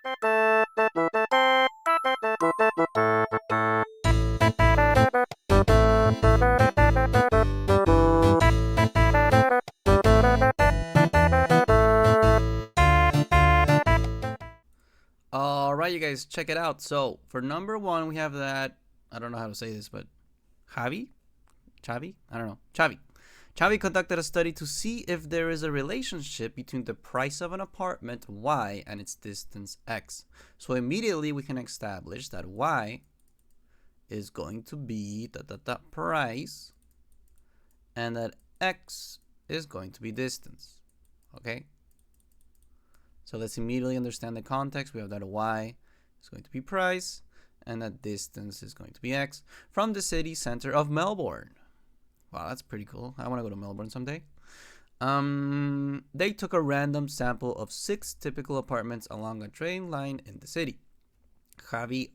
All right, you guys, check it out. So for number one, we have that, I don't know how to say this, but Chavi? I don't know. Chavi conducted a study to see if there is a relationship between the price of an apartment, Y, and its distance, X. So immediately we can establish that Y is going to be the price, and that X is going to be distance. Okay? So let's immediately understand the context. We have that Y is going to be price, and that distance is going to be X from the city center of Melbourne. Wow, that's pretty cool. I want to go to Melbourne someday. They took a random sample of 6 typical apartments along a train line in the city. Chavi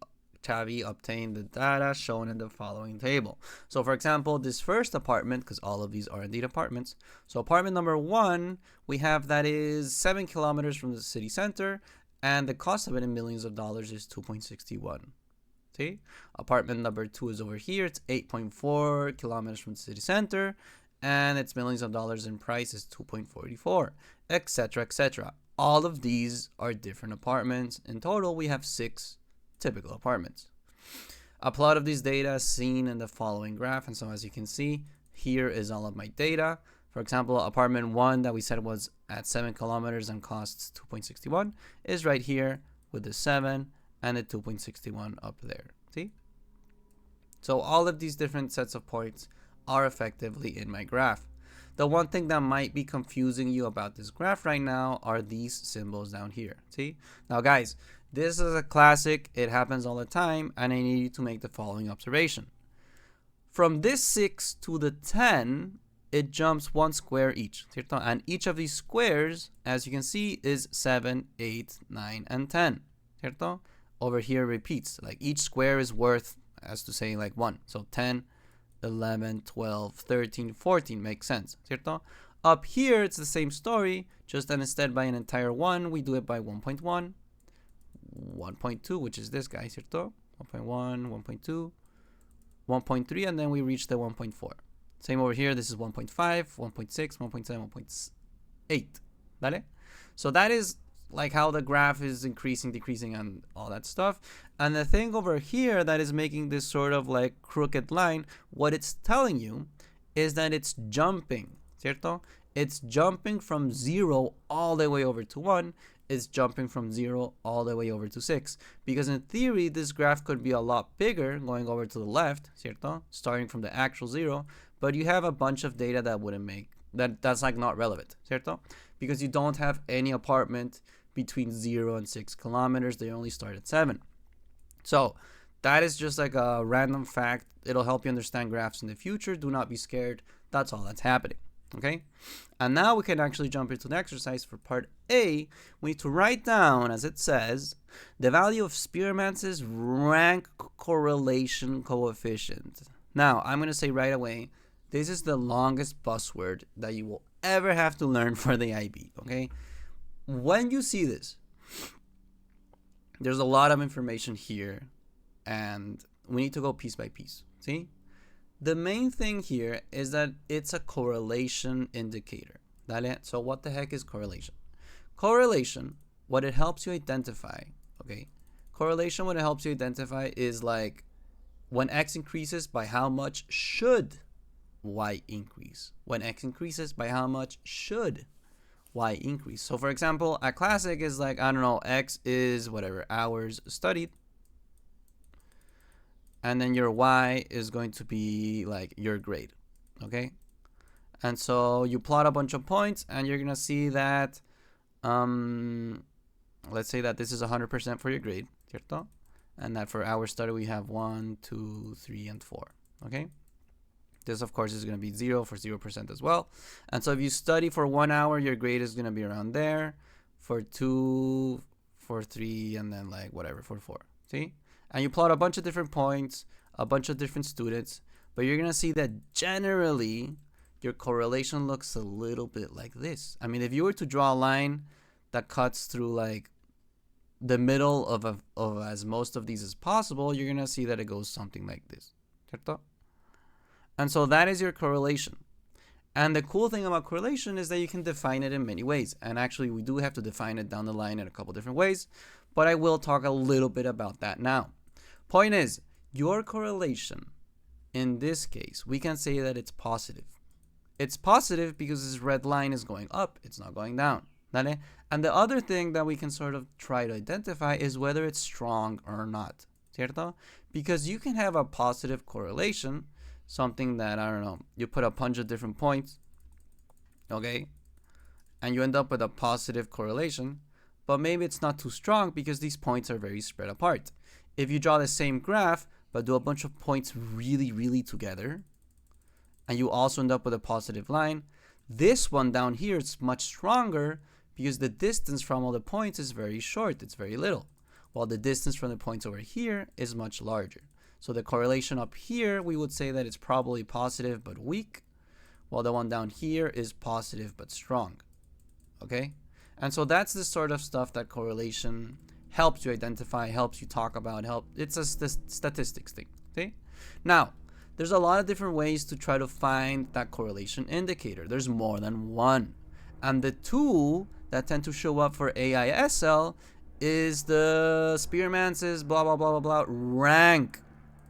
obtained the data shown in the following table. So for example, this first apartment, because all of these are indeed apartments. So apartment number 1, we have that is 7 kilometers from the city center, and the cost of it in millions of dollars is 2.61. See? Apartment number 2 is over here. It's 8.4 kilometers from the city center, and its millions of dollars in price is 2.44, etc., etc. All of these are different apartments. In total, we have 6 typical apartments. A plot of these data is seen in the following graph, and so as you can see, here is all of my data. For example, apartment 1 that we said was at 7 kilometers and costs 2.61 is right here with the 7 and the 2.61 up there. See? So all of these different sets of points are effectively in my graph. The one thing that might be confusing you about this graph right now are these symbols down here. See? Now guys, this is a classic. It happens all the time, and I need you to make the following observation. From this 6 to the 10, it jumps 1 square each. ¿Cierto? And each of these squares, as you can see, is 7, 8, 9, and 10. ¿Cierto? Over here repeats. Like each square is worth, as to say, like 1. So 10, 11, 12, 13, 14 makes sense. ¿Cierto? Up here, it's the same story, just that instead by an entire 1, we do it by 1.1. 1.2, which is this guy, ¿cierto? 1.1, 1.2, 1.3, and then we reach the 1.4. Same over here. This is 1.5, 1.6, 1.7, 1.8. Dale? So that is like how the graph is increasing, decreasing, and all that stuff. And the thing over here that is making this sort of like crooked line, what it's telling you is that it's jumping, ¿cierto? It's jumping from 0 all the way over to 1. Is jumping from 0 all the way over to 6. Because in theory, this graph could be a lot bigger going over to the left, ¿cierto? Starting from the actual 0. But you have a bunch of data that wouldn't make, that's like not relevant, ¿cierto? Because you don't have any apartment between 0 and 6 kilometers. They only start at 7. So that is just like a random fact. It'll help you understand graphs in the future. Do not be scared. That's all that's happening. Okay, and now we can actually jump into the exercise for part A. We need to write down, as it says, the value of Spearman's rank correlation coefficient. Now, I'm going to say right away, this is the longest buzzword that you will ever have to learn for the IB, okay? When you see this, there's a lot of information here, and we need to go piece by piece, see? The main thing here is that it's a correlation indicator. Dale? So what the heck is correlation? Correlation, what it helps you identify, okay? Correlation, what it helps you identify is like when X increases, by how much should Y increase? When X increases, by how much should Y increase? So for example, a classic is like, I don't know, X is whatever, hours studied. And then your Y is going to be like your grade, okay? And so you plot a bunch of points, and you're gonna see that, let's say that this is 100% for your grade, ¿cierto? And that for our study we have 1, 2, 3, and 4, okay? This of course is gonna be 0 for 0% as well. And so if you study for 1 hour, your grade is gonna be around there. For 2, for 3, and then like whatever for 4, see? And you plot a bunch of different points, a bunch of different students, but you're going to see that generally your correlation looks a little bit like this. I mean, if you were to draw a line that cuts through like the middle of as most of these as possible, you're going to see that it goes something like this. ¿Cierto? And so that is your correlation. And the cool thing about correlation is that you can define it in many ways. And actually, we do have to define it down the line in a couple different ways, but I will talk a little bit about that now. Point is, your correlation, in this case, we can say that it's positive. It's positive because this red line is going up, it's not going down. ¿Vale? And the other thing that we can sort of try to identify is whether it's strong or not. ¿Cierto? Because you can have a positive correlation, something that, I don't know, you put a bunch of different points, okay, and you end up with a positive correlation, but maybe it's not too strong because these points are very spread apart. If you draw the same graph, but do a bunch of points really, really together, and you also end up with a positive line, this one down here is much stronger because the distance from all the points is very short, it's very little, while the distance from the points over here is much larger. So the correlation up here, we would say that it's probably positive but weak, while the one down here is positive but strong. Okay? And so that's the sort of stuff that correlation helps you identify, helps you talk about, it's a statistics thing. Okay? Now, there's a lot of different ways to try to find that correlation indicator. There's more than one. And the two that tend to show up for AISL is the Spearman's blah, blah, blah, blah, blah, rank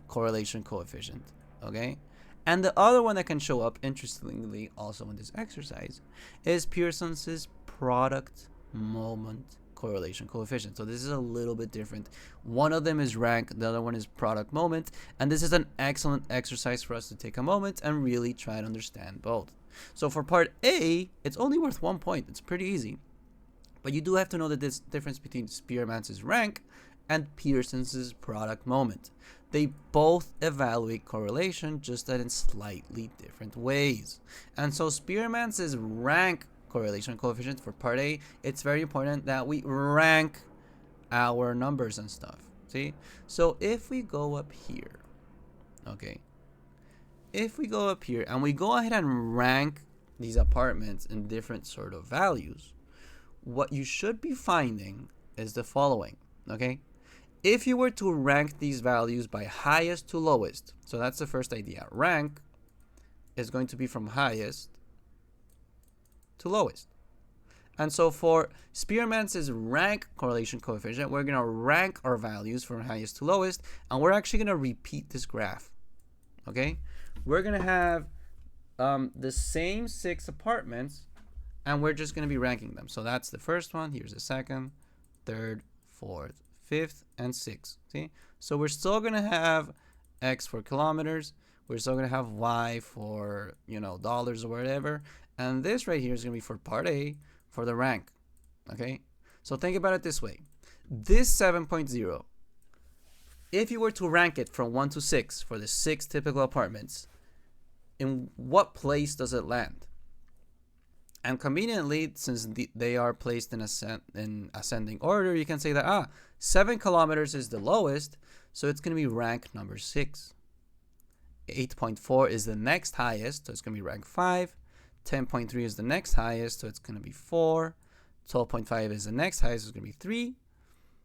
correlation coefficient, okay? And the other one that can show up, interestingly, also in this exercise, is Pearson's product moment correlation coefficient. So this is a little bit different. One of them is rank, the other one is product moment, and this is an excellent exercise for us to take a moment and really try to understand both. So for part A, it's only worth 1 point. It's pretty easy. But you do have to know the difference between Spearman's rank and Pearson's product moment. They both evaluate correlation, just that in slightly different ways. And so Spearman's rank correlation coefficient for part A, it's very important that we rank our numbers and stuff. See? So if we go up here, okay, if we go up here and we go ahead and rank these apartments in different sort of values, what you should be finding is the following, okay? If you were to rank these values by highest to lowest, so that's the first idea. Rank is going to be from highest to lowest. And so for Spearman's rank correlation coefficient, we're going to rank our values from highest to lowest, and we're actually going to repeat this graph, okay? We're going to have the same 6 apartments, and we're just going to be ranking them. So that's the first one. Here's the second, third, fourth, fifth, and sixth. See? So we're still going to have X for kilometers. We're still going to have Y for, dollars or whatever. And this right here is going to be for part A for the rank. Okay? So think about it this way. This 7.0, if you were to rank it from 1 to 6 for the 6 typical apartments, in what place does it land? And conveniently, since they are placed in ascending order, you can say that 7 kilometers is the lowest, so it's going to be rank number 6. 8.4 is the next highest, so it's going to be rank 5. 10.3 is the next highest, so it's going to be 4. 12.5 is the next highest, so it's going to be 3.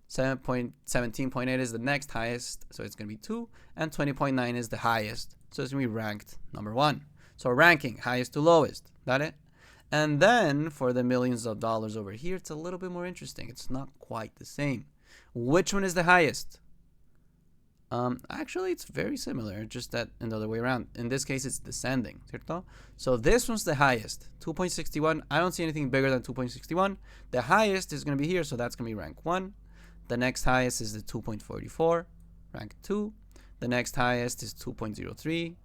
17.8 is the next highest, so it's going to be 2. And 20.9 is the highest, so it's going to be ranked number 1. So ranking, highest to lowest. Got it? And then for the millions of dollars over here, it's a little bit more interesting. It's not quite the same. Which one is the highest? Actually, it's very similar, just that in the other way around. In this case, it's descending, ¿cierto? So this one's the highest, 2.61. I don't see anything bigger than 2.61. The highest is going to be here, so that's going to be rank 1. The next highest is the 2.44, rank 2. The next highest is 2.03.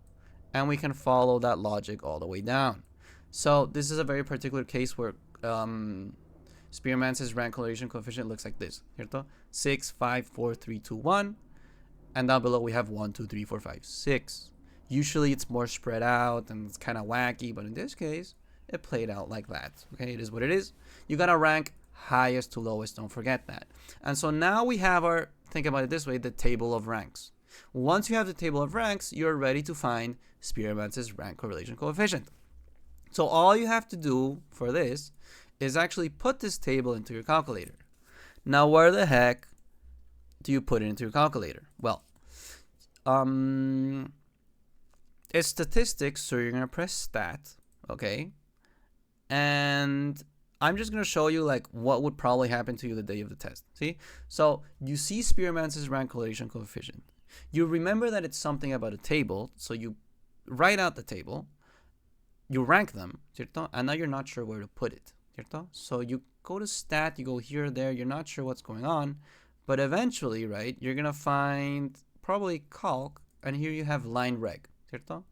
And we can follow that logic all the way down. So this is a very particular case where Spearman's rank correlation coefficient looks like this, ¿cierto? 6, 5, 4, 3, 2, 1. And down below we have 1, 2, 3, 4, 5, 6. Usually it's more spread out and it's kind of wacky, but in this case, it played out like that. Okay, it is what it is. You gotta rank highest to lowest, don't forget that. And so now we have our, think about it this way, the table of ranks. Once you have the table of ranks, you're ready to find Spearman's rank correlation coefficient. So all you have to do for this is actually put this table into your calculator. Now, where the heck do you put it into your calculator? Well, it's statistics, so you're gonna press stat, okay? And I'm just gonna show you like what would probably happen to you the day of the test. See? So you see Spearman's rank correlation coefficient. You remember that it's something about a table, so you write out the table, you rank them, ¿cierto? And now you're not sure where to put it, ¿cierto? So you go to stat, you go here or there, you're not sure what's going on, but eventually, right, you're gonna find probably calc, and here you have line reg, ¿cierto?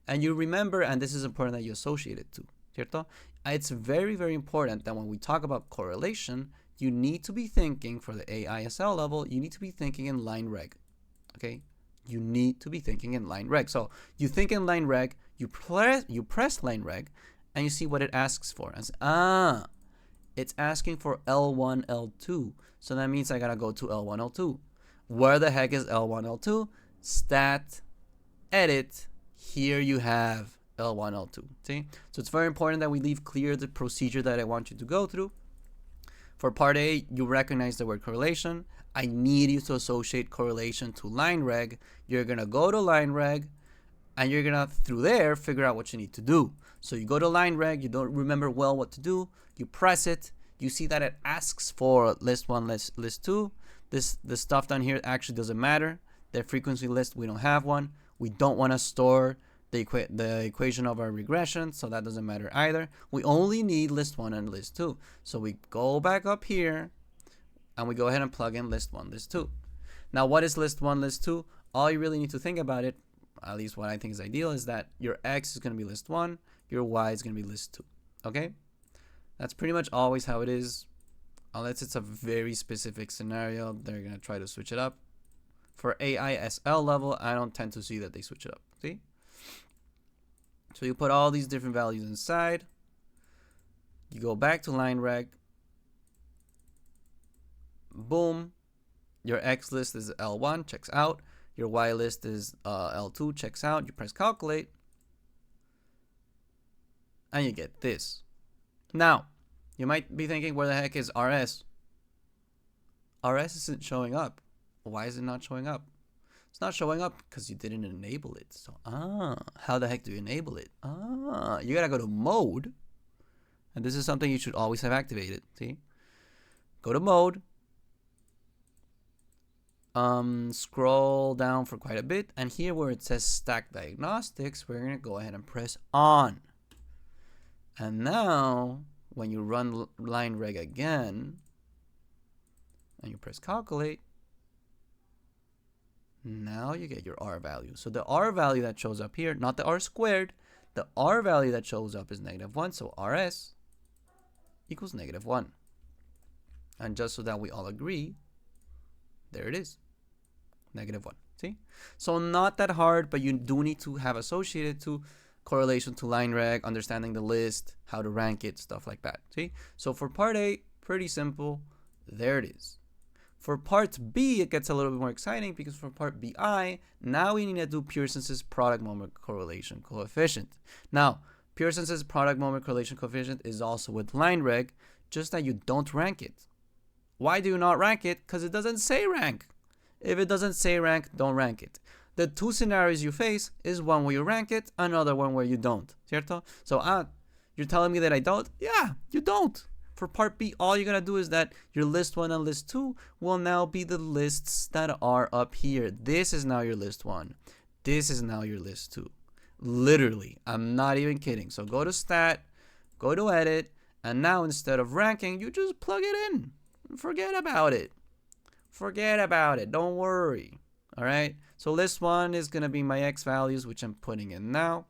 And you remember, and this is important that you associate it to, ¿cierto? It's very, very important that when we talk about correlation, you need to be thinking for the AISL level, you need to be thinking in line reg, okay? You need to be thinking in line reg. So you think in line reg, you press line reg, and you see what it asks for. And it's asking for L1, L2. So that means I gotta go to L1, L2. Where the heck is L1, L2? Stat, edit. Here you have L1, L2. See? So it's very important that we leave clear the procedure that I want you to go through. For part A, you recognize the word correlation. I need you to associate correlation to line reg. You're gonna go to line reg, and you're gonna, through there, figure out what you need to do. So you go to line reg, you don't remember well what to do, you press it, you see that it asks for list 1, list 2. The stuff down here actually doesn't matter. The frequency list, we don't have one. We don't want to store the equation of our regression, so that doesn't matter either. We only need list 1 and list 2. So we go back up here, and we go ahead and plug in list 1, list 2. Now, what is list 1, list 2? All you really need to think about it, at least what I think is ideal, is that your X is going to be list 1, your Y is going to be list 2. Okay? That's pretty much always how it is. Unless it's a very specific scenario, they're going to try to switch it up. For AISL level, I don't tend to see that they switch it up. See? So you put all these different values inside. You go back to line reg. Boom. Your X list is L1, checks out. Your Y list is L2, checks out. You press calculate. And you get this. Now, you might be thinking, where the heck is RS? RS isn't showing up. Why is it not showing up? It's not showing up because you didn't enable it. So, how the heck do you enable it? You gotta go to mode. And this is something you should always have activated. See? Go to mode. Scroll down for quite a bit. And here where it says stack diagnostics, we're gonna go ahead and press on. And now, when you run line reg again, and you press calculate, now you get your R value. So the R value that shows up here, not the R squared, the R value that shows up is -1. So RS equals -1. And just so that we all agree, there it is, -1. See? So not that hard, but you do need to have associated to correlation to line reg, understanding the list, how to rank it, stuff like that. See? So for part A, pretty simple. There it is. For part B, it gets a little bit more exciting because for part BI, now we need to do Pearson's product moment correlation coefficient. Now, Pearson's product moment correlation coefficient is also with line reg, just that you don't rank it. Why do you not rank it? Because it doesn't say rank. If it doesn't say rank, don't rank it. The two scenarios you face is one where you rank it, another one where you don't, ¿cierto? So, you're telling me that I don't? Yeah, you don't. For part B, all you're going to do is that your list 1 and list 2 will now be the lists that are up here. This is now your list 1. This is now your list 2. Literally, I'm not even kidding. So go to stat, go to edit, and now instead of ranking, you just plug it in. Forget about it. Forget about it. Don't worry. All right. So list 1 is going to be my X values, which I'm putting in now.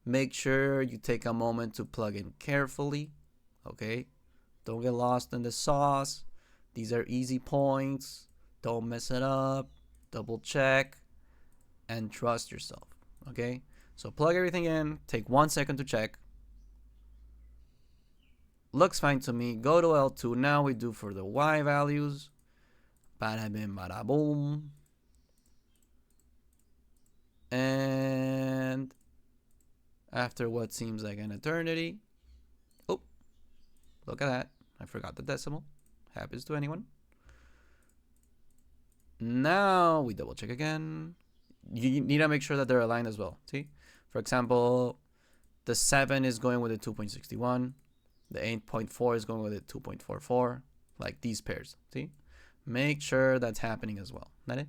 Make sure you take a moment to plug in carefully. Okay. Don't get lost in the sauce. These are easy points. Don't mess it up. Double check and trust yourself. Okay. So plug everything in. Take 1 second to check. Looks fine to me. Go to L2. Now we do for the Y values. Bada bim, bada boom. And after what seems like an eternity. Oh, look at that. I forgot the decimal. Happens to anyone. Now we double check again. You need to make sure that they're aligned as well. See, for example, the 7 is going with a 2.61. The 8.4 is going with a 2.44. Like these pairs. See, make sure that's happening as well. That it?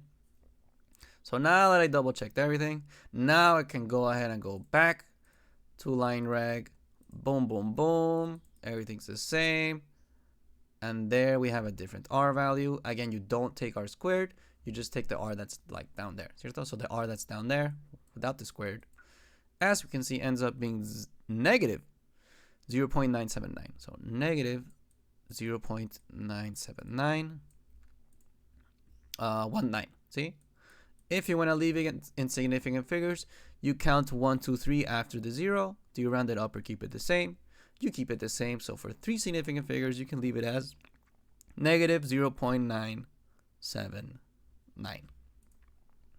So now that I double checked everything, now I can go ahead and go back to line reg. Boom, boom, boom. Everything's the same. And there we have a different R value. Again, you don't take R squared. You just take the R that's like down there. So the R that's down there without the squared, as we can see, ends up being negative 0.979. So negative 0.979 19. See? If you want to leave it in significant figures, you count 1, 2, 3 after the 0. Do you round it up or keep it the same? You keep it the same. So for 3 significant figures, you can leave it as negative 0.979.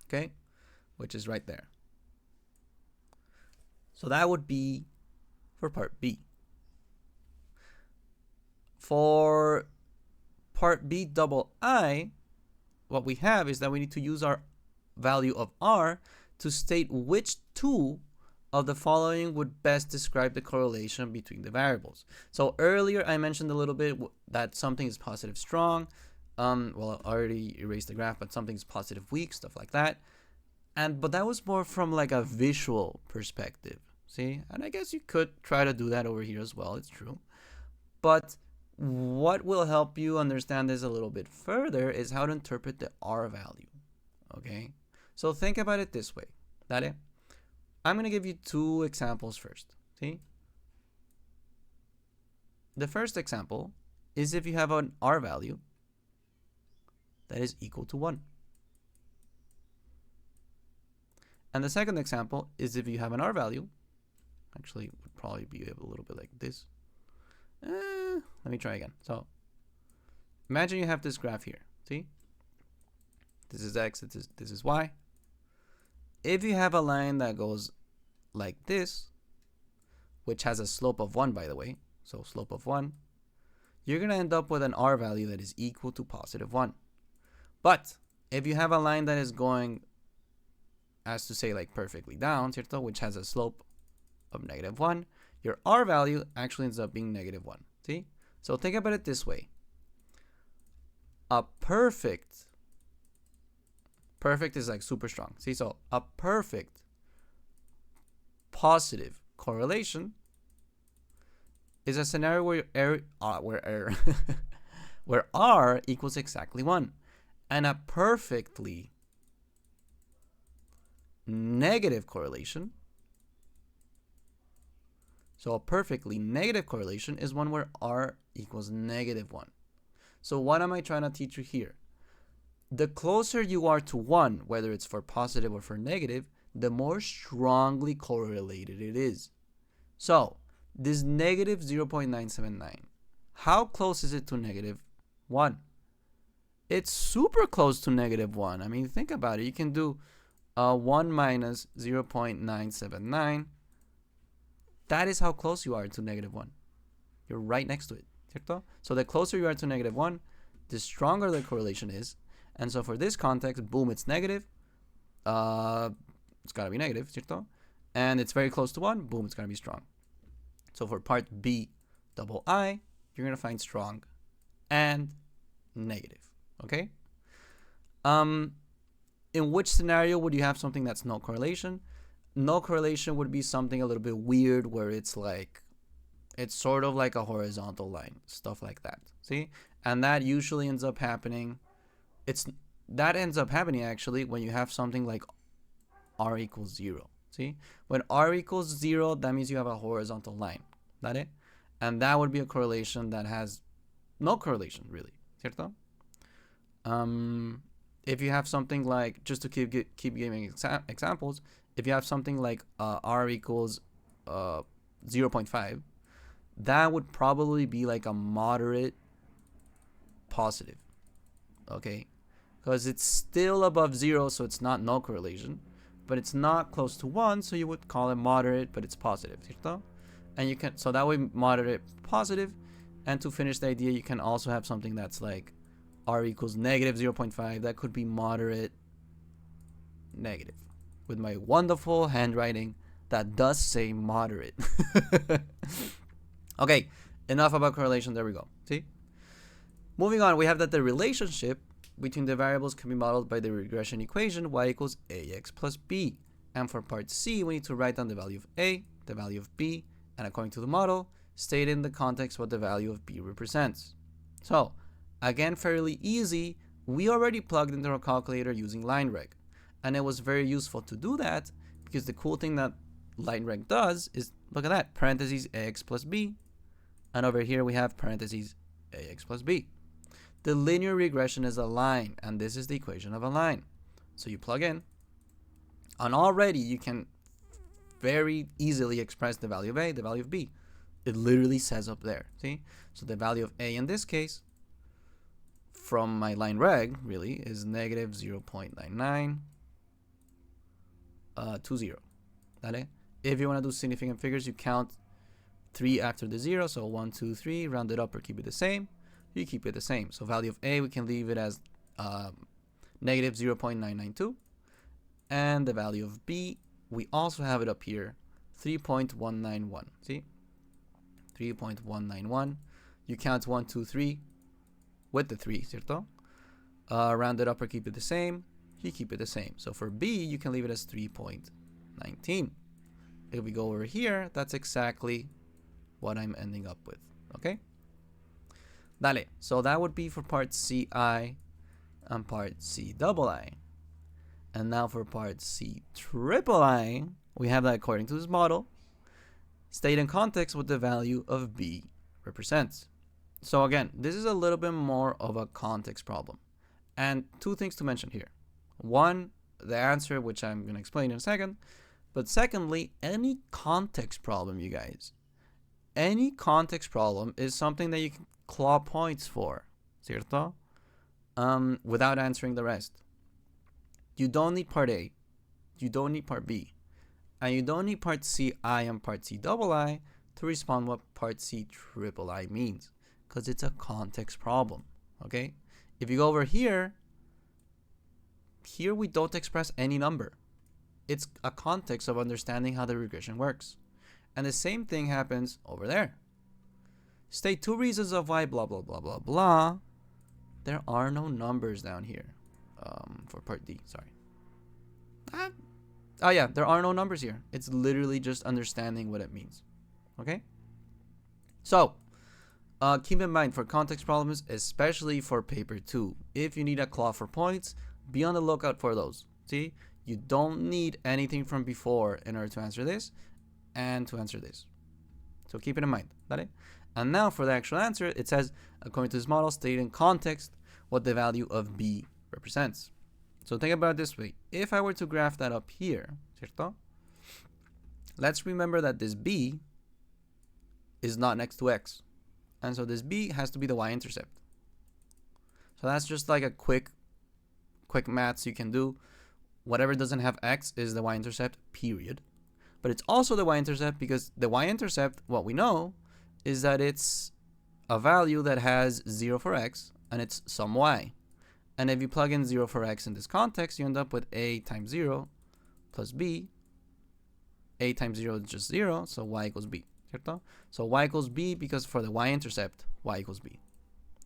Okay? Which is right there. So that would be for part B. For part B double I, what we have is that we need to use our value of R to state which two of the following would best describe the correlation between the variables. So earlier I mentioned a little bit that something is positive strong. Well, I already erased the graph, but something's positive weak, stuff like that. But that was more from like a visual perspective. See? And I guess you could try to do that over here as well. It's true. But what will help you understand this a little bit further is how to interpret the R value. Okay? So think about it this way. Dale? I'm going to give you 2 examples first. See? The first example is if you have an R value that is equal to 1. And the second example is if you have an R value, actually would probably be a little bit like this. Let me try again. So imagine you have this graph here. See? This is X, this is Y. If you have a line that goes like this, which has a slope of 1, by the way, so slope of 1, you're going to end up with an R value that is equal to positive 1. But if you have a line that is going, as to say, like perfectly down, ¿cierto? Which has a slope of negative 1, your R value actually ends up being negative 1. See? So think about it this way. A perfect is like super strong. See, so a perfect positive correlation is a scenario where where R equals exactly 1, and a perfectly negative correlation. So a perfectly negative correlation is one where R equals negative 1. So what am I trying to teach you here? The closer you are to 1, whether it's for positive or for negative, the more strongly correlated it is. So this negative 0.979, how close is it to negative 1? It's super close to negative 1. I mean, think about it. You can do 1 minus 0.979. That is how close you are to negative 1. You're right next to it. ¿Cierto? So the closer you are to negative 1, the stronger the correlation is. And so for this context, boom, it's negative. It's got to be negative, ¿cierto? And it's very close to 1, boom, it's going to be strong. So for part B double I, you're going to find strong and negative. Okay? In which scenario would you have something that's no correlation? No correlation would be something a little bit weird where it's like, it's sort of like a horizontal line, stuff like that. See? And that usually ends up happening. That ends up happening actually when you have something like R equals 0. See? When R equals 0, that means you have a horizontal line. That it? And that would be a correlation that has no correlation really. ¿Cierto? If you have something like, just to keep giving examples, if you have something like R equals 0.5, that would probably be like a moderate positive. Okay? Because it's still above 0, so it's not no correlation. But it's not close to 1, so you would call it moderate, but it's positive. ¿Cierto? And you can, so that way moderate positive. And to finish the idea, you can also have something that's like r equals negative 0.5. That could be moderate negative. With my wonderful handwriting that does say moderate. Okay, enough about correlation. There we go. See? Moving on, we have that the relationship between the variables can be modeled by the regression equation y equals ax plus b. And for part C, we need to write down the value of a, the value of b, and according to the model, state in the context what the value of b represents. So, again, fairly easy. We already plugged into our calculator using line reg. And it was very useful to do that because the cool thing that line reg does is, look at that, parentheses ax plus b. And over here we have parentheses ax plus b. The linear regression is a line, and this is the equation of a line. So you plug in, and already you can very easily express the value of a, the value of b. It literally says up there, see? So the value of a in this case, from my line reg, really, is negative 0.9920. If you want to do significant figures, you count 3 after the 0, so 1, 2, 3, round it up or keep it the same. You keep it the same. So value of a, we can leave it as negative 0.992. And the value of b, we also have it up here, 3.191. See? 3.191. You count 1, 2, 3 with the 3, ¿cierto? Round it up or keep it the same. You keep it the same. So for b, you can leave it as 3.19. If we go over here, that's exactly what I'm ending up with. Okay? Dale. So that would be for part CI and part CII. And now for part CIII, we have that according to this model. State in context what the value of b represents. So again, this is a little bit more of a context problem. And two things to mention here. One, the answer, which I'm going to explain in a second. But secondly, any context problem, you guys, any context problem is something that you can claw points for, ¿cierto? Without answering the rest. You don't need part A, you don't need part B, and you don't need part CI and part CII to respond what part CIII means, because it's a context problem, okay? If you go over here we don't express any number. It's a context of understanding how the regression works. And the same thing happens over there. State 2 reasons of why blah, blah, blah, blah, blah. There are no numbers down here. For part D, sorry. Oh yeah, there are no numbers here. It's literally just understanding what it means. Okay? So, keep in mind for context problems, especially for paper 2, if you need a claw for points, be on the lookout for those. See? You don't need anything from before in order to answer this and to answer this. So keep it in mind. ¿Vale? And now for the actual answer, it says, according to this model, state in context what the value of b represents. So think about it this way. If I were to graph that up here, ¿cierto? Let's remember that this b is not next to x. And so this b has to be the y-intercept. So that's just like a quick maths you can do. Whatever doesn't have x is the y-intercept, period. But it's also the y-intercept because the y-intercept, what we know, is that it's a value that has 0 for x and it's some y. And if you plug in 0 for x in this context, you end up with a times 0 plus b. A times 0 is just 0, so y equals b. ¿Cierto? So y equals b because for the y-intercept, y equals b.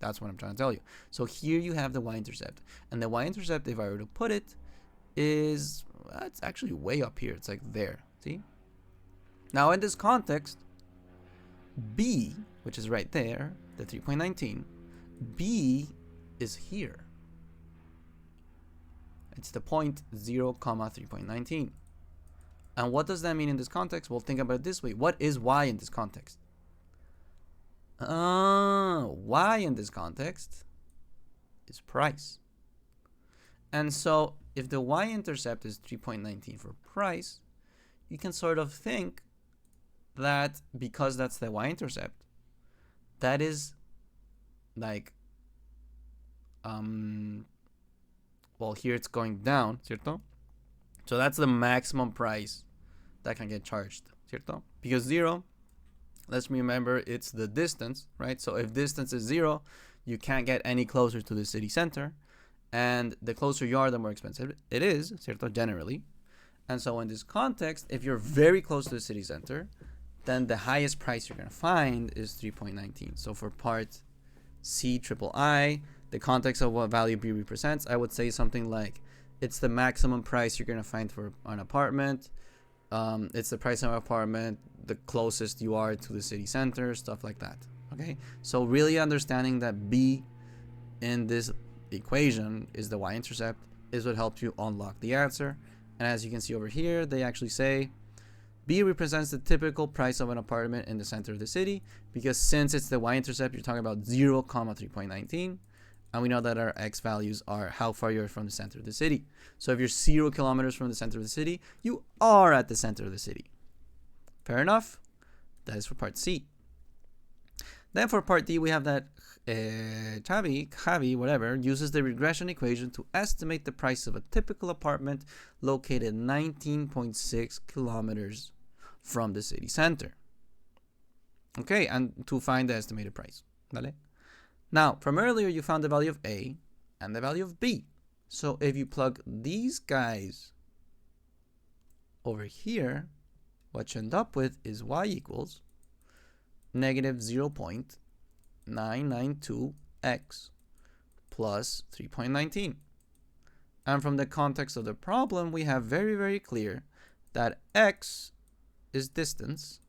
That's what I'm trying to tell you. So here you have the y-intercept. And the y-intercept, if I were to put it, is, it's actually way up here. It's like there. See? Now in this context, b, which is right there, the 3.19, b is here. It's the point 0, 3.19. And what does that mean in this context? Well, think about it this way. What is y in this context? Y in this context is price. And so if the y-intercept is 3.19 for price, you can sort of think that because that's the y-intercept, that is like, well, here it's going down, ¿cierto? So that's the maximum price that can get charged, ¿cierto? Because 0, let's remember it's the distance, right? So if distance is 0, you can't get any closer to the city center. And the closer you are, the more expensive it is, ¿cierto? Generally. And so in this context, if you're very close to the city center, then the highest price you're going to find is 3.19. So for part C triple I, the context of what value B represents, I would say something like it's the maximum price you're going to find for an apartment. It's the price of an apartment the closest you are to the city center, stuff like that. Okay, so really understanding that B in this equation is the y-intercept is what helps you unlock the answer. And as you can see over here, they actually say B represents the typical price of an apartment in the center of the city, because since it's the y-intercept, you're talking about 0, 3.19, and we know that our x values are how far you're from the center of the city. So if you're 0 kilometers from the center of the city, you are at the center of the city. Fair enough? That is for part C. Then for part D, we have that Javi, whatever, uses the regression equation to estimate the price of a typical apartment located 19.6 kilometers from the city center. Okay, and to find the estimated price. Vale? Now, from earlier, you found the value of A and the value of B. So if you plug these guys over here, what you end up with is y equals negative 0.992x plus 3.19. And from the context of the problem, we have very, very clear that x is distance,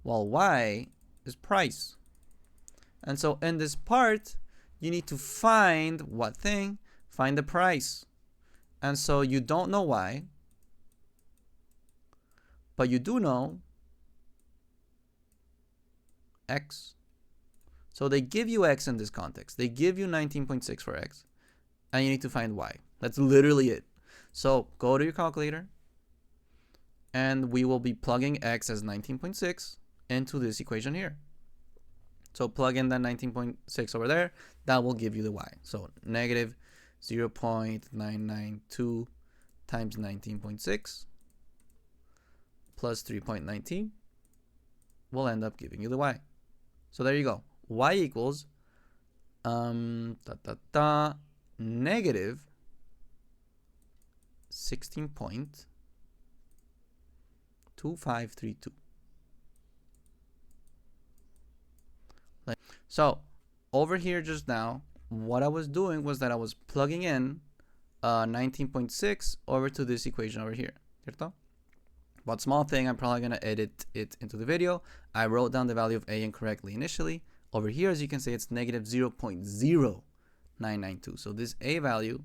while y is price. And so in this part, you need to find what thing? Find the price. And so you don't know y, but you do know x. So they give you x in this context. They give you 19.6 for x, and you need to find y. That's literally it. So go to your calculator, and we will be plugging x as 19.6 into this equation here. So plug in that 19.6 over there. That will give you the y. So negative 0.992 times 19.6 plus 3.19 will end up giving you the y. So there you go. Y equals negative 16.2532. So over here just now, what I was doing was that I was plugging in 19.6 over to this equation over here. ¿Cierto? But small thing, I'm probably going to edit it into the video. I wrote down the value of A incorrectly initially. Over here, as you can see, it's negative 0.0992. So this A value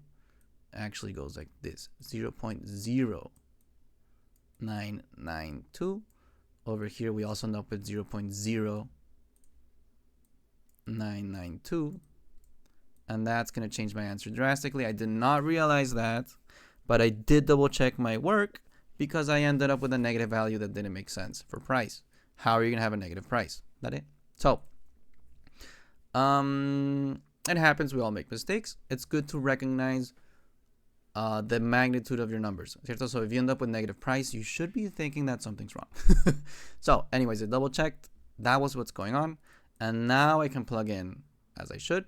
actually goes like this, 0.0992. Over here, we also end up with 0.0992. And that's going to change my answer drastically. I did not realize that, but I did double check my work, because I ended up with a negative value that didn't make sense for price. How are you going to have a negative price? That it? So, it happens. We all make mistakes. It's good to recognize the magnitude of your numbers. So if you end up with negative price, you should be thinking that something's wrong. So anyways, I double checked. That was what's going on. And now I can plug in, as I should,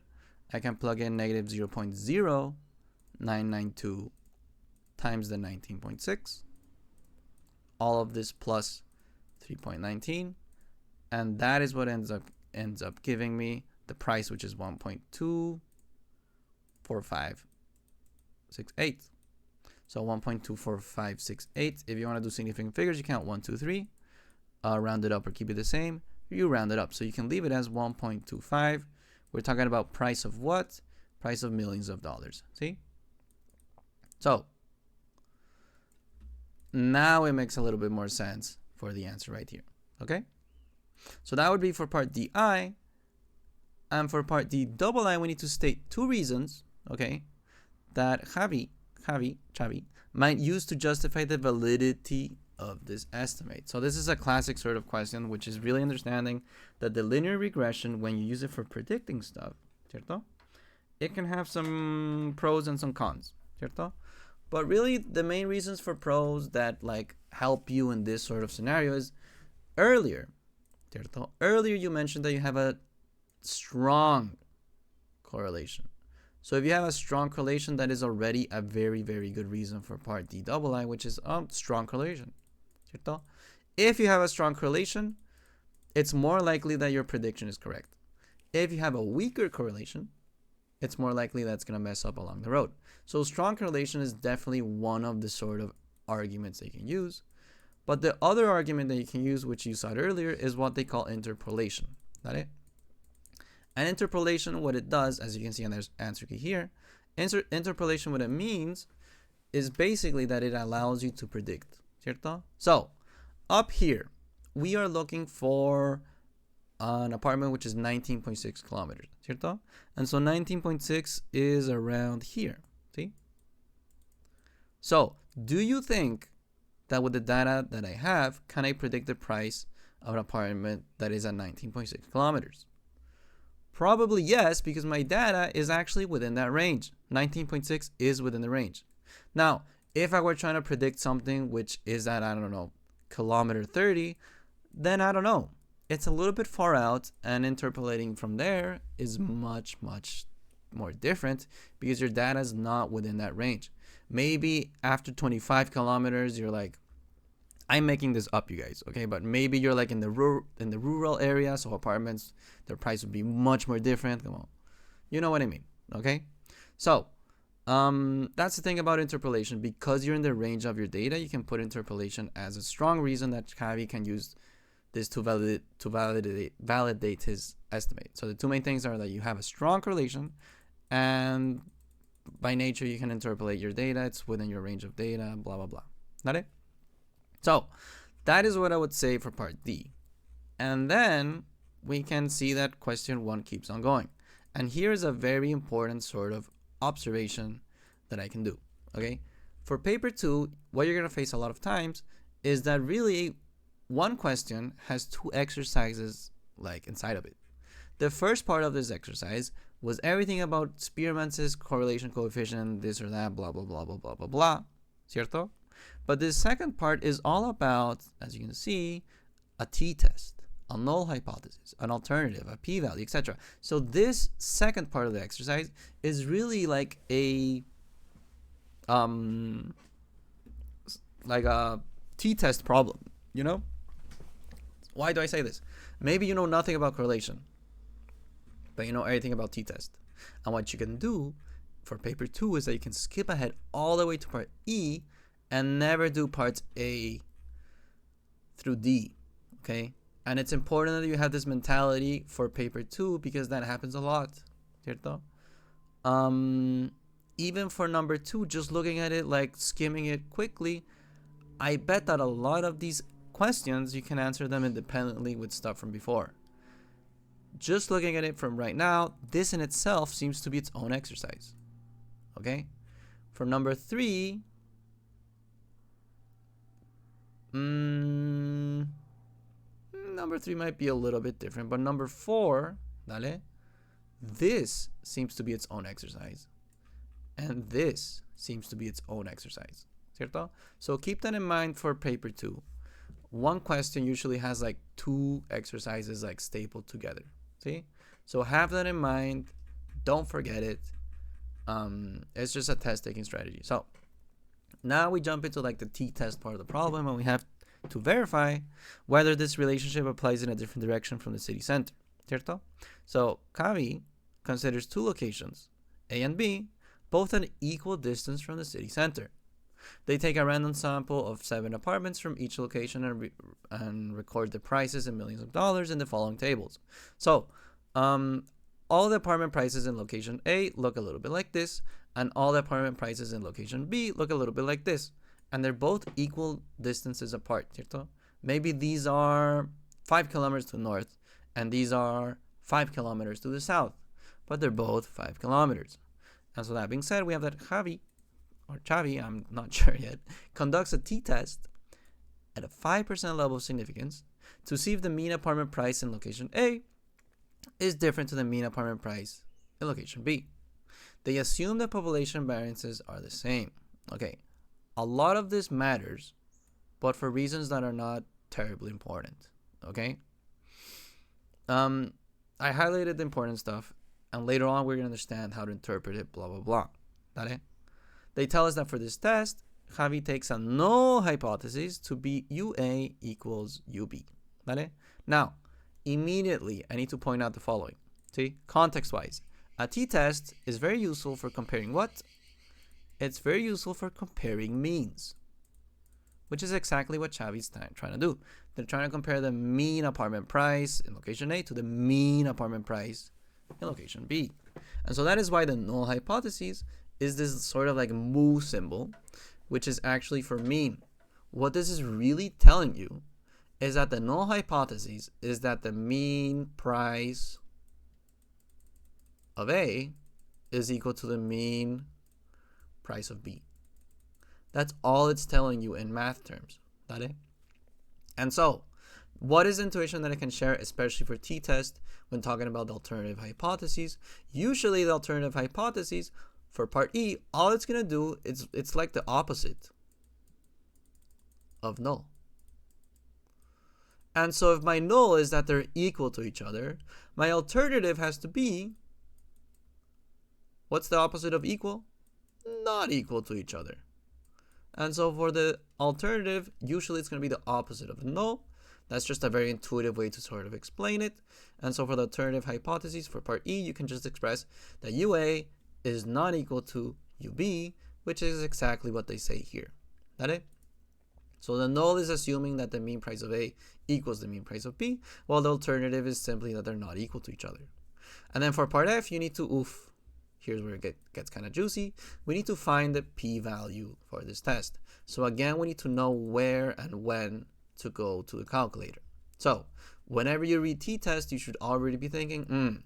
I can plug in negative 0.0992 times the 19.6. All of this plus 3.19, and that is what ends up giving me the price, which is 1.24568. So 1.24568. If you want to do significant figures, you count 1, 2, 3, round it up or keep it the same. You round it up, so you can leave it as 1.25. We're talking about price of what? Price of millions of dollars. See? So now it makes a little bit more sense for the answer right here. Okay? So that would be for part DI. And for part D double I, we need to state two reasons, okay, that Javi might use to justify the validity of this estimate. So this is a classic sort of question, which is really understanding that the linear regression, when you use it for predicting stuff, ¿cierto? It can have some pros and some cons, ¿cierto? But really, the main reasons for pros that like help you in this sort of scenario is earlier ¿cierto? Earlier you mentioned that you have a strong correlation. So if you have a strong correlation, that is already a very, very good reason for part D double I, which is strong correlation, ¿cierto? If you have a strong correlation, it's more likely that your prediction is correct. If you have a weaker correlation, it's more likely that's going to mess up along the road. So strong correlation is definitely one of the sort of arguments they can use. But the other argument that you can use, which you saw earlier, is what they call interpolation. Got it? And interpolation, what it does, as you can see on the answer key here, interpolation, what it means is basically that it allows you to predict, ¿cierto? So up here, we are looking for an apartment which is 19.6 kilometers, ¿cierto? And so 19.6 is around here, see? So do you think that with the data that I have, can I predict the price of an apartment that is at 19.6 kilometers? Probably yes, because my data is actually within that range. 19.6 is within the range. Now, if I were trying to predict something which is at, I don't know, kilometer 30, then I don't know. It's a little bit far out, and interpolating from there is much, much more different because your data is not within that range. Maybe after 25 kilometers, you're like, I'm making this up, you guys, okay? But maybe you're like in the rural area, so apartments, their price would be much more different. Come on, you know what I mean, okay? So that's the thing about interpolation. Because you're in the range of your data, you can put interpolation as a strong reason that Javi can use this to validate his estimate. So the two main things are that you have a strong correlation, and by nature you can interpolate your data. It's within your range of data. Blah blah blah. Got it? So that is what I would say for part D. And then we can see that question 1 keeps on going. And here's a very important sort of observation that I can do. Okay? For paper 2, what you're going to face a lot of times is that really one question has 2 exercises like inside of it. The first part of this exercise was everything about Spearman's correlation coefficient, this or that, blah, blah, blah, blah, blah, blah, blah. ¿Cierto? But this second part is all about, as you can see, a t-test, a null hypothesis, an alternative, a p-value, etc. So this second part of the exercise is really like a t-test problem, you know? Why do I say this? Maybe you know nothing about correlation, but you know everything about t-test. And what you can do for paper 2 is that you can skip ahead all the way to part E and never do parts A through D, okay? And it's important that you have this mentality for paper 2 because that happens a lot, ¿cierto? Even for number 2, just looking at it, like skimming it quickly, I bet that a lot of these questions, you can answer them independently with stuff from before. Just looking at it from right now, this in itself seems to be its own exercise, okay? For number 3, number 3 might be a little bit different, but number 4, dale, this seems to be its own exercise, and this seems to be its own exercise, ¿cierto? So keep that in mind for paper 2. One question usually has like 2 exercises like stapled together, see? So have that in mind, don't forget it. It's just a test-taking strategy. So now we jump into like the t-test part of the problem, and we have to verify whether this relationship applies in a different direction from the city center, ¿cierto? So Javi considers 2 locations, A and B, both an equal distance from the city center. They take a random sample of 7 apartments from each location and record the prices in millions of dollars in the following tables. So all the apartment prices in location A look a little bit like this, and all the apartment prices in location B look a little bit like this. And they're both equal distances apart, ¿cierto? Maybe these are 5 kilometers to the north, and these are 5 kilometers to the south, but they're both 5 kilometers. And so that being said, we have that Javi, or Chavi, I'm not sure yet, conducts a t-test at a 5% level of significance to see if the mean apartment price in location A is different to the mean apartment price in location B. They assume the population variances are the same. Okay, a lot of this matters, but for reasons that are not terribly important, okay? I highlighted the important stuff, and later on we're going to understand how to interpret it, blah, blah, blah. ¿Vale? They tell us that for this test, Javi takes a null hypothesis to be UA equals UB. ¿Vale? Now, immediately, I need to point out the following. See, context-wise, a t-test is very useful for comparing what? It's very useful for comparing means, which is exactly what Xavi's trying to do. They're trying to compare the mean apartment price in location A to the mean apartment price in location B. And so that is why the null hypothesis is this sort of like mu symbol, which is actually for mean. What this is really telling you is that the null hypothesis is that the mean price of A is equal to the mean price of B. That's all it's telling you in math terms. ¿Vale? And so, what is the intuition that I can share, especially for t-test, when talking about the alternative hypotheses? Usually the alternative hypotheses for part E, all it's going to do is it's like the opposite of null. And so if my null is that they're equal to each other, my alternative has to be, what's the opposite of equal? Not equal to each other. And so for the alternative, usually it's going to be the opposite of null. That's just a very intuitive way to sort of explain it. And so for the alternative hypothesis for part E, you can just express that UA is not equal to UB, which is exactly what they say here. That it? So the null is assuming that the mean price of A equals the mean price of B, while the alternative is simply that they're not equal to each other. And then for part F, you need to, here's where it gets kind of juicy. We need to find the p-value for this test. So again, we need to know where and when to go to the calculator. So whenever you read t-test, you should already be thinking,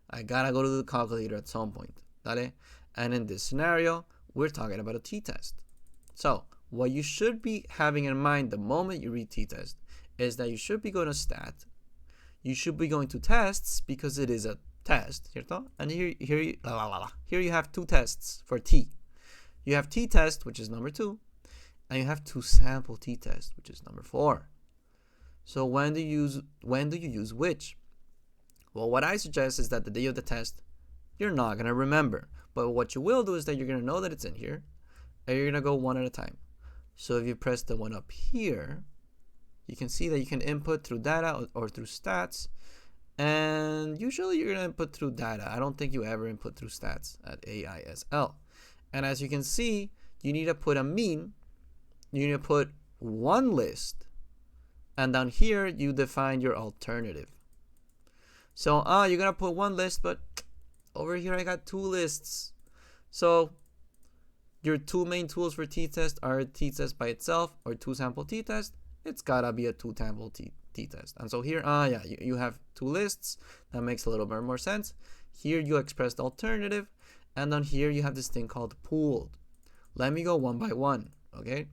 I gotta go to the calculator at some point. ¿Vale? And in this scenario, we're talking about a t-test. So what you should be having in mind the moment you read t-test is that you should be going to stat. You should be going to tests because it is a test, ¿cierto? And here you have two tests for T. You have t-test, which is number 2, and you have to sample t-test, which is number 4. So when do you use which? Well, what I suggest is that the day of the test, you're not going to remember. But what you will do is that you're going to know that it's in here, and you're going to go one at a time. So if you press the one up here, you can see that you can input through data or through stats. And usually you're going to input through data. I don't think you ever input through stats at AISL. And as you can see, you need to put a mean. You need to put one list. And down here, you define your alternative. So, you're going to put one list, but over here I got 2 lists. So, your 2 main tools for t-test are t-test by itself or 2-sample t-test. It's got to be a 2-sample t-test. And so here, you have 2 lists. That makes a little bit more sense. Here you express the alternative. And then here you have this thing called pooled. Let me go one by one, okay?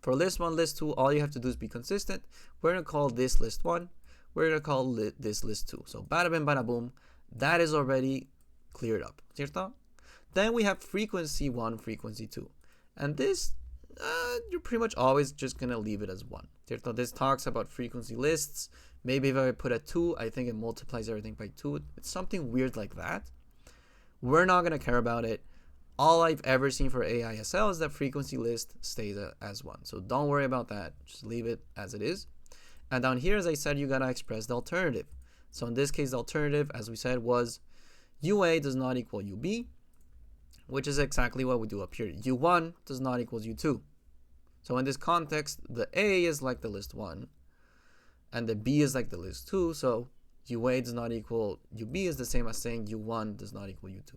For list 1, list 2, all you have to do is be consistent. We're going to call this list 1. We're going to call this list 2. So bada bing, bada boom. That is already cleared up, ¿cierto? Then we have frequency 1, frequency 2. And this, you're pretty much always just going to leave it as 1. ¿Cierto? This talks about frequency lists. Maybe if I put a 2, I think it multiplies everything by 2. It's something weird like that. We're not going to care about it. All I've ever seen for AISL is that frequency list stays as 1. So don't worry about that. Just leave it as it is. And down here, as I said, you got to express the alternative. So in this case, the alternative, as we said, was UA does not equal UB, which is exactly what we do up here. U1 does not equal U2. So in this context, the A is like the list 1, and the B is like the list 2. So UA does not equal UB is the same as saying U1 does not equal U2.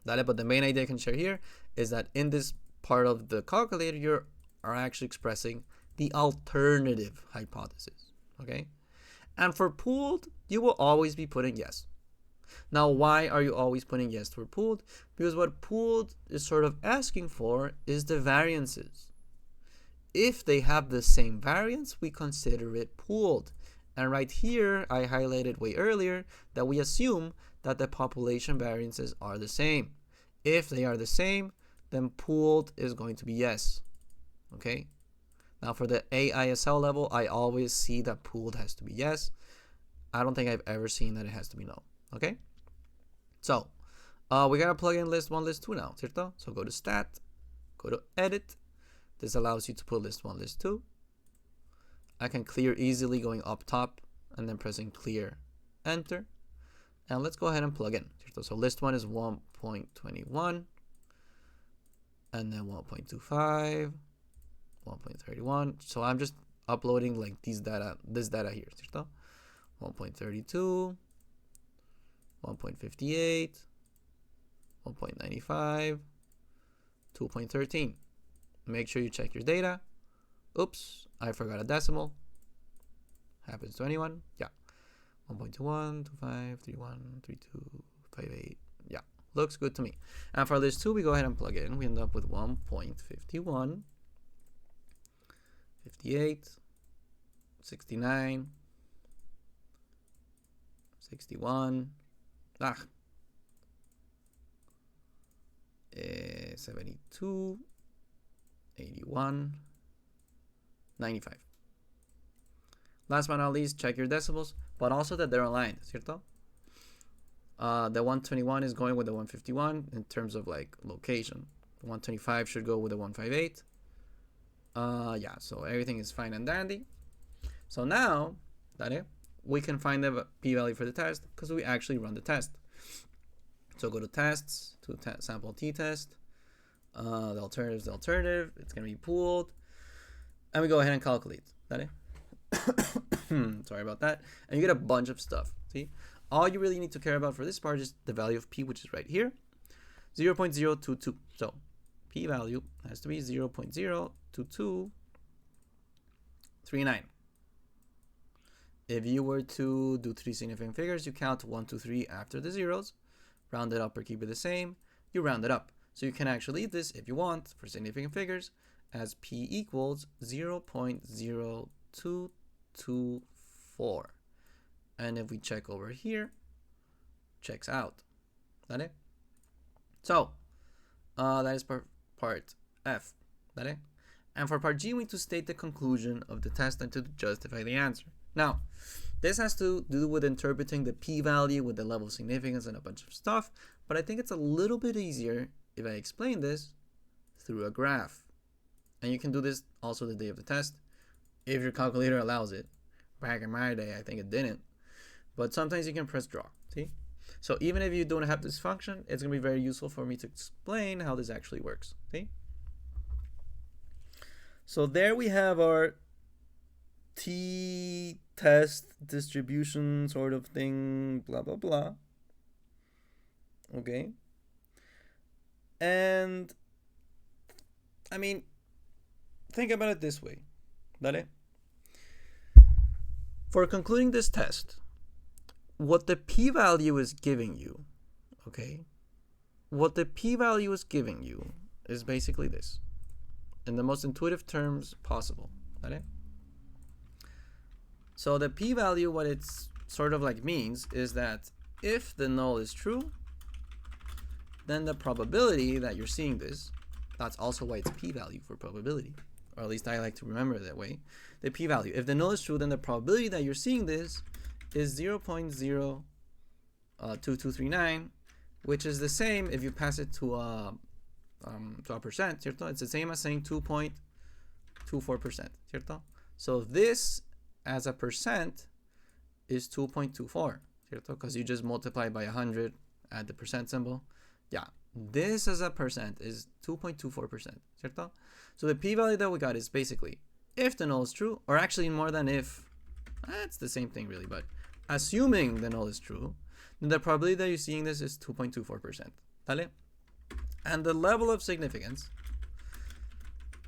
But the main idea I can share here is that in this part of the calculator, you are actually expressing the alternative hypothesis, okay? And for pooled, you will always be putting yes. Now, why are you always putting yes for pooled? Because what pooled is sort of asking for is the variances. If they have the same variance, we consider it pooled. And right here, I highlighted way earlier that we assume that the population variances are the same. If they are the same, then pooled is going to be yes. Okay? Now for the AISL level, I always see that pooled has to be yes. I don't think I've ever seen that it has to be null. Okay? So, we gotta plug in list 1, list 2 now, ¿cierto? So go to stat, go to edit. This allows you to put list 1, list 2. I can clear easily going up top and then pressing clear, enter. And let's go ahead and plug in. So list 1 is 1.21, and then 1.25, 1.31. So I'm just uploading like this data here. 1.32, 1.58, 1.95, 2.13. Make sure you check your data. Oops, I forgot a decimal. Happens to anyone? Yeah. 1.21, 25, 31, 32, 58. Yeah, looks good to me. And for list 2, we go ahead and plug in. We end up with 1.51, 58, 69, 61, 72, 81, 95. Last but not least, check your decimals, but also that they're aligned, ¿cierto? The 121 is going with the 151 in terms of like location. The 125 should go with the 158. Yeah, so everything is fine and dandy. So now, we can find the p-value for the test because we actually run the test. So go to tests, to sample t-test. The alternative is the alternative. It's going to be pooled. And we go ahead and calculate. Sorry about that. And you get a bunch of stuff. See? All you really need to care about for this part is the value of p, which is right here. 0.022. So p-value has to be 0.02239. If you were to do 3 significant figures, you count 1, 2, 3 after the zeros. Round it up or keep it the same. You round it up. So you can actually leave this, if you want, for significant figures, as p equals 0.0224. And if we check over here, checks out. That it? So, that is part F. That it? And for part G, we need to state the conclusion of the test and to justify the answer. Now, this has to do with interpreting the p-value with the level of significance and a bunch of stuff, but I think it's a little bit easier if I explain this through a graph. And you can do this also the day of the test, if your calculator allows it. Back in my day, I think it didn't. But sometimes you can press draw, see? So even if you don't have this function, it's going to be very useful for me to explain how this actually works, see? So there we have our t-test distribution sort of thing, blah, blah, blah. Okay. And, I mean, think about it this way. Dale? For concluding this test, what the p-value is giving you, okay? What the p-value is giving you is basically this, in the most intuitive terms possible. Dale? So the p-value, what it's sort of like means is that if the null is true, then the probability that you're seeing this, that's also why it's p-value for probability, or at least I like to remember it that way. The p-value, if the null is true, then the probability that you're seeing this is 0.02239, which is the same if you pass it to a percent, ¿cierto? It's the same as saying 2.24%, ¿cierto? So this as a percent is 2.24, ¿cierto? Because you just multiply by 100, add the percent symbol. Yeah, this as a percent is 2.24%, ¿cierto? So the p-value that we got is basically if the null is true, or actually more than if, it's the same thing really, but assuming the null is true, then the probability that you're seeing this is 2.24%. ¿Vale? And the level of significance,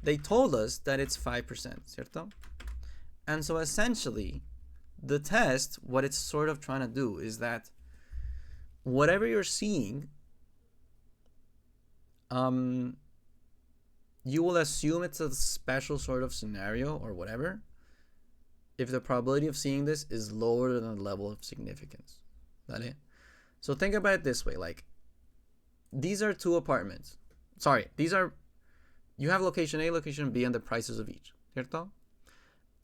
they told us that it's 5%, ¿cierto? And so essentially, the test, what it's sort of trying to do is that whatever you're seeing, you will assume it's a special sort of scenario or whatever if the probability of seeing this is lower than the level of significance. ¿Vale? So think about it this way, like these are two apartments. Sorry, you have location A, location B, and the prices of each, ¿cierto?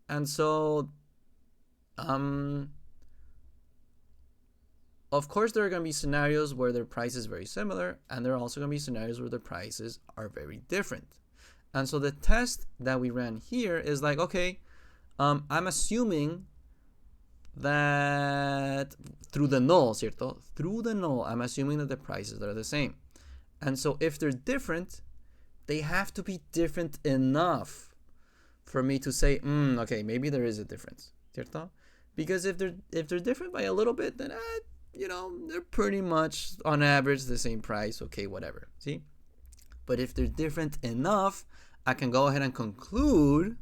And so of course, there are going to be scenarios where their price is very similar, and there are also going to be scenarios where the prices are very different. And so the test that we ran here is like, okay, I'm assuming that through the null, ¿cierto? Through the null, I'm assuming that the prices are the same. And so if they're different, they have to be different enough for me to say, okay, maybe there is a difference, ¿cierto? Because if they're different by a little bit, then they're pretty much on average the same price. Okay, whatever. See? But if they're different enough, I can go ahead and conclude.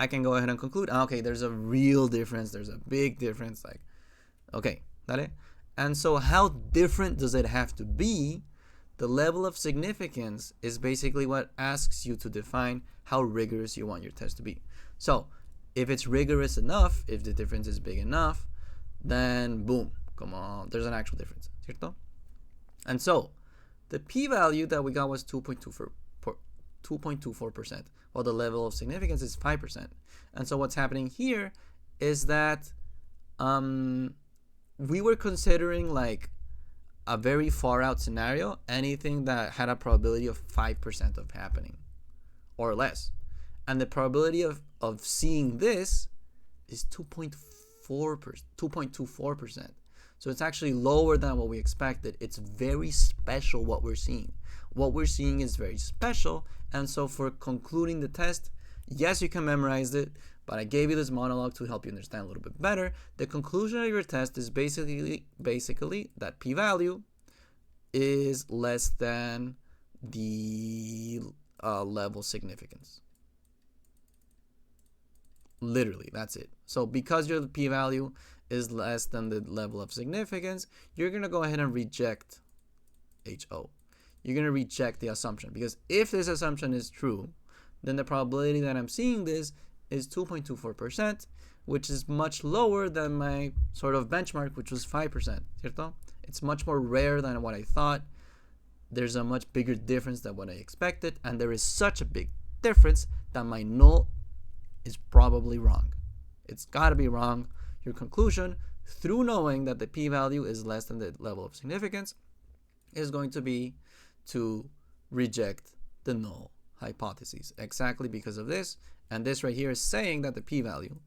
Okay, there's a real difference. There's a big difference. Like, okay, dale. And so how different does it have to be? The level of significance is basically what asks you to define how rigorous you want your test to be. So if it's rigorous enough, if the difference is big enough, then boom, come on, there's an actual difference, ¿cierto? And so the p-value that we got was 2.24%, while the level of significance is 5%. And so what's happening here is that we were considering like a very far out scenario, anything that had a probability of 5% of happening or less. And the probability of seeing this is 2.24%. So it's actually lower than what we expected. It's very special what we're seeing. What we're seeing is very special. And so for concluding the test, yes, you can memorize it, but I gave you this monologue to help you understand a little bit better. The conclusion of your test is basically that p-value is less than the level significance. Literally, that's it. So because your p-value is less than the level of significance, you're going to go ahead and reject HO. You're going to reject the assumption, because if this assumption is true, then the probability that I'm seeing this is 2.24%, which is much lower than my sort of benchmark, which was 5%, ¿cierto? It's much more rare than what I thought. There's a much bigger difference than what I expected, and there is such a big difference that my null is probably wrong. It's got to be wrong. Your conclusion, through knowing that the p-value is less than the level of significance, is going to be to reject the null hypothesis, exactly because of this. And this right here is saying that the p-value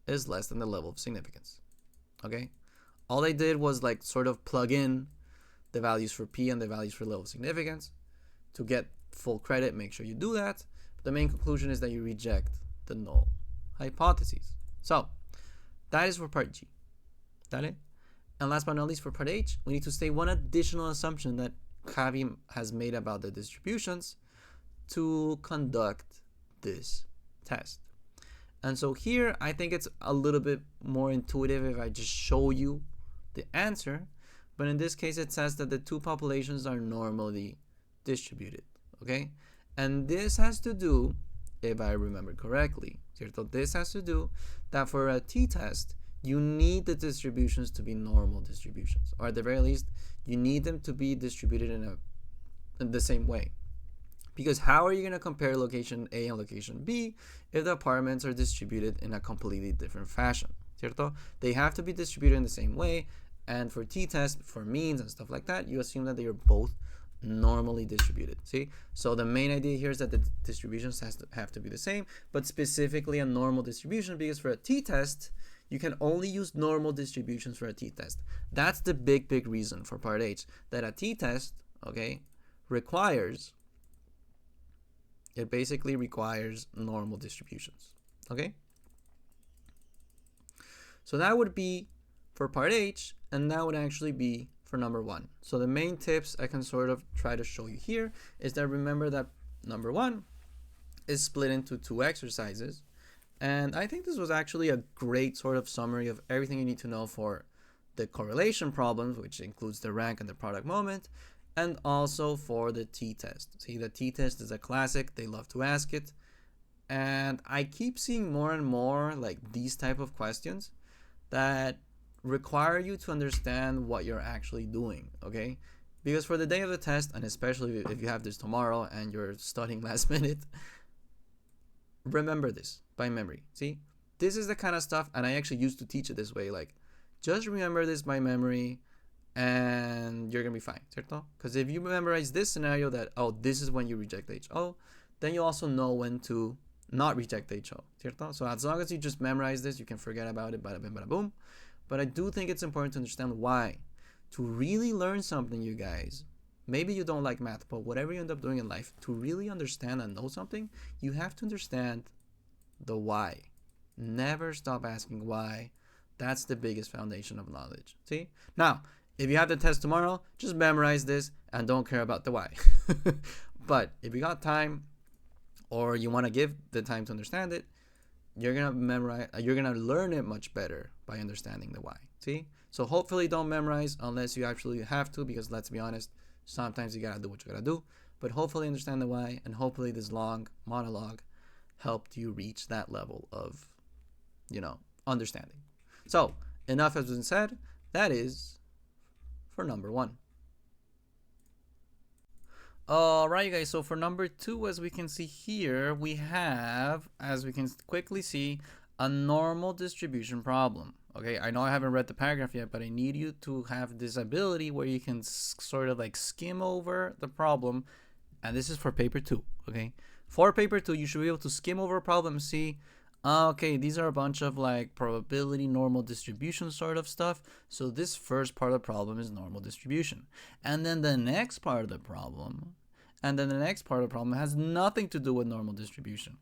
is less than the level of significance. Okay? All they did was like sort of plug in the values for p and the values for level of significance. To get full credit, make sure you do that. But the main conclusion is that you reject the null hypothesis. So that is for part G. Dale? And last but not least, for part H, we need to state one additional assumption that Javi has made about the distributions to conduct this test. And so here, I think it's a little bit more intuitive if I just show you the answer. But in this case, it says that the two populations are normally distributed. Okay? And this has to do, if I remember correctly, ¿cierto? This has to do that for a t-test, you need the distributions to be normal distributions. Or at the very least, you need them to be distributed in the same way. Because how are you going to compare location A and location B if the apartments are distributed in a completely different fashion? ¿Cierto? They have to be distributed in the same way. And for t-test, for means and stuff like that, you assume that they are both normally distributed. See? So the main idea here is that the distributions have to be the same, but specifically a normal distribution, because for a t-test, you can only use normal distributions for a t-test. That's the big reason for part H, that a t-test, okay, basically requires normal distributions. Okay? So that would be for part H, and that would actually be for number 1. So the main tips I can sort of try to show you here is that remember that number 1 is split into 2 exercises. And I think this was actually a great sort of summary of everything you need to know for the correlation problems, which includes the rank and the product moment, and also for the t-test. See, the t-test is a classic. They love to ask it. And I keep seeing more and more like these type of questions that require you to understand what you're actually doing, okay? Because for the day of the test, and especially if you have this tomorrow and you're studying last minute, remember this by memory. See, this is the kind of stuff, and I actually used to teach it this way, like just remember this by memory and you're gonna be fine, ¿cierto? Because if you memorize this scenario that, oh, this is when you reject the HO, then you also know when to not reject the HO, ¿cierto? So as long as you just memorize this, you can forget about it, bada bing, bada boom. But I do think it's important to understand why. To really learn something, you guys, maybe you don't like math, but whatever you end up doing in life, to really understand and know something, you have to understand the why. Never stop asking why. That's the biggest foundation of knowledge. See? Now, if you have the test tomorrow, just memorize this and don't care about the why. But if you got time or you want to give the time to understand it, you're gonna learn it much better by understanding the why. See? So hopefully don't memorize unless you actually have to, because let's be honest, sometimes you gotta do what you gotta do. But hopefully understand the why, and hopefully this long monologue helped you reach that level of, understanding. So enough has been said. That is for number 1. Alright, guys, so for number 2, as we can see here, we have, as we can quickly see, a normal distribution problem. Okay, I know I haven't read the paragraph yet, but I need you to have this ability where you can sort of like skim over the problem, and this is for paper 2, okay? For paper 2, you should be able to skim over a problem and see, okay, these are a bunch of like probability normal distribution sort of stuff. So this first part of the problem is normal distribution. And then the next part of the problem, has nothing to do with normal distribution.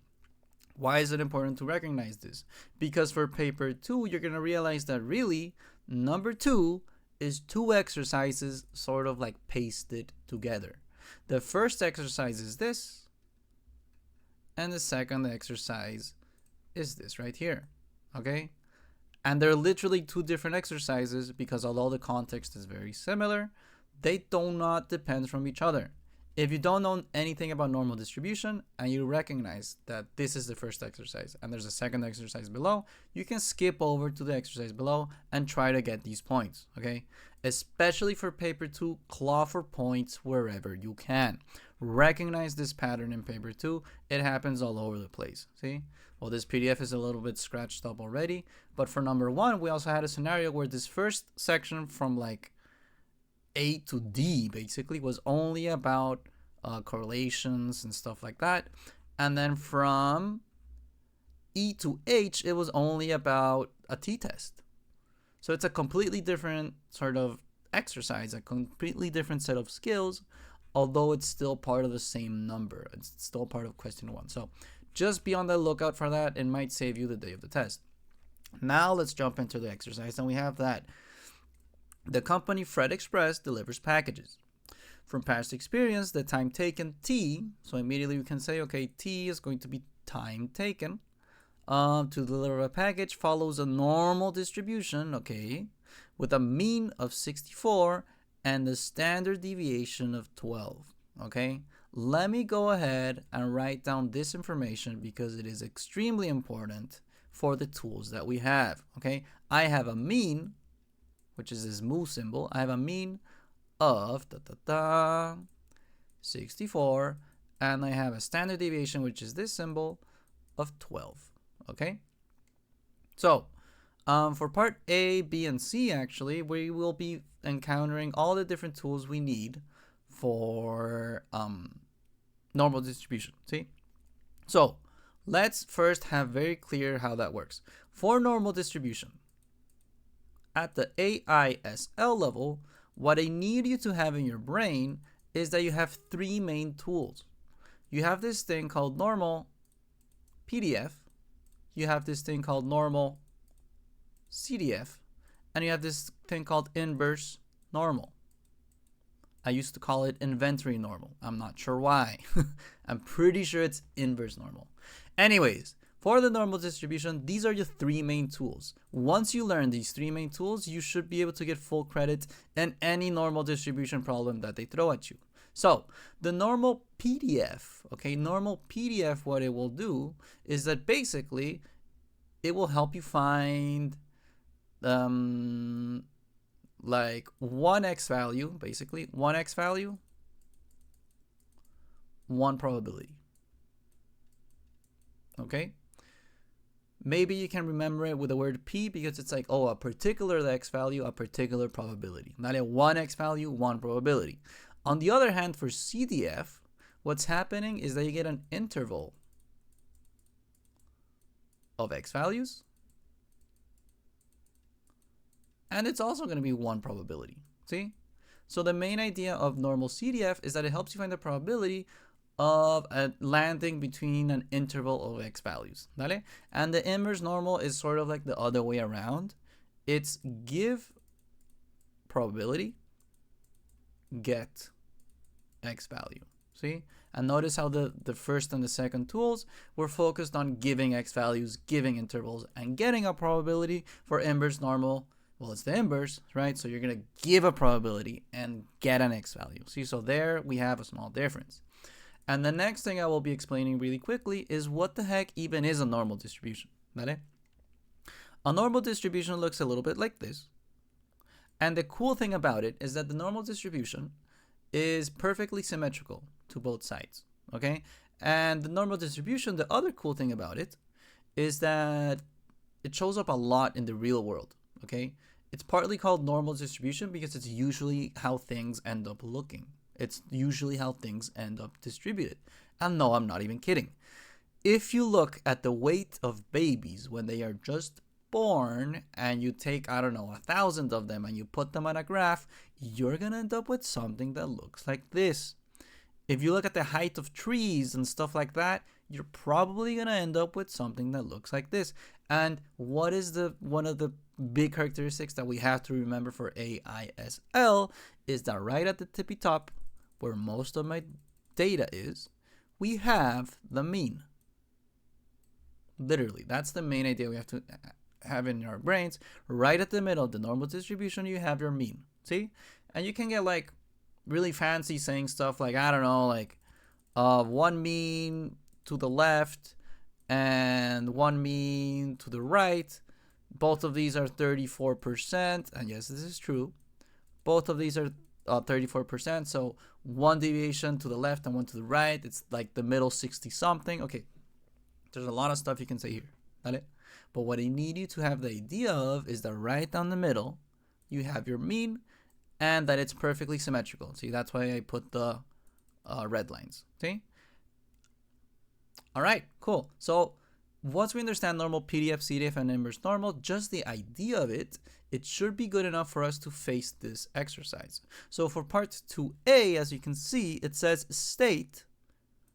Why is it important to recognize this? Because for paper 2, you're going to realize that really number 2 is 2 exercises sort of like pasted together. The first exercise is this, and the second exercise is this right here, okay? And they're literally 2 different exercises because although the context is very similar, they do not depend from each other. If you don't know anything about normal distribution and you recognize that this is the first exercise and there's a second exercise below, you can skip over to the exercise below and try to get these points, okay? Especially for paper 2, claw for points wherever you can. Recognize this pattern in paper 2. It happens all over the place, see? Well, this PDF is a little bit scratched up already, but for number 1, we also had a scenario where this first section from like A to D basically was only about correlations and stuff like that, and then from E to H it was only about a t-test. So it's a completely different sort of exercise, a completely different set of skills, although it's still part of the same number. It's still part of question 1. So just be on the lookout for that. It might save you the day of the test. Now let's jump into the exercise, and we have that the company Fred Express delivers packages. From past experience, the time taken, T, so immediately we can say, okay, T is going to be time taken to deliver a package, follows a normal distribution, okay, with a mean of 64 and the standard deviation of 12, okay? Let me go ahead and write down this information because it is extremely important for the tools that we have, okay? I have a mean, which is this moo symbol. I have a mean of 64, and I have a standard deviation, which is this symbol, of 12, okay? So for part A, B, and C, actually, we will be encountering all the different tools we need for normal distribution, see? So let's first have very clear how that works. For normal distribution, at the AISL level, what I need you to have in your brain is that you have 3 main tools. You have this thing called normal PDF, you have this thing called normal CDF, and you have this thing called inverse normal. I used to call it inventory normal. I'm not sure why. I'm pretty sure it's inverse normal. Anyways, for the normal distribution, these are your 3 main tools. Once you learn these 3 main tools, you should be able to get full credit in any normal distribution problem that they throw at you. So the normal PDF, okay, normal PDF, what it will do is that basically it will help you find like 1x value, basically 1x value, 1 probability. Okay, maybe you can remember it with the word P because it's like, oh, a particular X value, a particular probability. Not a one X value, one probability. On the other hand, for CDF, what's happening is that you get an interval of X values, and it's also going to be one probability. See? So the main idea of normal CDF is that it helps you find the probability of landing between an interval of X values. ¿Vale? And the inverse normal is sort of like the other way around. It's give probability, get X value. See? And notice how the first and the second tools were focused on giving X values, giving intervals, and getting a probability. For inverse normal, well, it's the inverse, right? So you're going to give a probability and get an X value. See, so there we have a small difference. And the next thing I will be explaining really quickly is what the heck even is a normal distribution. ¿Vale? A normal distribution looks a little bit like this. And the cool thing about it is that the normal distribution is perfectly symmetrical to both sides, okay? And the normal distribution, the other cool thing about it is that it shows up a lot in the real world, okay? It's partly called normal distribution because it's usually how things end up looking. It's usually how things end up distributed. And no, I'm not even kidding. If you look at the weight of babies when they are just born and you take, I don't know, 1,000 of them and you put them on a graph, you're gonna end up with something that looks like this. If you look at the height of trees and stuff like that, you're probably gonna end up with something that looks like this. And what is one of the big characteristics that we have to remember for AISL is that right at the tippy top, where most of my data is, we have the mean. Literally, that's the main idea we have to have in our brains. Right at the middle of the normal distribution, you have your mean. See? And you can get like really fancy saying stuff like, I don't know, like one mean to the left and one mean to the right. Both of these are 34%. And yes, this is true. Both of these are 34%. So one deviation to the left and one to the right. It's like the middle 60 something. Okay. There's a lot of stuff you can say here. Got it? But what I need you to have the idea of is that right down the middle, you have your mean and that it's perfectly symmetrical. See, that's why I put the red lines. See? All right, cool. So once we understand normal PDF, CDF, and inverse normal, just the idea of it, it should be good enough for us to face this exercise. So for part 2A, as you can see, it says state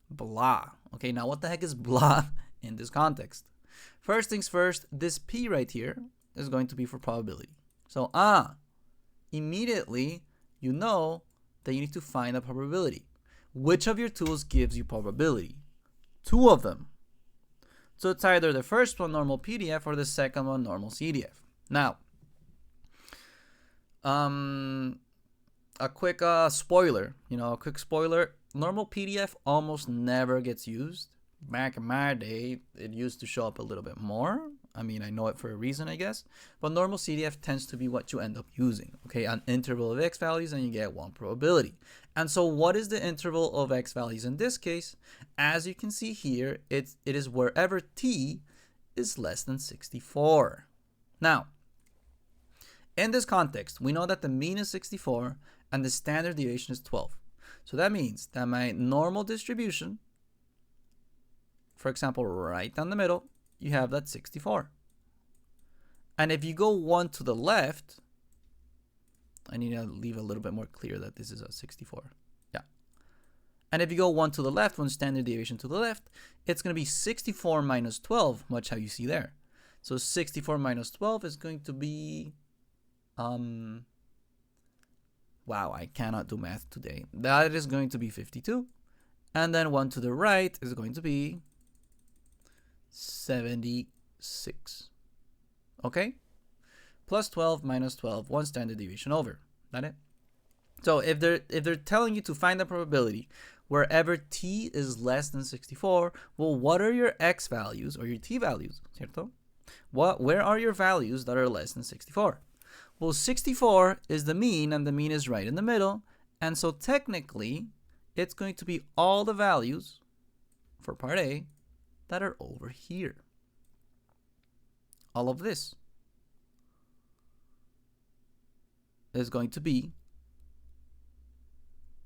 blah. Okay, now what the heck is blah in this context? First things first, this P right here is going to be for probability. So, immediately you know that you need to find a probability. Which of your tools gives you probability? Two of them. So it's either the first one, normal PDF, or the second one, normal CDF. Now, a quick spoiler, normal PDF almost never gets used. Back in my day, it used to show up a little bit more. I mean, I know it for a reason, I guess. But normal CDF tends to be what you end up using. Okay, an interval of X values and you get one probability. And so what is the interval of X values in this case? As you can see here, it is wherever T is less than 64. Now, in this context, we know that the mean is 64 and the standard deviation is 12. So that means that my normal distribution, for example, right down the middle, you have that 64. And if you go one to the left, I need to leave a little bit more clear that this is a 64. Yeah. And if you go one to the left, one standard deviation to the left, it's going to be 64 minus 12, much how you see there. So 64 minus 12 is going to be, wow, I cannot do math today. That is going to be 52. And then one to the right is going to be 76. Okay? Plus 12 minus 12, one standard deviation over. That it? So if they're telling you to find the probability wherever T is less than 64, well, what are your X values or your T values? ¿Cierto? Where are your values that are less than 64? Well, 64 is the mean, and the mean is right in the middle. And so technically, it's going to be all the values for part A that are over here. all of this is going to be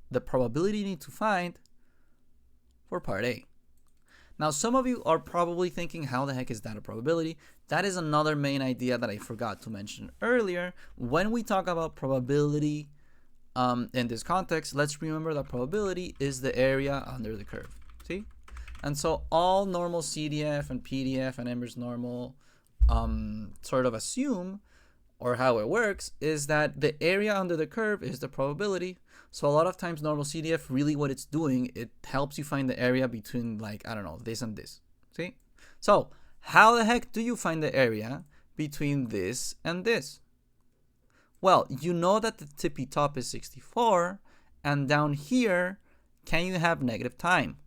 the probability you need to find for part A. Now, some of you are probably thinking, how the heck is that a probability? That is another main idea that I forgot to mention earlier. When we talk about probability in this context, let's remember that probability is the area under the curve. See? And so all normal CDF and PDF and inverse normal sort of assume, or how it works, is that the area under the curve is the probability. So a lot of times normal CDF, really what it's doing, it helps you find the area between, like, I don't know, this and this. See? So how the heck do you find the area between this and this? Well, you know that the tippy top is 64, and down here, can you have negative time?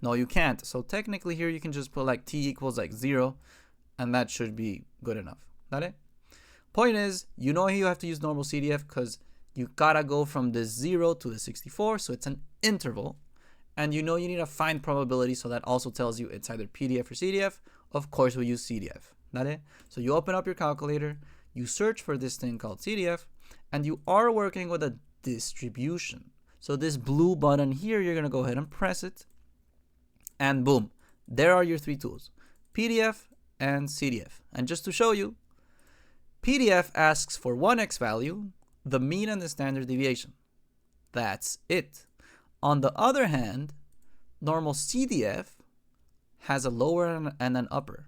No, you can't. So technically here you can just put like t equals like 0, and that should be good enough. That it? Point is, you know you have to use normal CDF because you gotta go from the 0 to the 64, so it's an interval. And you know you need to find probability, so that also tells you it's either PDF or CDF. Of course, we use CDF. That it? So you open up your calculator, you search for this thing called CDF, and you are working with a distribution. So this blue button here, you're gonna go ahead and press it, and boom, there are your three tools, PDF and CDF. And just to show you, PDF asks for one X value, the mean and the standard deviation. That's it. On the other hand, normal CDF has a lower and an upper.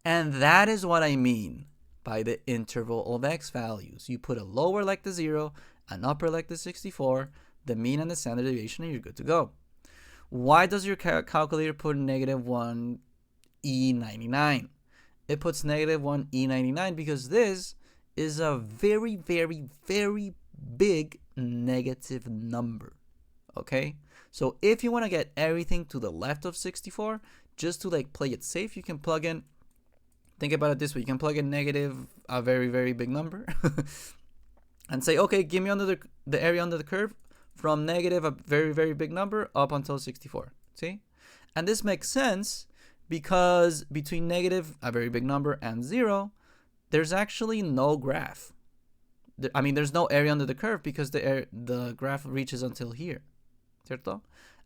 And that is what I mean by the interval of X values. You put a lower like the 0, an upper like the 64, the mean and the standard deviation, and you're good to go. Why does your calculator put -1 E99? It puts -1 E99 because this is a very, very, very big negative number. Okay? So if you want to get everything to the left of 64, just to like play it safe, you can plug in, think about it this way, you can plug in negative a very, very big number and say, okay, give me under the area under the curve from negative a very, very big number up until 64. See? And this makes sense because between negative a very big number and 0, there's actually no graph. I mean, there's no area under the curve because the graph reaches until here. ¿Cierto?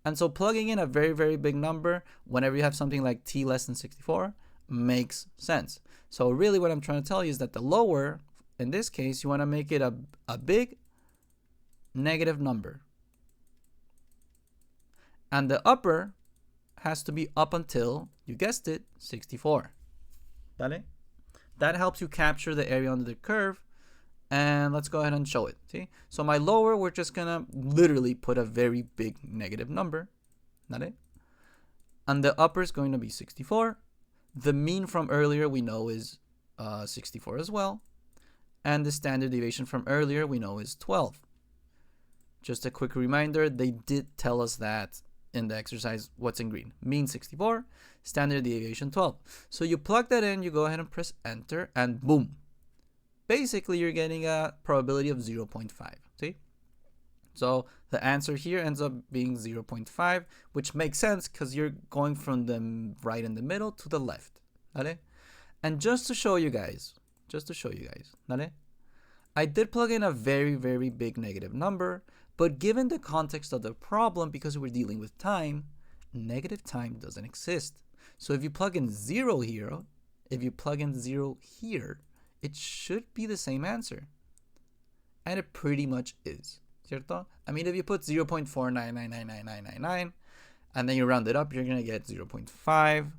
And so plugging in a very, very big number whenever you have something like t less than 64 makes sense. So really what I'm trying to tell you is that the lower, in this case, you want to make it a big negative number. And the upper has to be up until, you guessed it, 64. ¿Vale? That helps you capture the area under the curve. And let's go ahead and show it. See? So my lower, we're just going to literally put a very big negative number. ¿Vale? And the upper is going to be 64. The mean from earlier we know is 64 as well. And the standard deviation from earlier we know is 12. Just a quick reminder, they did tell us that in the exercise, what's in green. Mean 64, standard deviation 12. So you plug that in, you go ahead and press enter, and boom. Basically, you're getting a probability of 0.5. See? So the answer here ends up being 0.5, which makes sense because you're going from the right in the middle to the left. ¿Vale? And just to show you guys, ¿vale? I did plug in a very, very big negative number, but given the context of the problem, because we're dealing with time, negative time doesn't exist. So if you plug in 0 here, it should be the same answer. And it pretty much is. ¿Cierto? I mean, if you put 0.4999999 and then you round it up, you're going to get 0.5.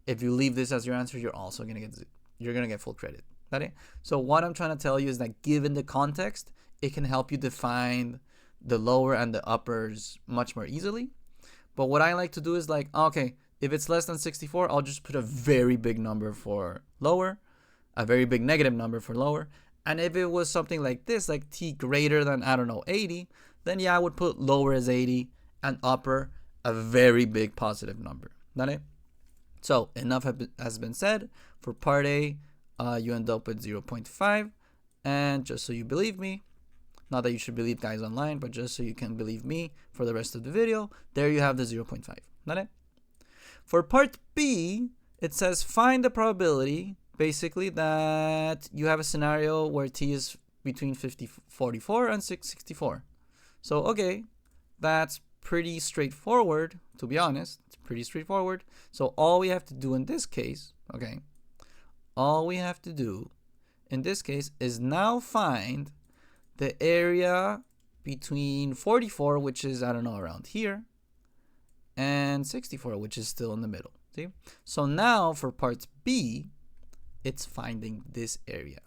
If you leave this as your answer, you're also going to get full credit. ¿Vale? So what I'm trying to tell you is that given the context, it can help you define the lower and the uppers much more easily. But what I like to do is like, okay, if it's less than 64, I'll just put a very big number for lower, a very big negative number for lower. And if it was something like this, like t greater than, I don't know, 80, then yeah, I would put lower as 80 and upper a very big positive number. ¿Vale? So enough has been said. For part A, you end up with 0.5. And just so you believe me, not that you should believe guys online, but just so you can believe me for the rest of the video, there you have the 0.5. ¿Vale? For part B, it says find the probability basically that you have a scenario where t is between 44 and 64. So, okay, that's pretty straightforward, to be honest. It's pretty straightforward. So all we have to do in this case, okay, all we have to do in this case is now find the area between 44, which is, I don't know, around here, and 64, which is still in the middle. See? So now for part B, it's finding this area.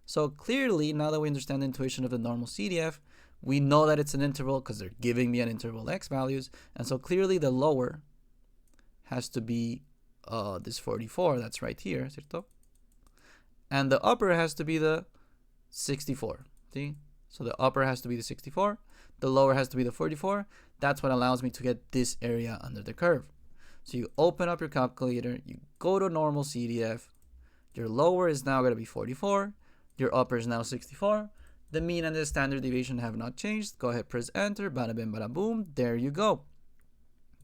So clearly, now that we understand the intuition of the normal CDF, we know that it's an interval because they're giving me an interval x values. And so clearly the lower has to be this 44 that's right here, ¿cierto? And the upper has to be the 64. See? So the upper has to be the 64. The lower has to be the 44. That's what allows me to get this area under the curve. So you open up your calculator, you go to normal CDF. Your lower is now going to be 44. Your upper is now 64. The mean and the standard deviation have not changed. Go ahead, press enter. Bada bim, bada boom. There you go.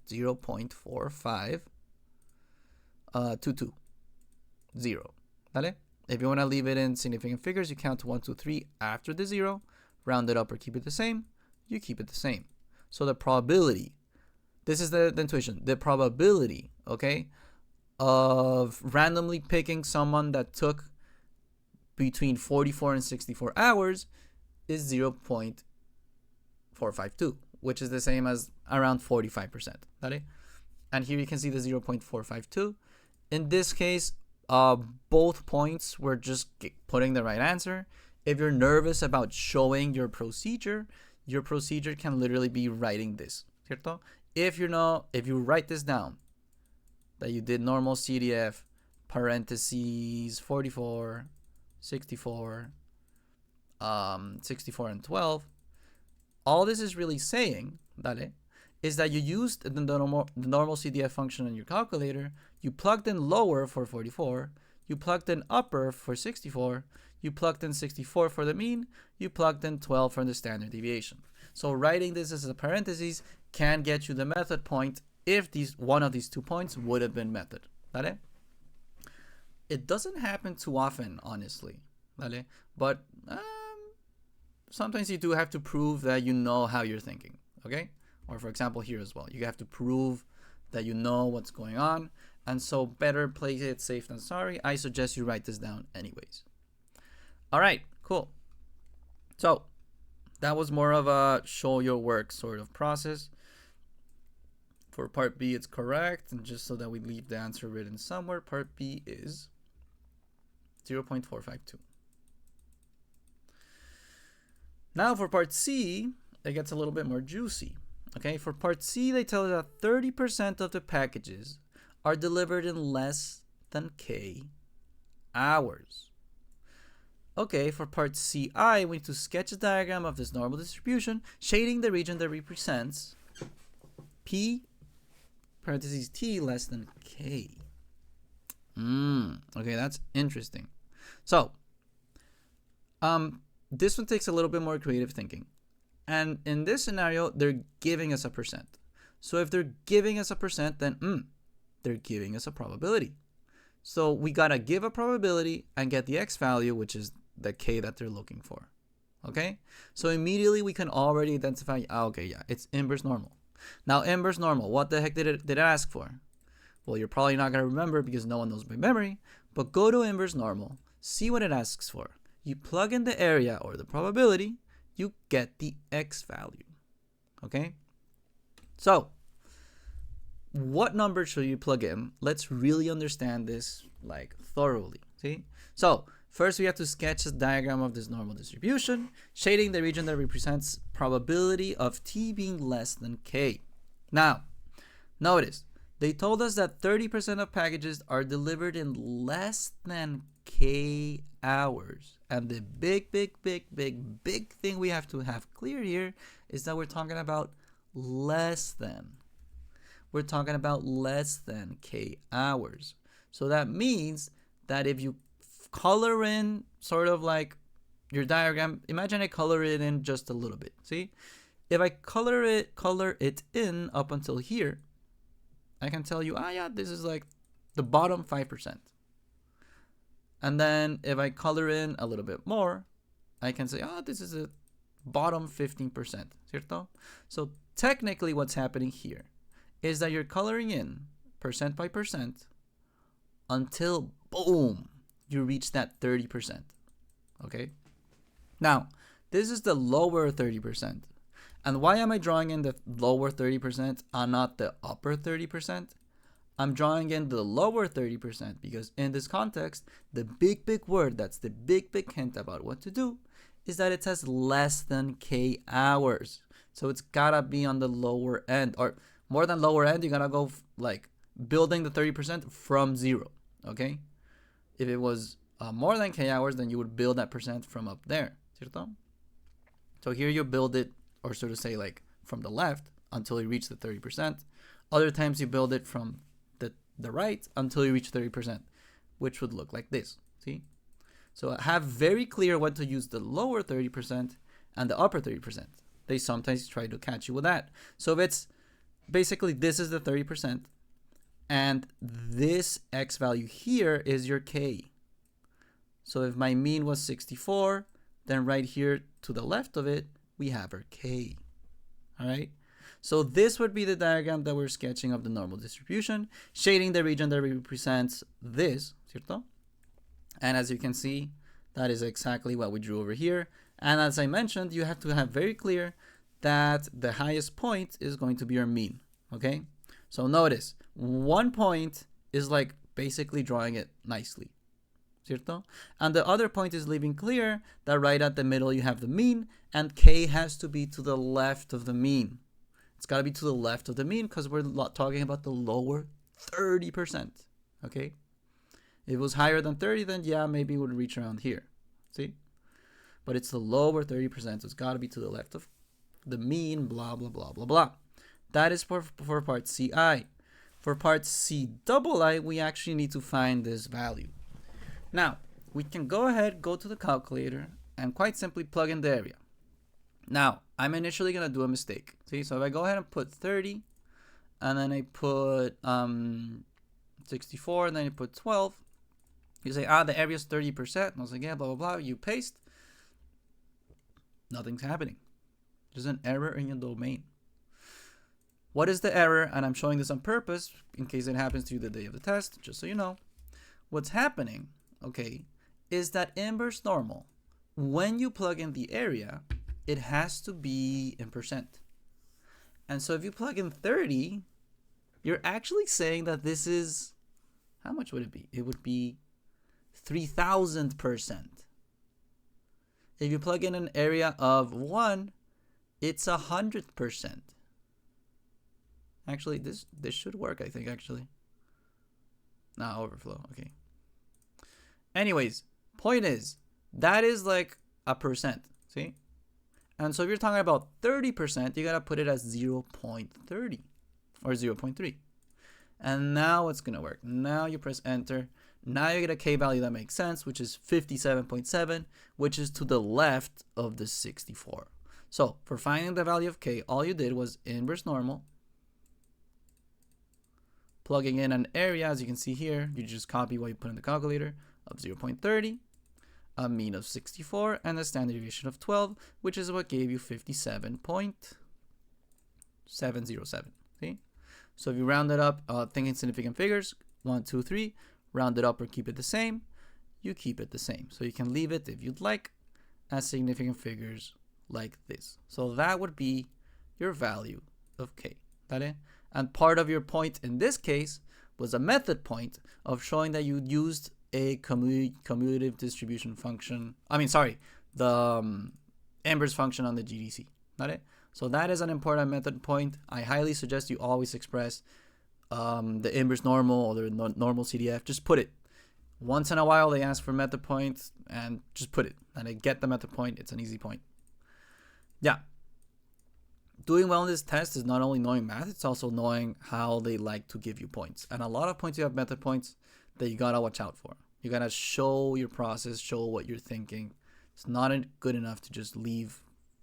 0.4522. 0. ¿Vale? If you want to leave it in significant figures, you count to 1, 2, 3 after the 0. Round it up or keep it the same. You keep it the same. So the probability, this is the intuition, the probability, okay, of randomly picking someone that took between 44 and 64 hours is 0.452, which is the same as around 45%. ¿Vale? And here you can see the 0.452. In this case, both points were just putting the right answer. If you're nervous about showing your procedure can literally be writing this, ¿cierto? If you write this down, that you did normal CDF, parentheses 44, 64, 64 and 12, all this is really saying, ¿vale?, is that you used the normal CDF function in your calculator, you plugged in lower for 44, you plugged in upper for 64, you plugged in 64 for the mean, you plugged in 12 for the standard deviation. So writing this as a parentheses can get you the method point if one of these 2 points would have been method. ¿Vale? It doesn't happen too often, honestly. ¿Vale? But sometimes you do have to prove that you know how you're thinking. Okay? Or for example here as well. You have to prove that you know what's going on. And so better play it safe than sorry. I suggest you write this down anyways. All right, cool. So that was more of a show your work sort of process. For part B, it's correct. And just so that we leave the answer written somewhere, part B is 0.452. Now for part C, it gets a little bit more juicy. Okay, for part C, they tell us that 30% of the packages are delivered in less than K hours. Okay, for part CI, we need to sketch a diagram of this normal distribution, shading the region that represents P, parentheses T, less than K. Okay, that's interesting. So, this one takes a little bit more creative thinking. And in this scenario, they're giving us a percent. So if they're giving us a percent, then they're giving us a probability. So we gotta give a probability and get the X value, which is the K that they're looking for. Okay? So immediately we can already identify, okay, yeah, it's inverse normal. Now inverse normal, what the heck did it ask for? Well, you're probably not gonna remember because no one knows by memory, but go to inverse normal, see what it asks for. You plug in the area or the probability, you get the X value. Okay? So, what number should you plug in? Let's really understand this like thoroughly. See? So, first we have to sketch a diagram of this normal distribution, shading the region that represents probability of T being less than K. Now, notice, they told us that 30% of packages are delivered in less than K hours. And the big thing we have to have clear here is that we're talking about less than. We're talking about less than K hours. So that means that if you color in sort of like your diagram, imagine I color it in just a little bit. See? If I color it in up until here, I can tell you, yeah, this is like the bottom 5%. And then if I color in a little bit more, I can say, oh, this is a bottom 15%, ¿cierto? So technically what's happening here is that you're coloring in percent by percent until, boom, you reach that 30%, okay? Now, this is the lower 30%. And why am I drawing in the lower 30% and not the upper 30%? I'm drawing in the lower 30% because in this context, the big word, that's the big hint about what to do, is that it says less than K hours. So it's gotta be on the lower end, or more than lower end, you gotta go like building the 30% from 0, okay? If it was more than K hours, then you would build that percent from up there, ¿cierto? So here you build it, or so to say, like from the left until you reach the 30%. Other times you build it from the right until you reach 30%, which would look like this, see? So have very clear when to use the lower 30% and the upper 30%. They sometimes try to catch you with that. So if it's basically, this is the 30%, and this X value here is your K. So if my mean was 64, then right here to the left of it, we have our K, all right? So this would be the diagram that we're sketching of the normal distribution, shading the region that represents this, ¿cierto? And as you can see, that is exactly what we drew over here. And as I mentioned, you have to have very clear that the highest point is going to be your mean, okay? So notice, 1 point is like basically drawing it nicely, ¿cierto? And the other point is leaving clear that right at the middle you have the mean, and K has to be to the left of the mean. It's got to be to the left of the mean because we're talking about the lower 30%, okay? If it was higher than 30, then yeah, maybe it would reach around here, see? But it's the lower 30%, so it's got to be to the left of the mean, blah, blah, blah, blah, blah. That is for part CI. For part CII, we actually need to find this value. Now, we can go ahead, go to the calculator, and quite simply plug in the area. Now, I'm initially going to do a mistake. See, so if I go ahead and put 30, and then I put 64, and then I put 12, you say, the area is 30%. And I was like, yeah, blah, blah, blah. You paste. Nothing's happening. There's an error in your domain. What is the error? And I'm showing this on purpose in case it happens to you the day of the test, just so you know. What's happening, okay, is that inverse normal, when you plug in the area, it has to be in percent. And so if you plug in 30, you're actually saying that this is, how much would it be? It would be 3,000%. If you plug in an area of 1, it's 100%. Actually, this should work, I think, actually. Nah, overflow, okay. Anyways, point is, that is like a percent, see? And so if you're talking about 30%, you gotta put it as 0.30 or 0.3. And now it's gonna work. Now you press enter. Now you get a K value that makes sense, which is 57.7, which is to the left of the 64. So for finding the value of K, all you did was inverse normal, plugging in an area, as you can see here, you just copy what you put in the calculator, of 0.30, a mean of 64, and a standard deviation of 12, which is what gave you 57.707. See? So if you round it up, thinking significant figures, 1, 2, 3, round it up or keep it the same, you keep it the same. So you can leave it, if you'd like, as significant figures like this. So that would be your value of K. ¿Vale? And part of your point in this case was a method point of showing that you used a commutative distribution function. The inverse function on the GDC. ¿Vale? So that is an important method point. I highly suggest you always express the inverse normal or the normal CDF. Just put it. Once in a while they ask for method points, and just put it. And I get the method point. It's an easy point. Yeah. Doing well in this test is not only knowing math, it's also knowing how they like to give you points. And a lot of points you have method points that you gotta watch out for. You gotta show your process, show what you're thinking. It's not good enough to just leave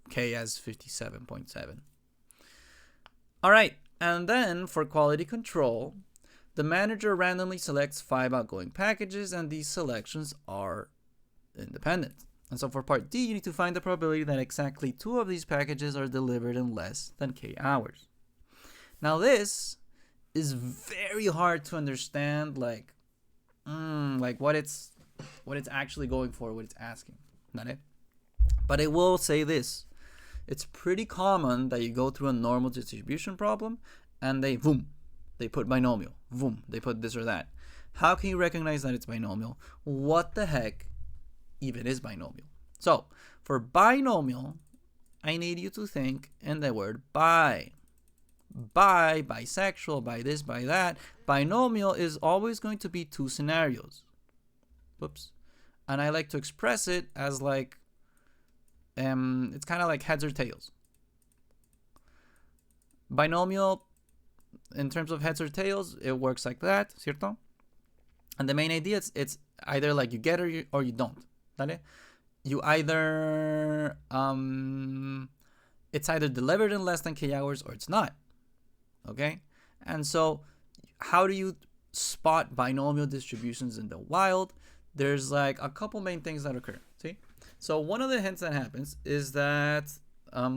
K as 57.7. All right, and then for quality control, The manager randomly selects 5 outgoing packages, and these selections are independent. And so for part D, you need to find the probability that exactly 2 of these packages are delivered in less than k hours. Now this is very hard to understand, like what it's actually going for, what it's asking. Not it? But it will say this. It's pretty common that you go through a normal distribution problem and they put binomial. They put this or that. How can you recognize that it's binomial? What the heck even is binomial? So for binomial, I need you to think in the word bi. Bisexual, by this, by that. Binomial is always going to be 2 scenarios. Whoops. And I like to express it as like, it's kind of like heads or tails. Binomial, in terms of heads or tails, it works like that, ¿cierto? And the main idea is it's either like you get or you don't. ¿Vale? You either, it's either delivered in less than k hours or it's not. Okay? And so how do you spot binomial distributions in the wild? There's like a couple main things that occur. See? So one of the hints that happens is that how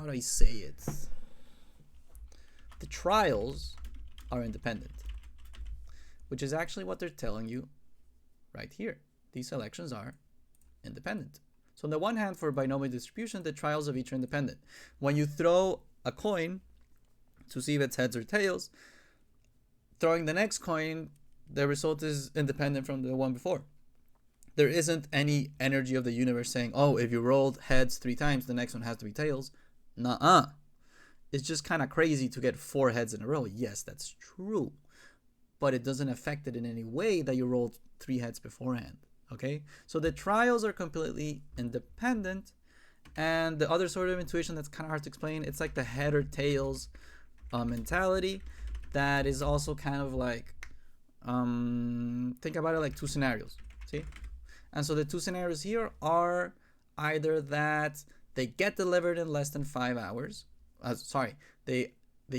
do I say it? The trials are independent, which is actually what they're telling you right here. These selections are independent. So on the one hand, for binomial distribution, the trials of each are independent. When you throw a coin to see if it's heads or tails, throwing the next coin, the result is independent from the one before. There isn't any energy of the universe saying, oh, if you rolled heads 3 times, the next one has to be tails. Nuh-uh. It's just kind of crazy to get 4 heads in a row. Yes, that's true. But it doesn't affect it in any way that you rolled 3 heads beforehand. Okay? So the trials are completely independent. And the other sort of intuition that's kind of hard to explain, it's like the head or tails mentality that is also kind of like, think about it like 2 scenarios. See? And so the 2 scenarios here are either that they get delivered in less than 5 hours. They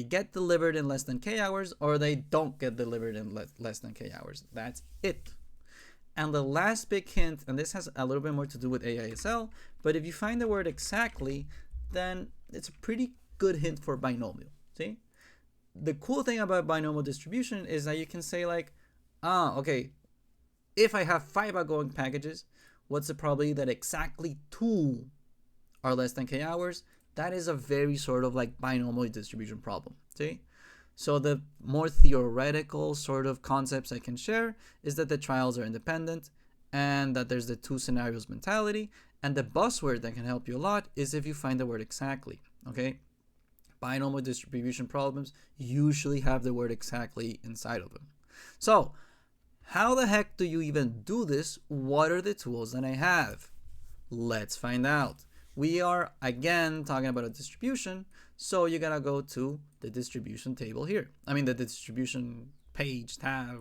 get delivered in less than k hours, or they don't get delivered in less than k hours. That's it. And the last big hint, and this has a little bit more to do with AISL, but if you find the word exactly, then it's a pretty good hint for binomial. See? The cool thing about binomial distribution is that you can say like, okay, if I have 5 outgoing packages, what's the probability that exactly 2 are less than k hours? That is a very sort of like binomial distribution problem. See? So the more theoretical sort of concepts I can share is that the trials are independent and that there's the 2 scenarios mentality. And the buzzword that can help you a lot is if you find the word exactly. Okay? Binomial distribution problems usually have the word exactly inside of them. So how the heck do you even do this? What are the tools that I have? Let's find out. We are again talking about a distribution, so you gotta go to the distribution table here. I mean the distribution page tab,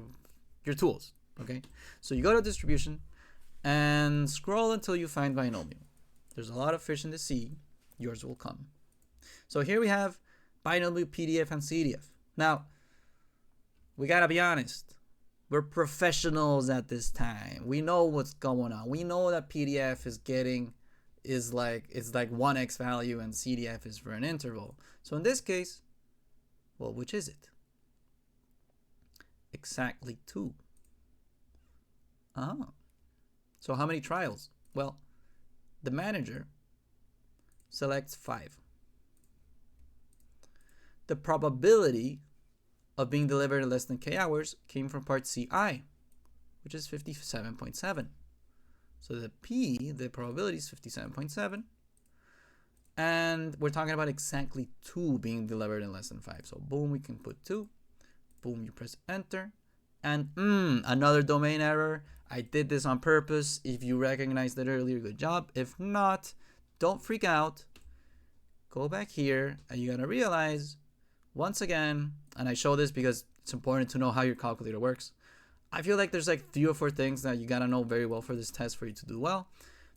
your tools. Okay, so you go to distribution and scroll until you find binomial. There's a lot of fish in the sea. Yours will come. So here we have binomial PDF and CDF. Now we gotta be honest. We're professionals at this time. We know what's going on. We know that PDF is like 1x value and CDF is for an interval. So in this case, well, which is it? Exactly 2. So how many trials? Well, the manager selects 5. The probability of being delivered in less than k hours came from part CI, which is 57.7. So the P, the probability is 57.7. And we're talking about exactly 2 being delivered in less than 5. So boom, we can put 2. Boom, you press enter. And another domain error. I did this on purpose. If you recognized it earlier, good job. If not, don't freak out. Go back here and you're going to realize, once again, and I show this because it's important to know how your calculator works. I feel like there's like 3 or 4 things that you got to know very well for this test for you to do well.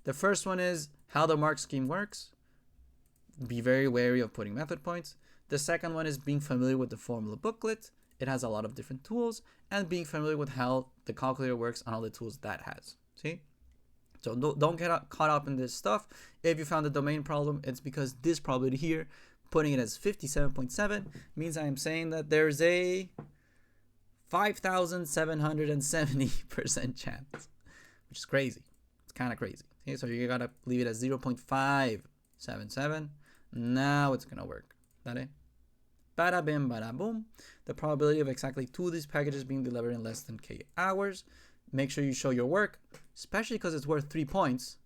The first one is how the mark scheme works. Be very wary of putting method points. The second one is being familiar with the formula booklet. It has a lot of different tools, and being familiar with how the calculator works and all the tools that has. See? So don't get caught up in this stuff. If you found a domain problem, it's because this probability here, putting it as 57.7, means I am saying that there's a 5,770% chance, which is crazy. It's kind of crazy. Okay, so you gotta leave it as 0.577. Now it's gonna work. That it? Bada bim, bada boom. The probability of exactly 2 of these packages being delivered in less than K hours. Make sure you show your work, especially because it's worth 3 points.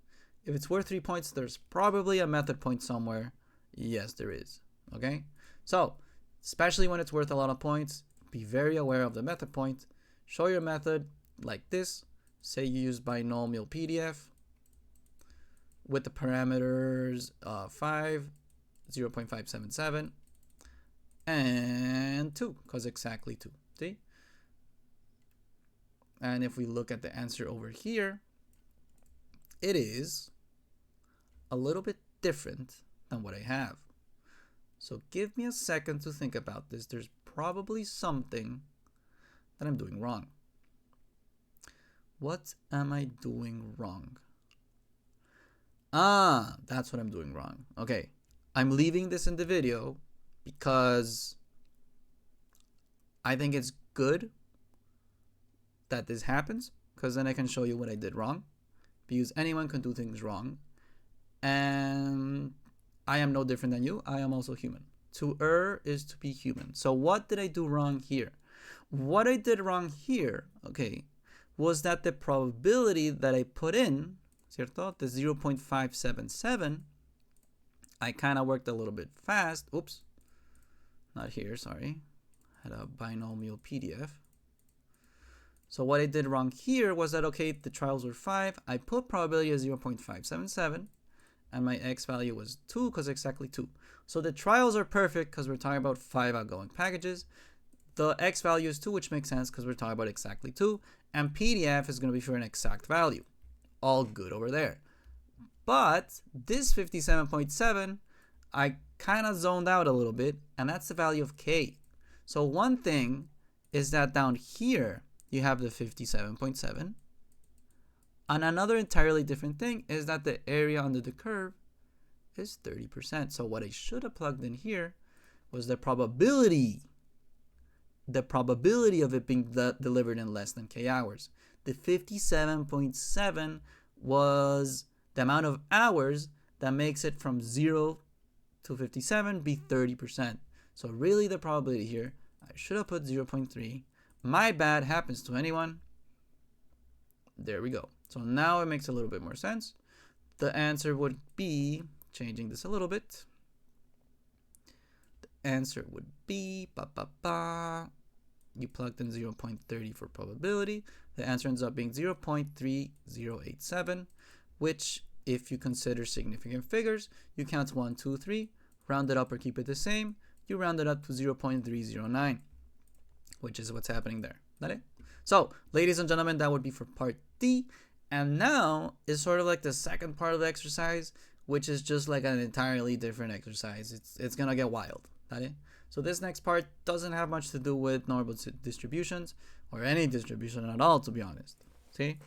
If it's worth 3 points, there's probably a method point somewhere. Yes, there is. Okay? So, especially when it's worth a lot of points, be very aware of the method point. Show your method like this. Say you use binomial PDF with the parameters 5, 0.577, and 2, because exactly 2. See? And if we look at the answer over here, it is a little bit different than what I have. So give me a second to think about this. There's probably something that I'm doing wrong. What am I doing wrong? Ah, that's what I'm doing wrong. Okay, I'm leaving this in the video because I think it's good that this happens, because then I can show you what I did wrong, because anyone can do things wrong, and I am no different than you. I am also human. To err is to be human. So what did I do wrong here? What I did wrong here, okay, was that the probability that I put in, ¿cierto? The 0.577, I kind of worked a little bit fast. Oops, not here, sorry. Had a binomial PDF. So what I did wrong here was that, okay, the trials were 5. I put probability as 0.577, and my X value was 2, because exactly 2. So the trials are perfect because we're talking about 5 outgoing packages. The X value is 2, which makes sense because we're talking about exactly 2. And PDF is going to be for an exact value. All good over there. But this 57.7, I kind of zoned out a little bit, and that's the value of K. So one thing is that down here, you have the 57.7. And another entirely different thing is that the area under the curve is 30%. So what I should have plugged in here was the probability of it being delivered in less than K hours. The 57.7 was the amount of hours that makes it from 0 to 57 be 30%. So really the probability here, I should have put 0.3. My bad, happens to anyone. There we go. So now it makes a little bit more sense. The answer would be, changing this a little bit, the answer would be, you plugged in 0.30 for probability. The answer ends up being 0.3087, which, if you consider significant figures, you count 1, 2, 3, round it up or keep it the same, you round it up to 0.309. Which is what's happening there. That it? So, ladies and gentlemen, that would be for part D. And now is sort of like the second part of the exercise, which is just like an entirely different exercise. It's gonna get wild. That it? So this next part doesn't have much to do with normal distributions or any distribution at all, to be honest. See?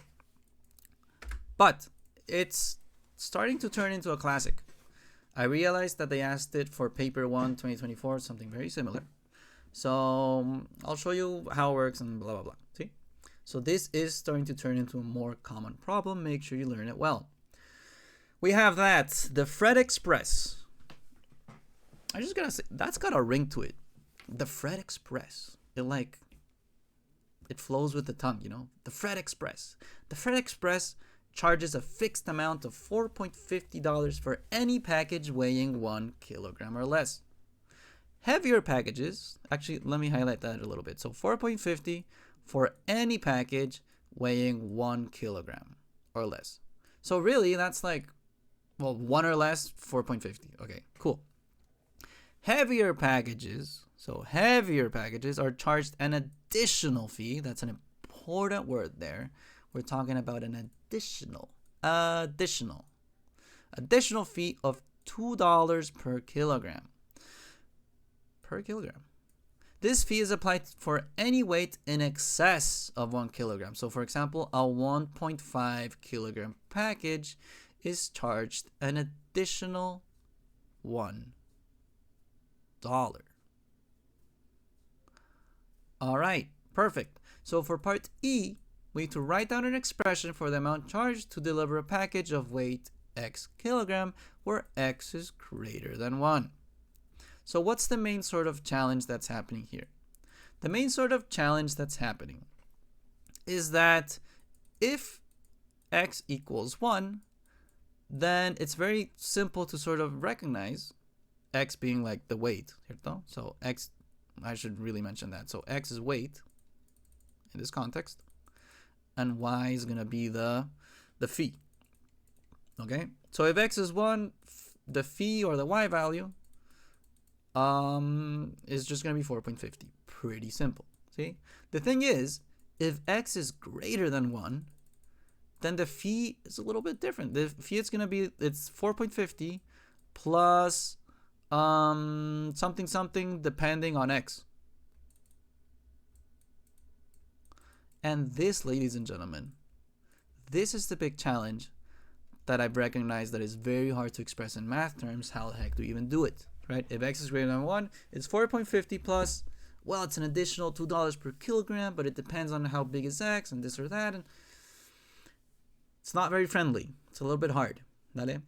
But it's starting to turn into a classic. I realized that they asked it for paper 1 2024, something very similar. So I'll show you how it works and blah, blah, blah. See? So this is starting to turn into a more common problem. Make sure you learn it well. We have that, the Fred Express. I just gotta say, that's got a ring to it. The Fred Express. It flows with the tongue, you know? The Fred Express. The Fred Express charges a fixed amount of $4.50 for any package weighing 1 kilogram or less. Heavier packages, actually, let me highlight that a little bit. So 4.50 for any package weighing 1 kilogram or less. So really, that's like, well, 1 or less, 4.50. Okay, cool. Heavier packages are charged an additional fee. That's an important word there. We're talking about an additional fee of $2 per kilogram. per kilogram. This fee is applied for any weight in excess of 1 kilogram. So for example, a 1.5 kilogram package is charged an additional $1. All right, perfect. So for part E, we need to write down an expression for the amount charged to deliver a package of weight X kilogram where X is greater than 1. So what's the main sort of challenge that's happening here? The main sort of challenge that's happening is that if X equals 1, then it's very simple to sort of recognize X being like the weight. So X, I should really mention that. So X is weight in this context, and Y is going to be the phi. Okay? So if X is 1, the phi or the Y value is just going to be 4.50. Pretty simple. See? The thing is, if X is greater than 1, then the phi is a little bit different. The phi is going to be, it's 4.50 plus something something depending on X. And this, ladies and gentlemen, this is the big challenge that I've recognized that is very hard to express in math terms. How the heck do you even do it, right? If X is greater than 1, it's 4.50 plus, well, it's an additional $2 per kilogram, but it depends on how big is X and this or that. And it's not very friendly. It's a little bit hard. ¿Vale?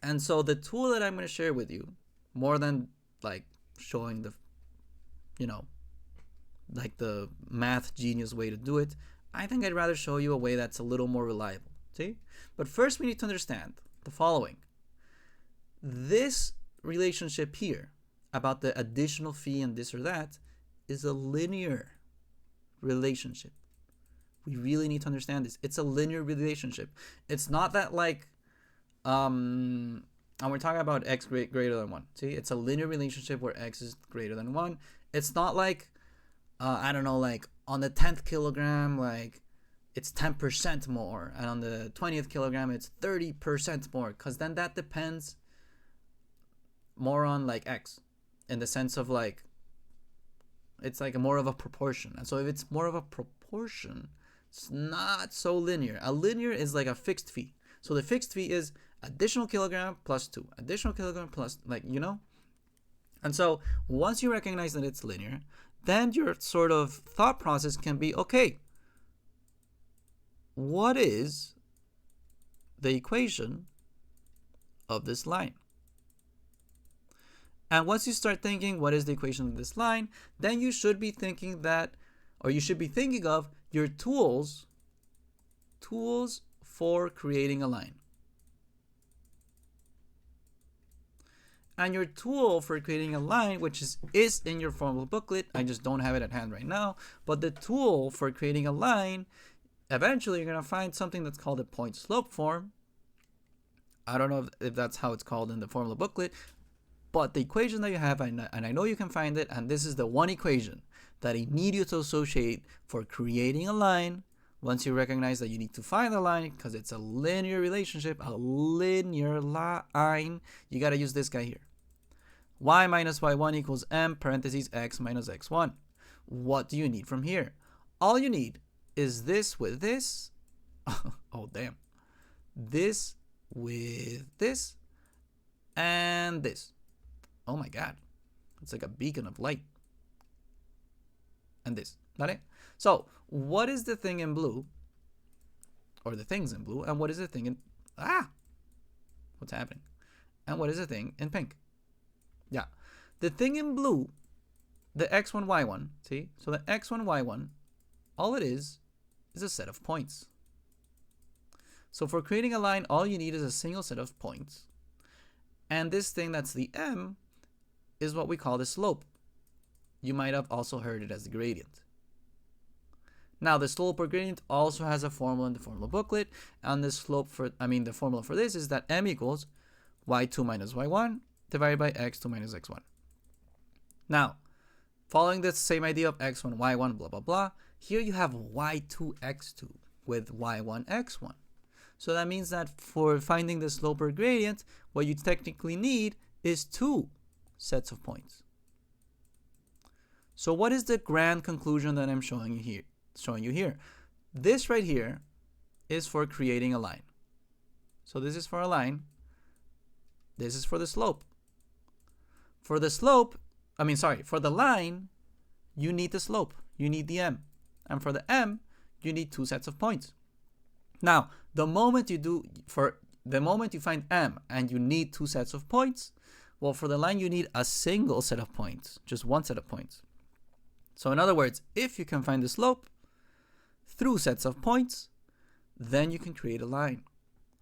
And so the tool that I'm going to share with you, more than like showing the, like the math genius way to do it, I think I'd rather show you a way that's a little more reliable. See? But first we need to understand the following. This relationship here about the additional fee and this or that is a linear relationship. We really need to understand this. It's a linear relationship. It's not that like, and we're talking about X greater than 1. See, it's a linear relationship where X is greater than 1. It's not like, I don't know, like on the 10th kilogram, like it's 10% more, and on the 20th kilogram, it's 30% more, because then that depends more on like X in the sense of like, it's like more of a proportion. And so if it's more of a proportion, it's not so linear. A linear is like a fixed fee. So the fixed fee is additional kilogram plus 2, additional kilogram plus, like, And so once you recognize that it's linear, then your sort of thought process can be, okay, what is the equation of this line? And once you start thinking, what is the equation of this line, then you should be thinking that, or you should be thinking of your tools for creating a line. And your tool for creating a line, which is in your formula booklet, I just don't have it at hand right now, but the tool for creating a line, eventually you're going to find something that's called a point slope form. I don't know if that's how it's called in the formula booklet, but the equation that you have, and I know you can find it, and this is the one equation that I need you to associate for creating a line. Once you recognize that you need to find a line because it's a linear relationship, a linear line, you got to use this guy here. Y minus y1 equals m parentheses x minus x1. What do you need from here? All you need is this with this. Oh, damn. This with this and this. Oh my God. It's like a beacon of light. And this. ¿Vale? So, what is the thing in blue? Or the things in blue. And what is the thing in... What's happening? And what is the thing in pink? Yeah. The thing in blue, the x1, y1. See? So the x1, y1, all it is a set of points. So for creating a line, all you need is a single set of points. And this thing that's the m is what we call the slope. You might have also heard it as the gradient. Now, the slope or gradient also has a formula in the formula booklet, and the formula for this is that m equals y2 minus y1 divided by x2 minus x1. Now, following this same idea of x1, y1, blah, blah, blah, here you have y2, x2 with y1, x1. So that means that for finding the slope or gradient, what you technically need is two sets of points. So what is the grand conclusion that I'm showing you here? This right here is for creating a line. So this is for a line. This is for the slope. For the line, you need the slope. You need the m. And for the m, you need two sets of points. Now, the moment you find m and you need two sets of points, well, for the line, you need a single set of points, just one set of points. So in other words, if you can find the slope through sets of points, then you can create a line.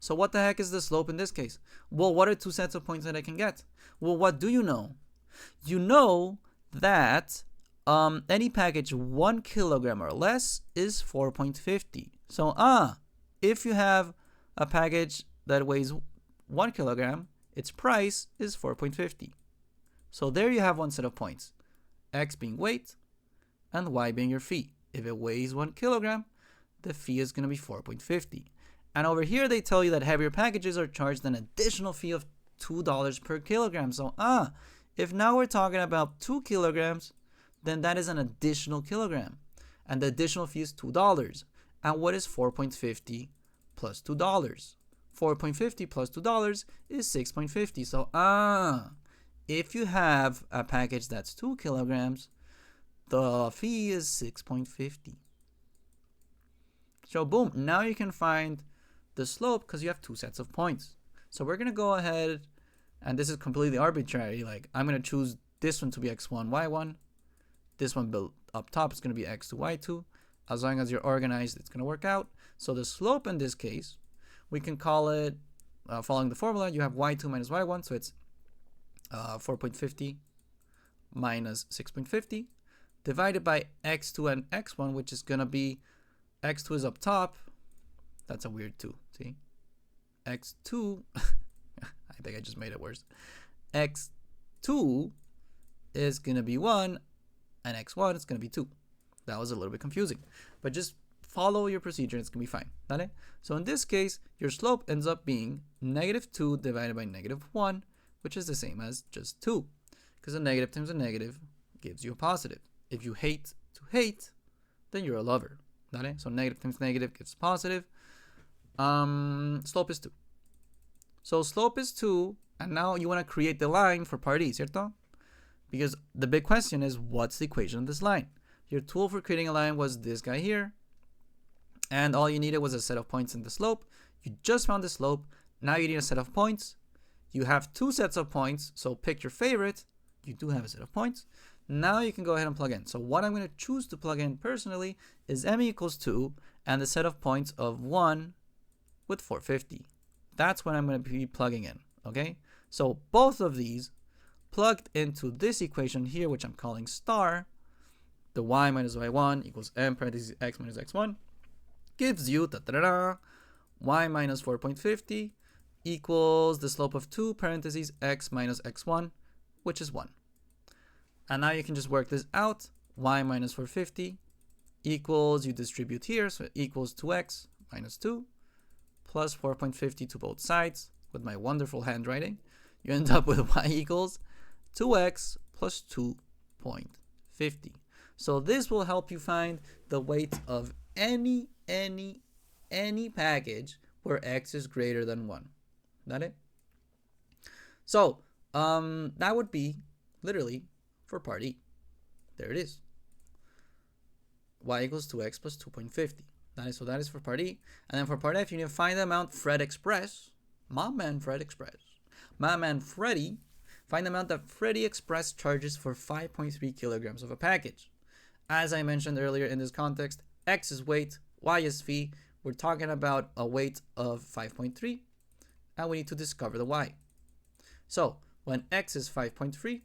So what the heck is the slope in this case? Well, what are two sets of points that I can get? Well, what do you know? You know that any package 1 kilogram or less is 4.50. So if you have a package that weighs 1 kilogram, its price is 4.50. So there you have one set of points. X being weight and Y being your fee. If it weighs 1 kilogram, the fee is going to be 4.50. And over here, they tell you that heavier packages are charged an additional fee of $2 per kilogram. So, if now we're talking about 2 kilograms, then that is an additional kilogram. And the additional fee is $2. And what is 4.50 plus $2? 4.50 plus $2 is 6.50. So, if you have a package that's 2 kilograms, the fee is 6.50. So boom, now you can find the slope because you have two sets of points. So we're going to go ahead, and this is completely arbitrary. Like, I'm going to choose this one to be x1, y1. This one built up top is going to be x2, y2. As long as you're organized, it's going to work out. So the slope in this case, we can call it, following the formula, you have y2 minus y1. So it's 4.50 minus 6.50 divided by x2 and x1, which is going to be x2 is up top. That's a weird 2. See? x2, I think I just made it worse. x2 is going to be 1, and x1 is going to be 2. That was a little bit confusing. But just follow your procedure, and it's going to be fine. ¿Vale? So in this case, your slope ends up being negative 2 divided by negative 1, which is the same as just 2. Because a negative times a negative gives you a positive. If you hate to hate, then you're a lover. ¿Vale? So negative times negative gives positive. Slope is 2. So slope is 2, and now you want to create the line for part E, ¿cierto? Because the big question is, what's the equation of this line? Your tool for creating a line was this guy here, and all you needed was a set of points in the slope. You just found the slope. Now you need a set of points. You have two sets of points, so pick your favorite. You do have a set of points. Now you can go ahead and plug in. So what I'm going to choose to plug in personally is m equals 2 and the set of points of 1 with 450. That's what I'm going to be plugging in, okay? So both of these plugged into this equation here, which I'm calling star, the y minus y1 equals m parentheses x minus x1, gives you y minus 4.50 equals the slope of 2 parentheses x minus x1, which is 1. And now you can just work this out. Y minus 450 equals, you distribute here, so it equals 2x minus 2 plus 4.50 to both sides. With my wonderful handwriting, you end up with y equals 2x plus 2.50. So this will help you find the weight of any package where x is greater than 1. That it? So that would be literally for part E. There it is. Y equals 2x plus 2.50. So that is for part E. And then for part F, you need to find the amount Fred Express, my man Freddy, find the amount that Freddy Express charges for 5.3 kilograms of a package. As I mentioned earlier in this context, X is weight, Y is fee. We're talking about a weight of 5.3, and we need to discover the Y. So when X is 5.3,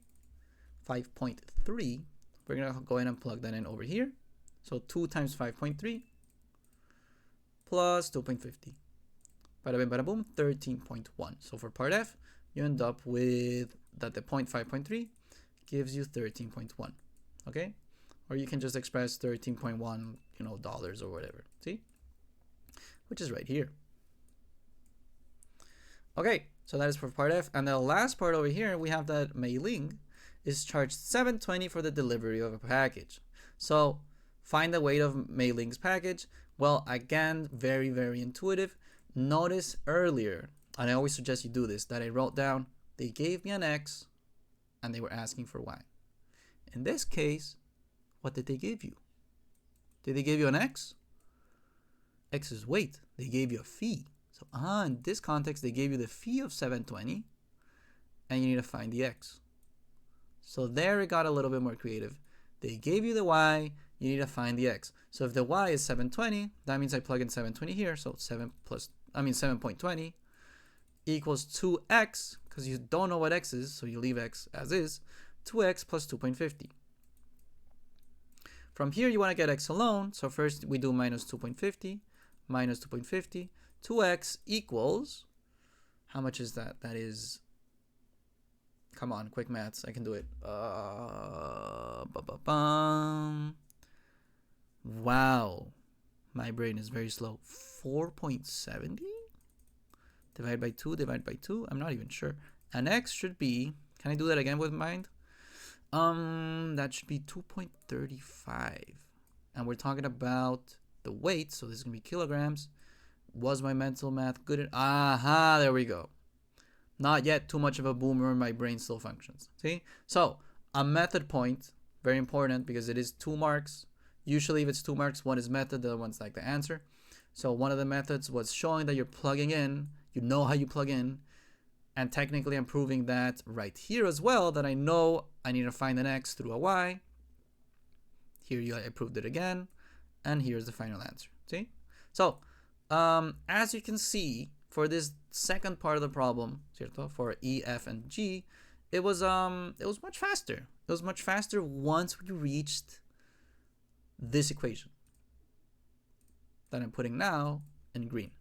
we're going to go ahead and plug that in over here. So 2 times 5.3 plus 2.50. Bada bing, bada boom, 13.1. So for part F, you end up with that the point 5.3 gives you 13.1. Okay? Or you can just express 13.1, dollars or whatever. See? Which is right here. Okay, so that is for part F. And the last part over here, we have that Meiling is charged $7.20 for the delivery of a package. So find the weight of Meiling's package. Well, again, very, very intuitive. Notice earlier, and I always suggest you do this, that I wrote down they gave me an X and they were asking for Y. In this case, what did they give you? Did they give you an X? X is weight. They gave you a fee. So in this context, they gave you the fee of $7.20 and you need to find the X. So there it got a little bit more creative. They gave you the Y, you need to find the X. So if the Y is $7.20, that means I plug in $7.20 here. So 7.20 equals 2X, because you don't know what X is, so you leave X as is, 2X plus 2.50. From here, you want to get X alone. So first we do minus 2.50, minus 2.50. 2X equals, how much is that? That is, come on, quick maths, I can do it. Wow, my brain is very slow. 4.70 divided by 2, divided by 2, I'm not even sure. And X should be, can I do that again with mind? That should be 2.35. And we're talking about the weight, so this is gonna be kilograms. Was my mental math good? Aha, there we go. Not yet too much of a boomer, my brain still functions. See? So, a method point, very important because it is 2 marks. Usually if it's 2 marks, one is method, the other one's like the answer. So one of the methods was showing that you're plugging in, you know how you plug in, and technically I'm proving that right here as well, that I know I need to find an X through a Y. Here I proved it again, and here's the final answer. See? So, as you can see, for this second part of the problem, ¿cierto? For E, F, and G, it was much faster. It was much faster once we reached this equation that I'm putting now in green.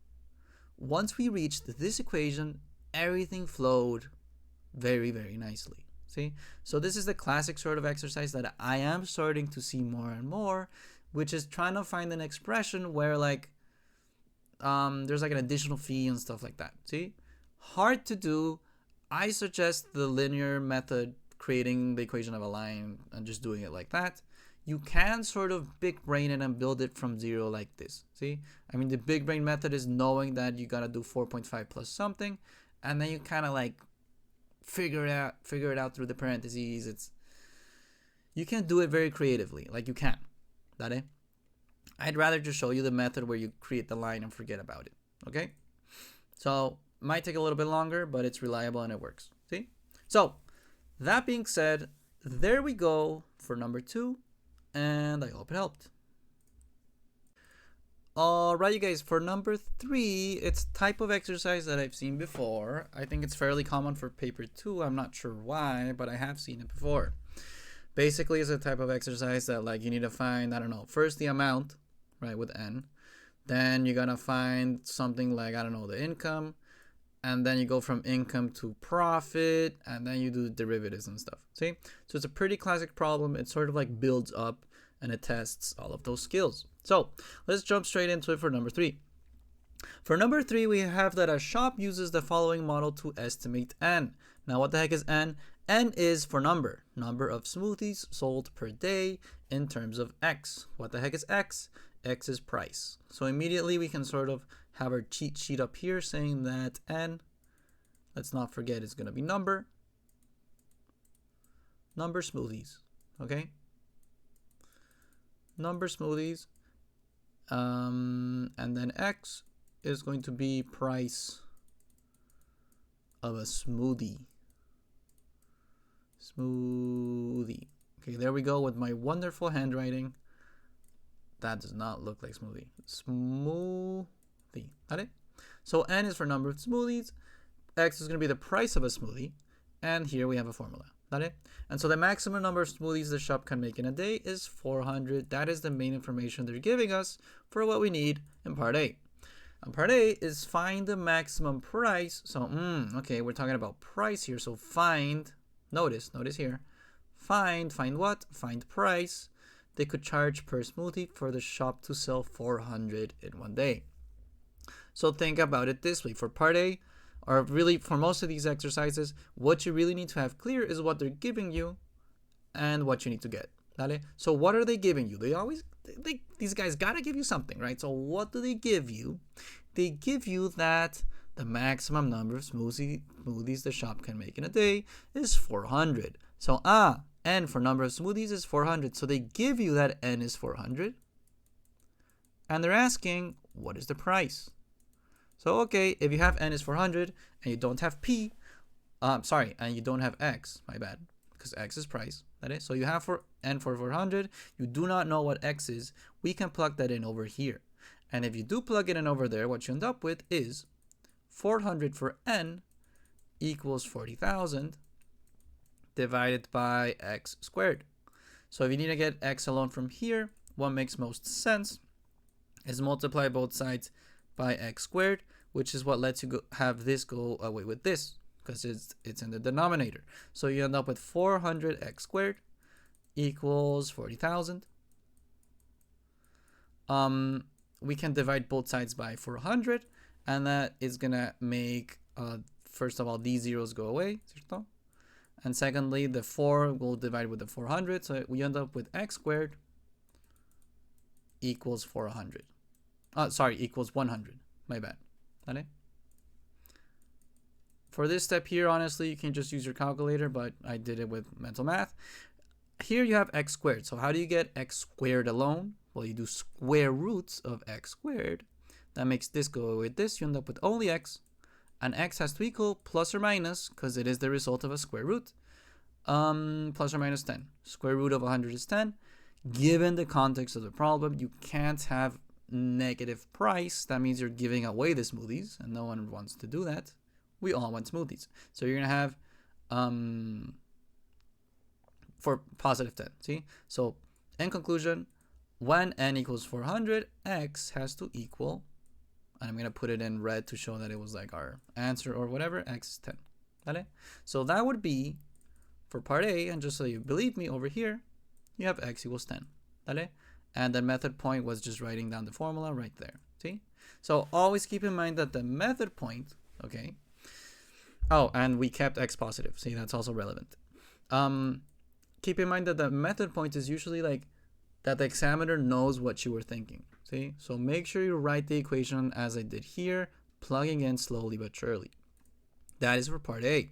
Once we reached this equation, everything flowed very, very nicely. See? So this is the classic sort of exercise that I am starting to see more and more, which is trying to find an expression where like there's like an additional fee and stuff like that. See? Hard to do. I suggest the linear method, creating the equation of a line and just doing it like that. You can sort of big brain it and build it from 0 like this. See? I mean, the big brain method is knowing that you gotta do 4.5 plus something, and then you kind of like figure it out through the parentheses. You can do it very creatively, like you can. ¿Dale? I'd rather just show you the method where you create the line and forget about it. Okay? So might take a little bit longer, but it's reliable and it works. See? So that being said, there we go for number 2, and I hope it helped. Alright, you guys, for number 3, it's type of exercise that I've seen before. I think it's fairly common for paper 2. I'm not sure why, but I have seen it before. Basically, it's a type of exercise that like you need to find, I don't know, first the amount, right, with N. Then you're gonna find something like, I don't know, the income. And then you go from income to profit, and then you do derivatives and stuff. See? So it's a pretty classic problem. It sort of like builds up and it tests all of those skills. So let's jump straight into it for number 3. For number 3, we have that a shop uses the following model to estimate N. Now, what the heck is N? N is for number of smoothies sold per day in terms of X. What the heck is X? X is price. So immediately we can sort of have our cheat sheet up here saying that N, let's not forget, it's going to be number smoothies. Okay? Number smoothies. And then X is going to be price of a smoothie. Okay, there we go with my wonderful handwriting. That does not look like smoothie. Got it? So N is for number of smoothies. X is going to be the price of a smoothie. And here we have a formula. Got it? And so the maximum number of smoothies the shop can make in a day is 400. That is the main information they're giving us for what we need in part A. And part A is find the maximum price. So, okay, we're talking about price here. So find, notice here. Find what? Find price they could charge per smoothie for the shop to sell 400 in one day. So think about it this way. For part A, or really for most of these exercises, what you really need to have clear is what they're giving you and what you need to get. ¿Vale? So what are they giving you? These guys gotta give you something, right? So what do they give you? They give you that the maximum number of smoothies the shop can make in a day is 400. So n for number of smoothies is 400. So they give you that n is 400. And they're asking, what is the price? So okay, if you have n is 400 and you don't have p, and you don't have x, my bad, because x is price. That is, so you have for n for 400, you do not know what x is, we can plug that in over here. And if you do plug it in over there, what you end up with is 400 for n equals 40,000 divided by x squared. So if you need to get x alone from here, what makes most sense is multiply both sides by x squared, which is what lets you have this go away with this, because it's in the denominator. So you end up with 400x squared equals 40,000. We can divide both sides by 400, and that is gonna make first of all these zeros go away, ¿cierto? And secondly, the 4 will divide with the 400, so we end up with x squared equals 400. Equals 100. My bad. ¿Vale? For this step here, honestly, you can just use your calculator, but I did it with mental math. Here you have x squared. So how do you get x squared alone? Well, you do square roots of x squared. That makes this go away with this. You end up with only x. And x has to equal plus or minus, because it is the result of a square root, plus or minus 10. Square root of 100 is 10. Given the context of the problem, you can't have negative price. That means you're giving away the smoothies, and no one wants to do that. We all want smoothies. So you're going to have for positive 10. See? So in conclusion, when n equals 400, x has to equal, and I'm going to put it in red to show that it was like our answer or whatever, x is 10. ¿Vale? So that would be for part A, and just so you believe me, over here, you have x equals 10. ¿Vale? And the method point was just writing down the formula right there. See? So always keep in mind that the method point, okay. Oh, and we kept x positive. See, that's also relevant. Keep in mind that the method point is usually like that the examiner knows what you were thinking. See? So make sure you write the equation as I did here, plugging in slowly but surely. That is for part A.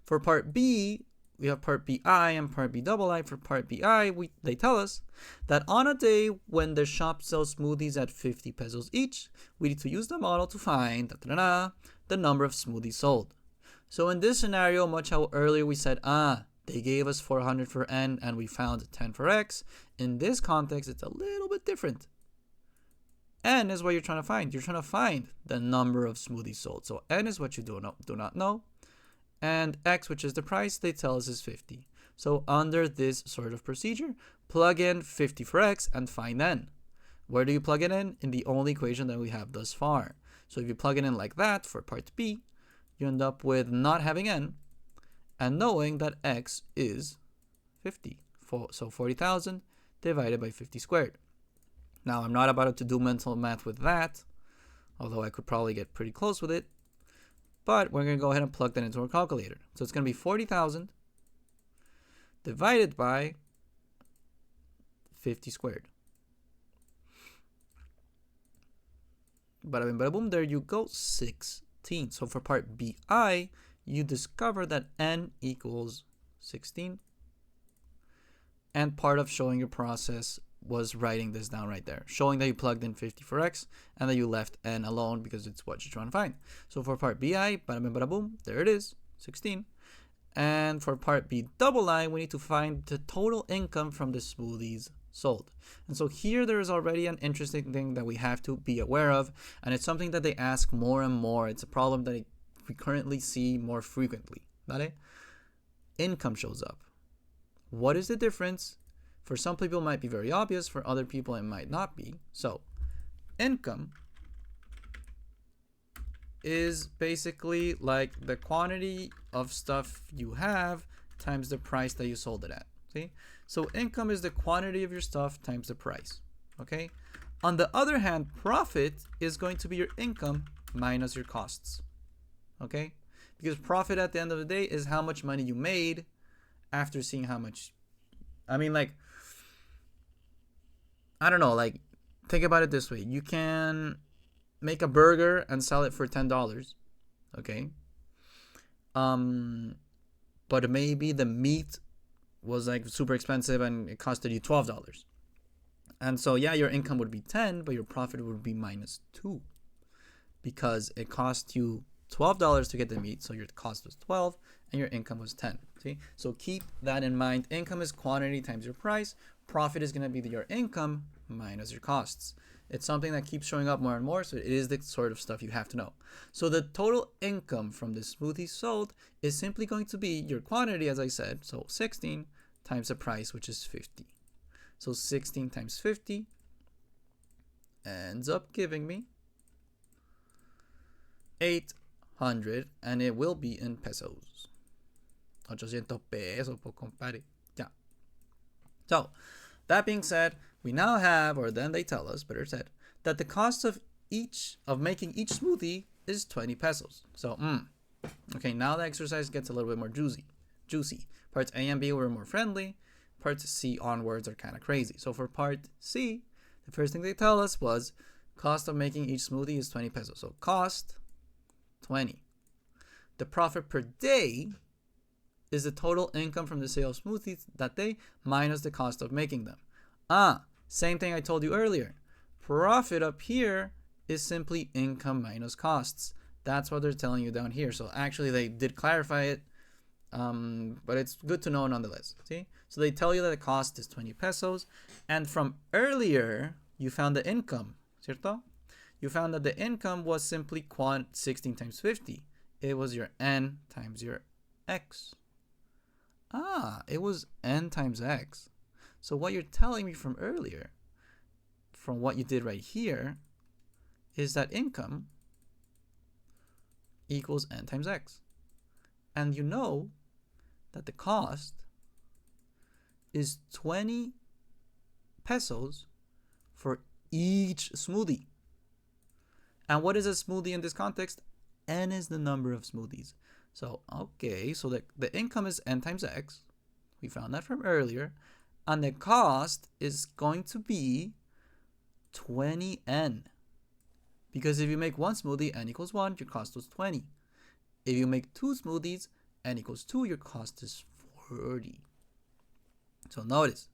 For part B, we have part BI and part BII. For part BI, they tell us that on a day when the shop sells smoothies at 50 pesos each, we need to use the model to find the number of smoothies sold. So in this scenario, much how earlier we said, they gave us 400 for n and we found 10 for x. In this context, it's a little bit different. N is what you're trying to find. You're trying to find the number of smoothies sold. So n is what you do not know. And x, which is the price, they tell us is 50. So under this sort of procedure, plug in 50 for x and find n. Where do you plug it in? In the only equation that we have thus far. So if you plug it in like that for part B, you end up with not having n and knowing that x is 50. So 40,000 divided by 50 squared. Now, I'm not about to do mental math with that, although I could probably get pretty close with it. But we're going to go ahead and plug that into our calculator. So it's going to be 40,000 divided by 50 squared. Bada bing, bada boom, there you go, 16. So for part BI, you discover that n equals 16. And part of showing your process was writing this down right there, showing that you plugged in 50 for x and that you left n alone because it's what you're trying to find. So for part BI, bada bing, bada boom, there it is, 16. And for part BII, we need to find the total income from the smoothies sold. And so here there is already an interesting thing that we have to be aware of, and it's something that they ask more and more. It's a problem that we currently see more frequently. ¿Vale? Income shows up. What is the difference? For some people it might be very obvious, for other people it might not be. So income is basically like the quantity of stuff you have times the price that you sold it at. See? So income is the quantity of your stuff times the price. Okay? On the other hand, profit is going to be your income minus your costs. Okay? Because profit at the end of the day is how much money you made after seeing how much I mean, like, I don't know, like, think about it this way. You can make a burger and sell it for $10, okay? But maybe the meat was like super expensive and it costed you $12. And so yeah, your income would be 10, but your profit would be -2 because it cost you $12 to get the meat, so your cost was 12 and your income was 10. See? So keep that in mind. Income is quantity times your price. Profit is going to be your income minus your costs. It's something that keeps showing up more and more, so it is the sort of stuff you have to know. So the total income from the smoothies sold is simply going to be your quantity, as I said, so 16 times the price, which is 50. So 16 times 50 ends up giving me 800, and it will be in pesos. 800 pesos, po compadre. Yeah. So, that being said, we now have, or then they tell us, better said, that the cost of making each smoothie is 20 pesos. So, okay, now the exercise gets a little bit more juicy. Parts A and B were more friendly. Parts C onwards are kind of crazy. So for part C, the first thing they tell us was cost of making each smoothie is 20 pesos. So cost, 20. The profit per day is the total income from the sale of smoothies that day minus the cost of making them. Same thing I told you earlier. Profit up here is simply income minus costs. That's what they're telling you down here. So actually they did clarify it, but it's good to know nonetheless. See? So they tell you that the cost is 20 pesos. And from earlier, you found the income, ¿cierto? You found that the income was simply quant 16 times 50. It was your N times your X. It was N times X. So what you're telling me from earlier, from what you did right here, is that income equals N times X. And you know that the cost is 20 pesos for each smoothie. And what is a smoothie in this context? N is the number of smoothies. So, okay, so the income is N times X. We found that from earlier. And the cost is going to be 20N. Because if you make one smoothie, N equals 1, your cost was 20. If you make two smoothies, N equals 2, your cost is 40. So notice,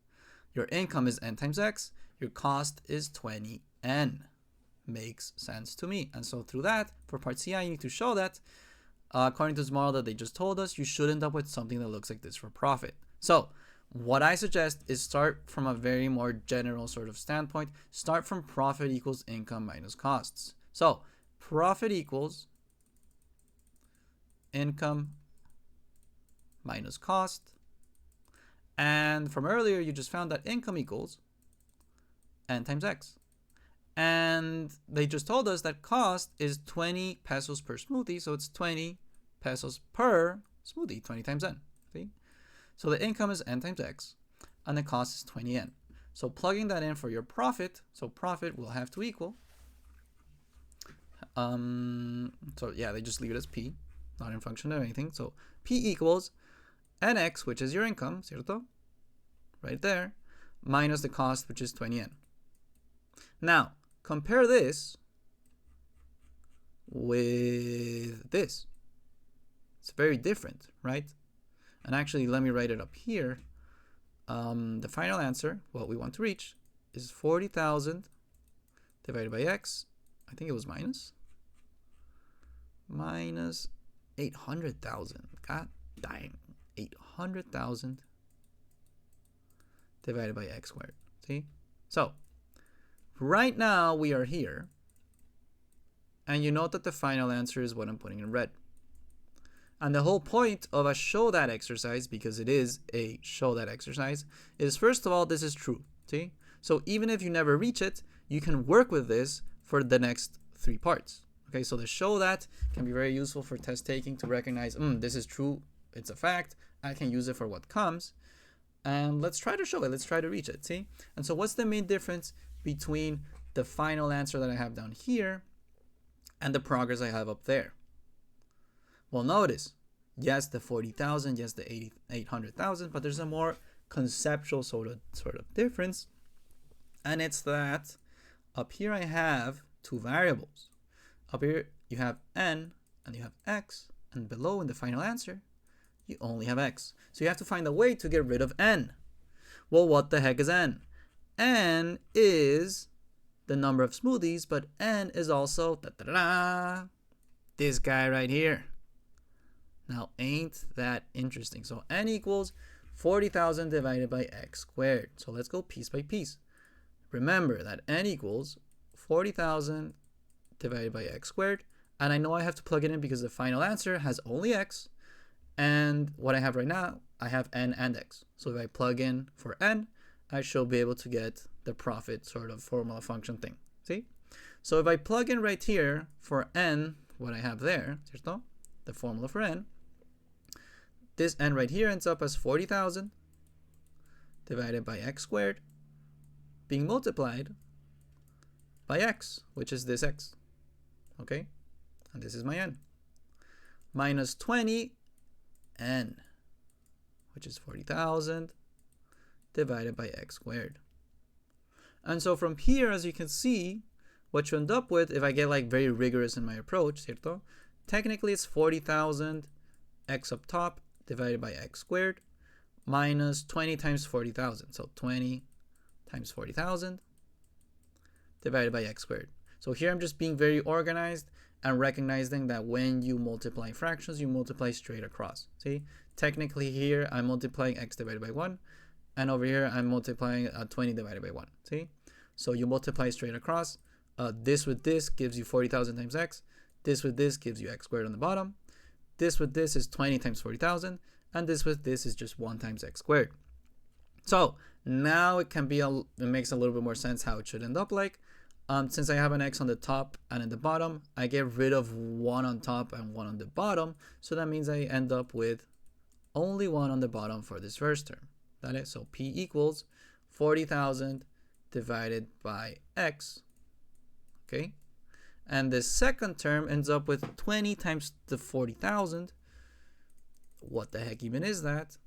your income is N times X, your cost is 20N. Makes sense to me. And so through that, for part C, I need to show that, according to this model that they just told us, you should end up with something that looks like this for profit. So what I suggest is start from a very more general sort of standpoint. Start from profit equals income minus costs. So profit equals income minus cost. And from earlier, you just found that income equals N times X. And they just told us that cost is 20 pesos per smoothie. So it's 20 pesos per smoothie, 20 times N. See? So the income is N times X, and the cost is 20N. So plugging that in for your profit, so profit will have to equal. So yeah, they just leave it as P, not in function of anything. So P equals NX, which is your income, ¿cierto? Right there, minus the cost, which is 20N. Now, compare this with this. It's very different, right? And actually, let me write it up here. The final answer, what we want to reach, is 40,000 divided by X. I think it was minus 800,000. God dang. 800,000 divided by X squared. See? So, right now we are here. And you note that the final answer is what I'm putting in red. And the whole point of a show that exercise, because it is a show that exercise, is first of all, this is true. See? So even if you never reach it, you can work with this for the next 3 parts. Okay, so the show that can be very useful for test taking to recognize, this is true, it's a fact, I can use it for what comes. And let's try to show it, let's try to reach it, see? And so what's the main difference between the final answer that I have down here and the progress I have up there? Well, notice, yes, the 40,000, yes, the 800,000, but there's a more conceptual sort of difference, and it's that up here I have two variables. Up here you have n and you have x, and below in the final answer you only have x. So you have to find a way to get rid of n. Well, what the heck is n? N is the number of smoothies, but n is also this guy right here. Now, ain't that interesting? So n equals 40,000 divided by x squared. So let's go piece by piece. Remember that n equals 40,000 divided by x squared, and I know I have to plug it in because the final answer has only x, and what I have right now, I have n and x. So if I plug in for n, I should be able to get the profit sort of formula function thing. See? So if I plug in right here for n, what I have there, ¿cierto? The formula for n, this n right here ends up as 40,000 divided by x squared being multiplied by x, which is this x. Okay? And this is my n. Minus 20 n, which is 40,000 divided by x squared. And so from here, as you can see, what you end up with, if I get like very rigorous in my approach, ¿cierto? Technically it's 40,000 x up top divided by x squared minus 20 times 40,000. So 20 times 40,000 divided by x squared. So here I'm just being very organized and recognizing that when you multiply fractions, you multiply straight across. See, technically here I'm multiplying x divided by 1, and over here I'm multiplying 20 divided by 1. See, so you multiply straight across. This with this gives you 40,000 times x. This with this gives you x squared on the bottom. This with this is 20 times 40,000, and this with this is just 1 times x squared. So now it makes a little bit more sense how it should end up like. Since I have an x on the top and in the bottom, I get rid of 1 on top and 1 on the bottom. So that means I end up with only 1 on the bottom for this first term. That is, so P equals 40,000 divided by x. Okay? And the second term ends up with 20 times the 40,000. What the heck even is that?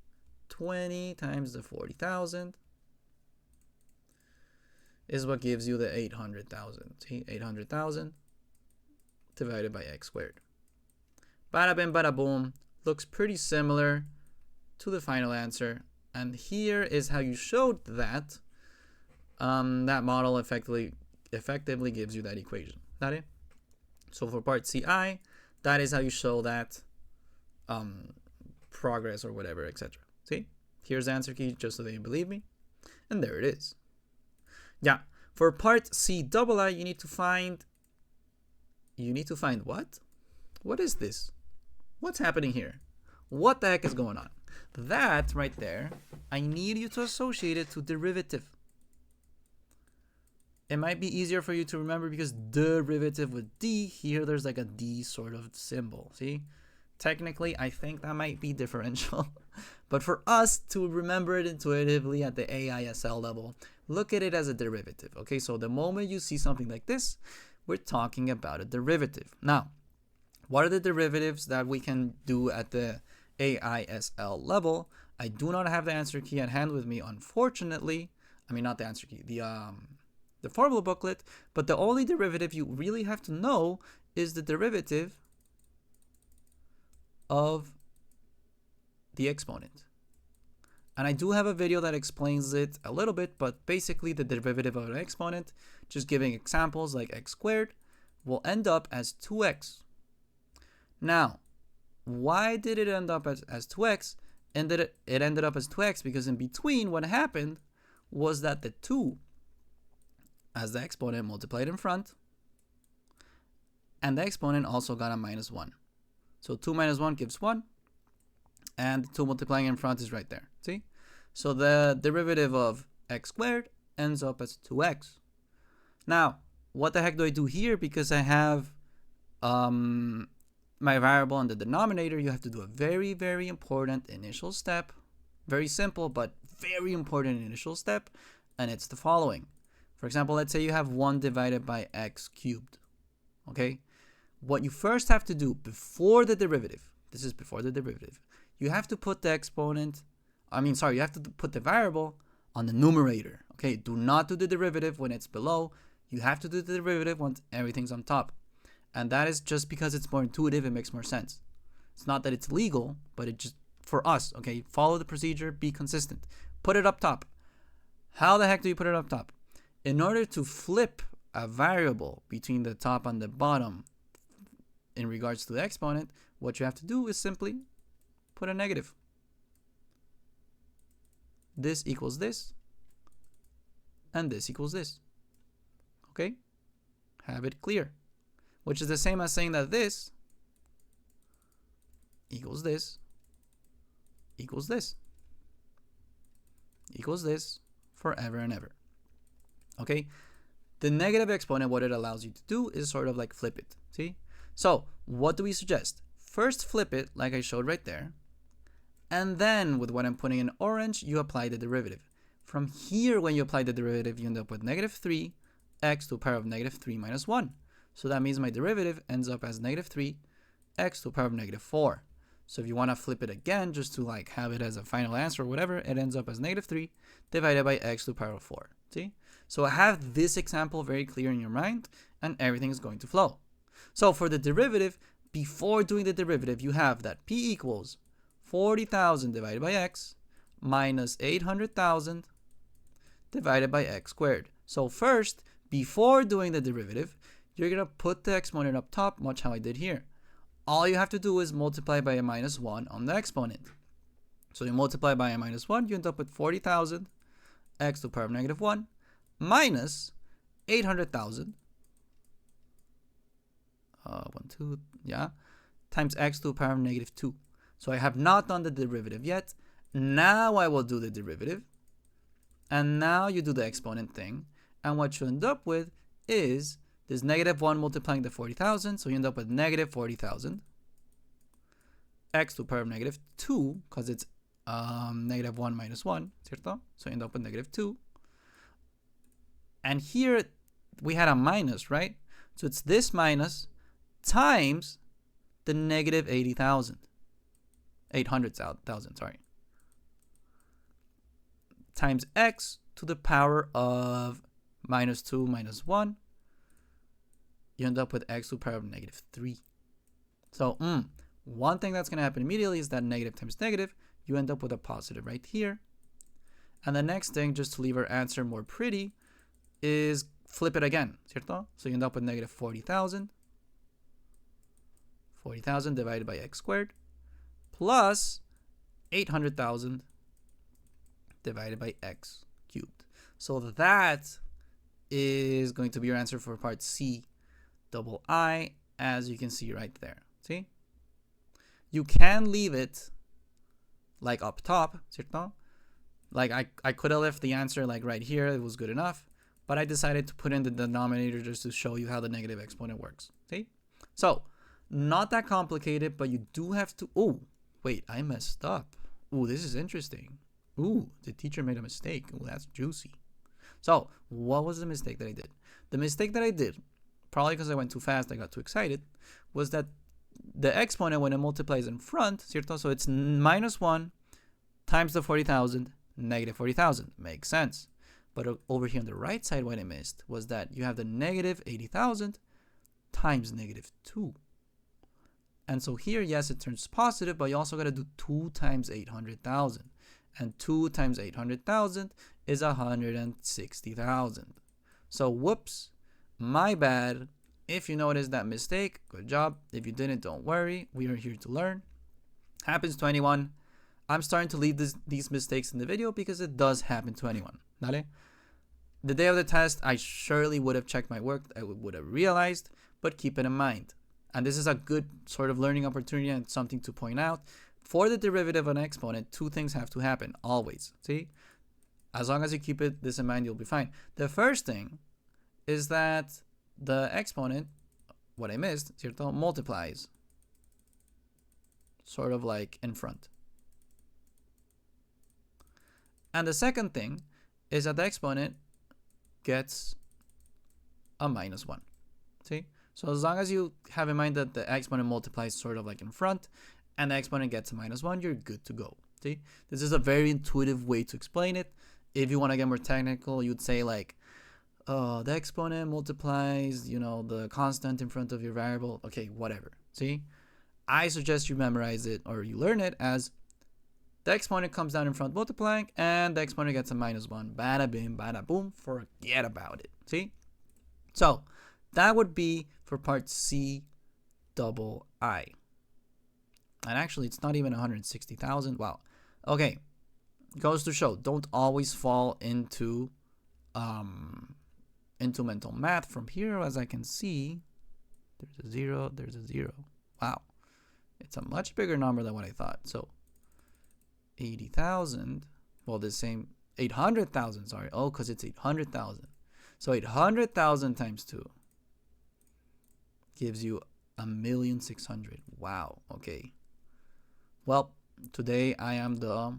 20 times the 40,000 is what gives you the 800,000. See, 800,000 divided by x squared. Bada bing, bada boom. Looks pretty similar to the final answer. And here is how you showed that. That model effectively gives you that equation. That it? So for part CI, that is how you show that progress or whatever, etc. See? Here's the answer key just so that you believe me. And there it is. Yeah, for part CII, you need to find what? What is this? What's happening here? What the heck is going on? That right there, I need you to associate it to derivative. It might be easier for you to remember because derivative with D, here there's like a D sort of symbol, see? Technically, I think that might be differential. But for us to remember it intuitively at the AISL level, look at it as a derivative, okay? So the moment you see something like this, we're talking about a derivative. Now, what are the derivatives that we can do at the AISL level? I do not have the answer key at hand with me, unfortunately. I mean, not the answer key, the formula booklet, but the only derivative you really have to know is the derivative of the exponent. And I do have a video that explains it a little bit, but basically the derivative of an exponent, just giving examples like x squared, will end up as 2x. Now, why did it end up as 2x? It ended up as 2x because in between what happened was that the 2 as the exponent multiplied in front, and the exponent also got a minus 1. So 2 minus 1 gives 1, and 2 multiplying in front is right there. See? So the derivative of x squared ends up as 2x. Now, what the heck do I do here? Because I have my variable in the denominator, you have to do a very, very important initial step. Very simple, but very important initial step, and it's the following. For example, let's say you have 1 divided by x cubed. Okay? What you first have to do before the derivative, this is before the derivative, you have to put the exponent You have to put the variable on the numerator. Okay, do not do the derivative when it's below. You have to do the derivative once everything's on top. And that is just because it's more intuitive, it makes more sense. It's not that it's legal, but it just, for us, okay, follow the procedure, be consistent. Put it up top. How the heck do you put it up top? In order to flip a variable between the top and the bottom in regards to the exponent, what you have to do is simply put a negative. This equals this, and this equals this. Okay? Have it clear. Which is the same as saying that this equals this equals this equals this forever and ever. Okay? The negative exponent, what it allows you to do is sort of like flip it. See? So, what do we suggest? First flip it like I showed right there. And then with what I'm putting in orange, you apply the derivative. From here, when you apply the derivative, you end up with negative 3 x to the power of negative 3 minus 1. So that means my derivative ends up as negative 3 x to the power of negative 4. So if you want to flip it again, just to like have it as a final answer or whatever, it ends up as negative 3 divided by x to the power of 4. See? So have this example very clear in your mind, and everything is going to flow. So for the derivative, before doing the derivative, you have that p equals 40,000 divided by x minus 800,000 divided by x squared. So first, before doing the derivative, you're going to put the exponent up top, much how I did here. All you have to do is multiply by a minus 1 on the exponent. So you multiply by a minus 1, you end up with 40,000 x to the power of negative 1 minus 800,000 times x to the power of negative 2. So I have not done the derivative yet. Now I will do the derivative. And now you do the exponent thing. And what you end up with is this negative 1 multiplying the 40,000. So you end up with negative 40,000 x to the power of negative 2, because it's negative 1 minus 1, ¿cierto? So you end up with negative 2. And here we had a minus, right? So it's this minus times the negative 800,000, sorry. Times x to the power of minus 2 minus 1. You end up with x to the power of negative 3. So, one thing that's going to happen immediately is that negative times negative, you end up with a positive right here. And the next thing, just to leave our answer more pretty, is flip it again, ¿cierto? So you end up with negative 40,000. 40,000 divided by x squared plus 800,000 divided by x cubed. So that is going to be your answer for part C double I, as you can see right there. See? You can leave it like up top, ¿cierto? Like I could have left the answer like right here, it was good enough, but I decided to put in the denominator just to show you how the negative exponent works. See? So, not that complicated, but you do have to, oh, wait, I messed up. Oh, this is interesting. Ooh, the teacher made a mistake. Oh, that's juicy. So, what was the mistake that I did? The mistake that I did, probably because I went too fast, I got too excited, was that the exponent, when it multiplies in front, ¿cierto? So it's minus 1 times the 40,000, negative 40,000. Makes sense. But over here on the right side, what I missed was that you have the negative 80,000 times negative 2. And so here, yes, it turns positive, but you also got to do 2 times 800,000. And 2 times 800,000 is 160,000. So, whoops, my bad. If you noticed that mistake, good job. If you didn't, don't worry. We are here to learn. Happens to anyone. I'm starting to leave these mistakes in the video because it does happen to anyone. ¿Vale? The day of the test, I surely would have checked my work. I would have realized, but keep it in mind. And this is a good sort of learning opportunity and something to point out. For the derivative of an exponent, 2 things have to happen, always. See? As long as you keep this in mind, you'll be fine. The first thing is that the exponent, what I missed, ¿cierto? Multiplies. Sort of like in front. And the second thing is that the exponent gets a minus 1. See? So as long as you have in mind that the exponent multiplies sort of like in front, and the exponent gets a minus 1, you're good to go. See, this is a very intuitive way to explain it. If you want to get more technical, you'd say like, the exponent multiplies, the constant in front of your variable. Okay, whatever. See, I suggest you memorize it or you learn it as the exponent comes down in front multiplying and the exponent gets a -1. Bada bing, bada boom, forget about it. See? So that would be for part C double I. And actually, it's not even 160,000. Wow. Okay. Goes to show, don't always fall into mental math. From here, as I can see, there's a 0, there's a 0. Wow. It's a much bigger number than what I thought. So 80,000, well, the same, 800,000, sorry. Oh, because it's 800,000. So 800,000 times 2 gives you 1,600,000. Wow. Okay. Well, today I am the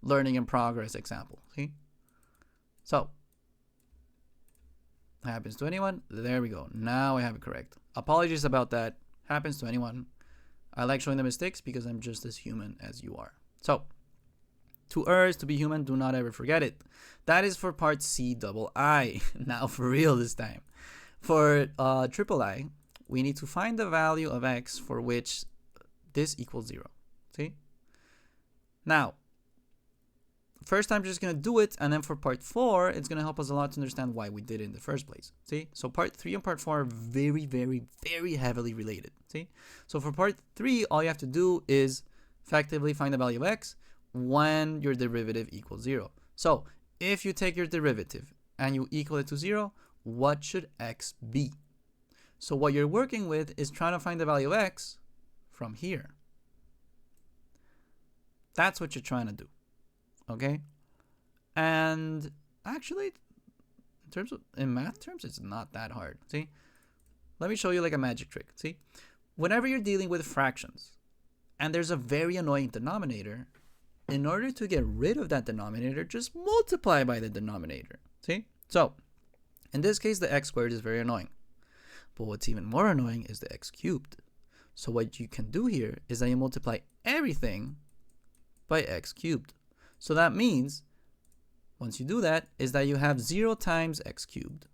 learning in progress example. See? So, happens to anyone? There we go. Now I have it correct. Apologies about that. Happens to anyone. I like showing the mistakes because I'm just as human as you are. So, to err is to be human. Do not ever forget it. That is for part C double I. Now for real this time. For triple I, we need to find the value of x for which this equals 0. See? Now, first I'm just going to do it, and then for part 4, it's going to help us a lot to understand why we did it in the first place. See? So part 3 and part 4 are very, very, very heavily related. See? So for part 3, all you have to do is effectively find the value of x when your derivative equals 0. So if you take your derivative and you equal it to 0, what should x be? So what you're working with is trying to find the value of x from here. That's what you're trying to do. Okay? And actually, in math terms, it's not that hard. See? Let me show you like a magic trick. See? Whenever you're dealing with fractions and there's a very annoying denominator, in order to get rid of that denominator, just multiply by the denominator. See? So, in this case, the x squared is very annoying. But what's even more annoying is the x cubed. So what you can do here is that you multiply everything by x cubed. So that means, once you do that, is that you have 0 times x cubed.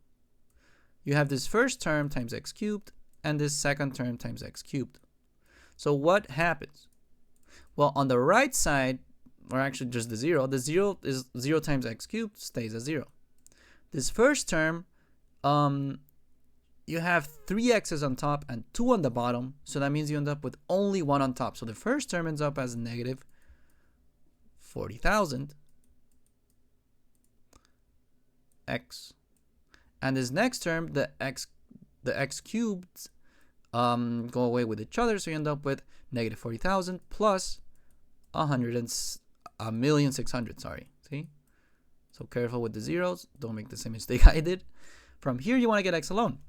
You have this first term times x cubed, and this second term times x cubed. So what happens? Well, on the right side, or actually just the 0 is 0 times x cubed stays as 0. This first term, you have 3 x's on top and 2 on the bottom, so that means you end up with only 1 on top. So the first term ends up as negative 40,000 x, and this next term, the x cubed go away with each other, so you end up with negative 40,000 plus 1,600,000. Sorry, see? So careful with the zeros. Don't make the same mistake I did. From here, you want to get x alone.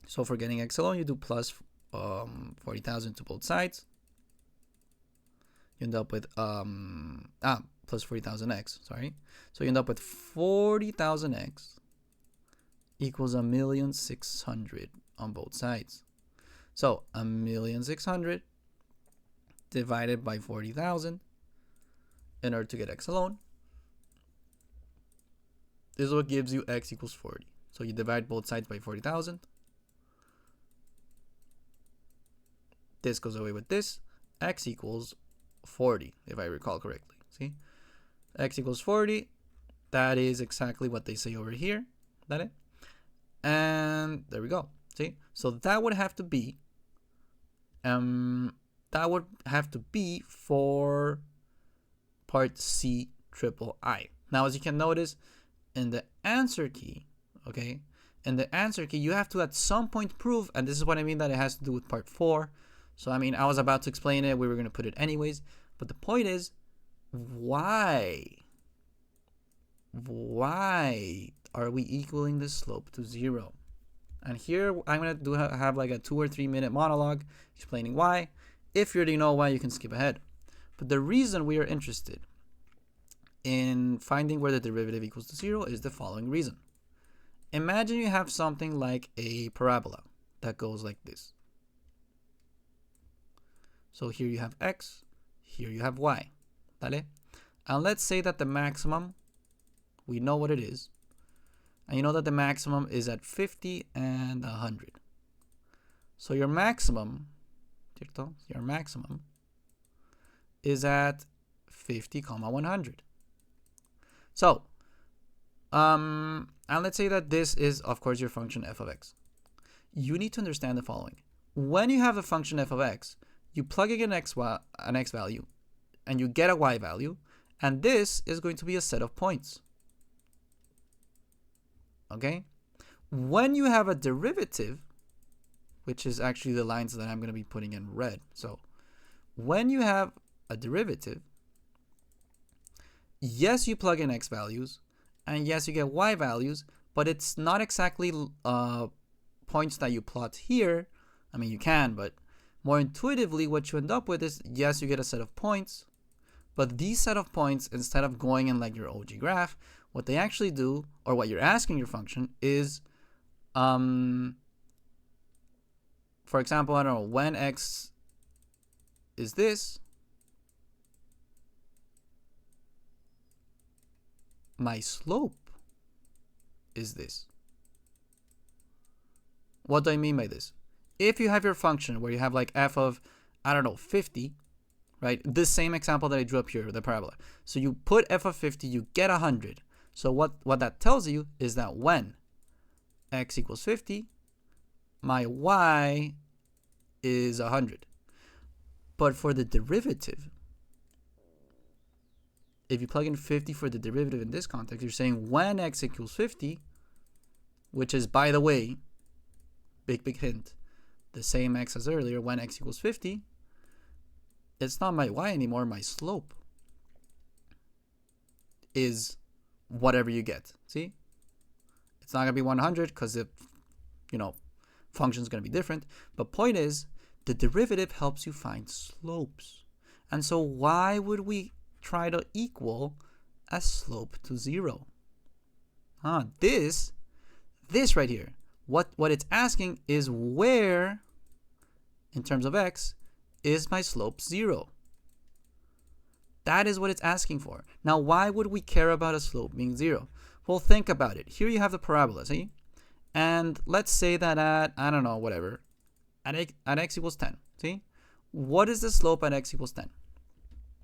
So for getting x alone, you do plus 40,000 to both sides. You end up with plus 40,000x. Sorry. So you end up with 40,000x equals 1,600,000 on both sides. So 1,600,000 divided by 40,000 in order to get x alone. This is what gives you x equals 40. So you divide both sides by 40,000. This goes away with this. X equals 40, if I recall correctly. See? X equals 40. That is exactly what they say over here. That it? And there we go. See? So that would have to be for part C triple I. Now, as you can notice, in the answer key, okay, in the answer key, you have to at some point prove, and this is what I mean that it has to do with part 4. So, I mean, I was about to explain it. We were going to put it anyways. But the point is, why are we equaling the slope to 0? And here, I'm going to have like a 2 or 3 minute monologue explaining why. If you already know why, you can skip ahead. But the reason we are interested in finding where the derivative equals to 0 is the following reason. Imagine you have something like a parabola that goes like this. So here you have X, here you have Y. ¿Vale? And let's say that the maximum, we know what it is. And you know that the maximum is at 50 and 100. So your maximum, ¿cierto? Your maximum is at 50, 100. So, and let's say that this is, of course, your function f of x. You need to understand the following. When you have a function f of x, you plug in an x value, and you get a y value, and this is going to be a set of points. Okay? When you have a derivative, which is actually the lines that I'm going to be putting in red. So, when you have a derivative, yes, you plug in x values, and yes, you get y values, but it's not exactly points that you plot here. I mean, you can, but more intuitively, what you end up with is, yes, you get a set of points, but these set of points, instead of going in like your OG graph, what they actually do, or what you're asking your function, is, for example, I don't know, when x is this, my slope is this. What do I mean by this? If you have your function where you have like f of, I don't know, 50, right? This same example that I drew up here, the parabola. So you put f of 50, you get 100. So what that tells you is that when x equals 50, my y is 100. But for the derivative, if you plug in 50 for the derivative in this context, you're saying when x equals 50, which is, by the way, big hint, the same x as earlier, when x equals 50, it's not my y anymore, my slope is whatever you get. See? It's not going to be 100 because if, function's going to be different. But point is, the derivative helps you find slopes. And so why would we try to equal a slope to 0? This right here, what it's asking is where, in terms of x, is my slope 0? That is what it's asking for. Now, why would we care about a slope being 0? Well, think about it. Here you have the parabola, see? And let's say that at, I don't know, whatever, at x equals 10, see? What is the slope at x equals 10?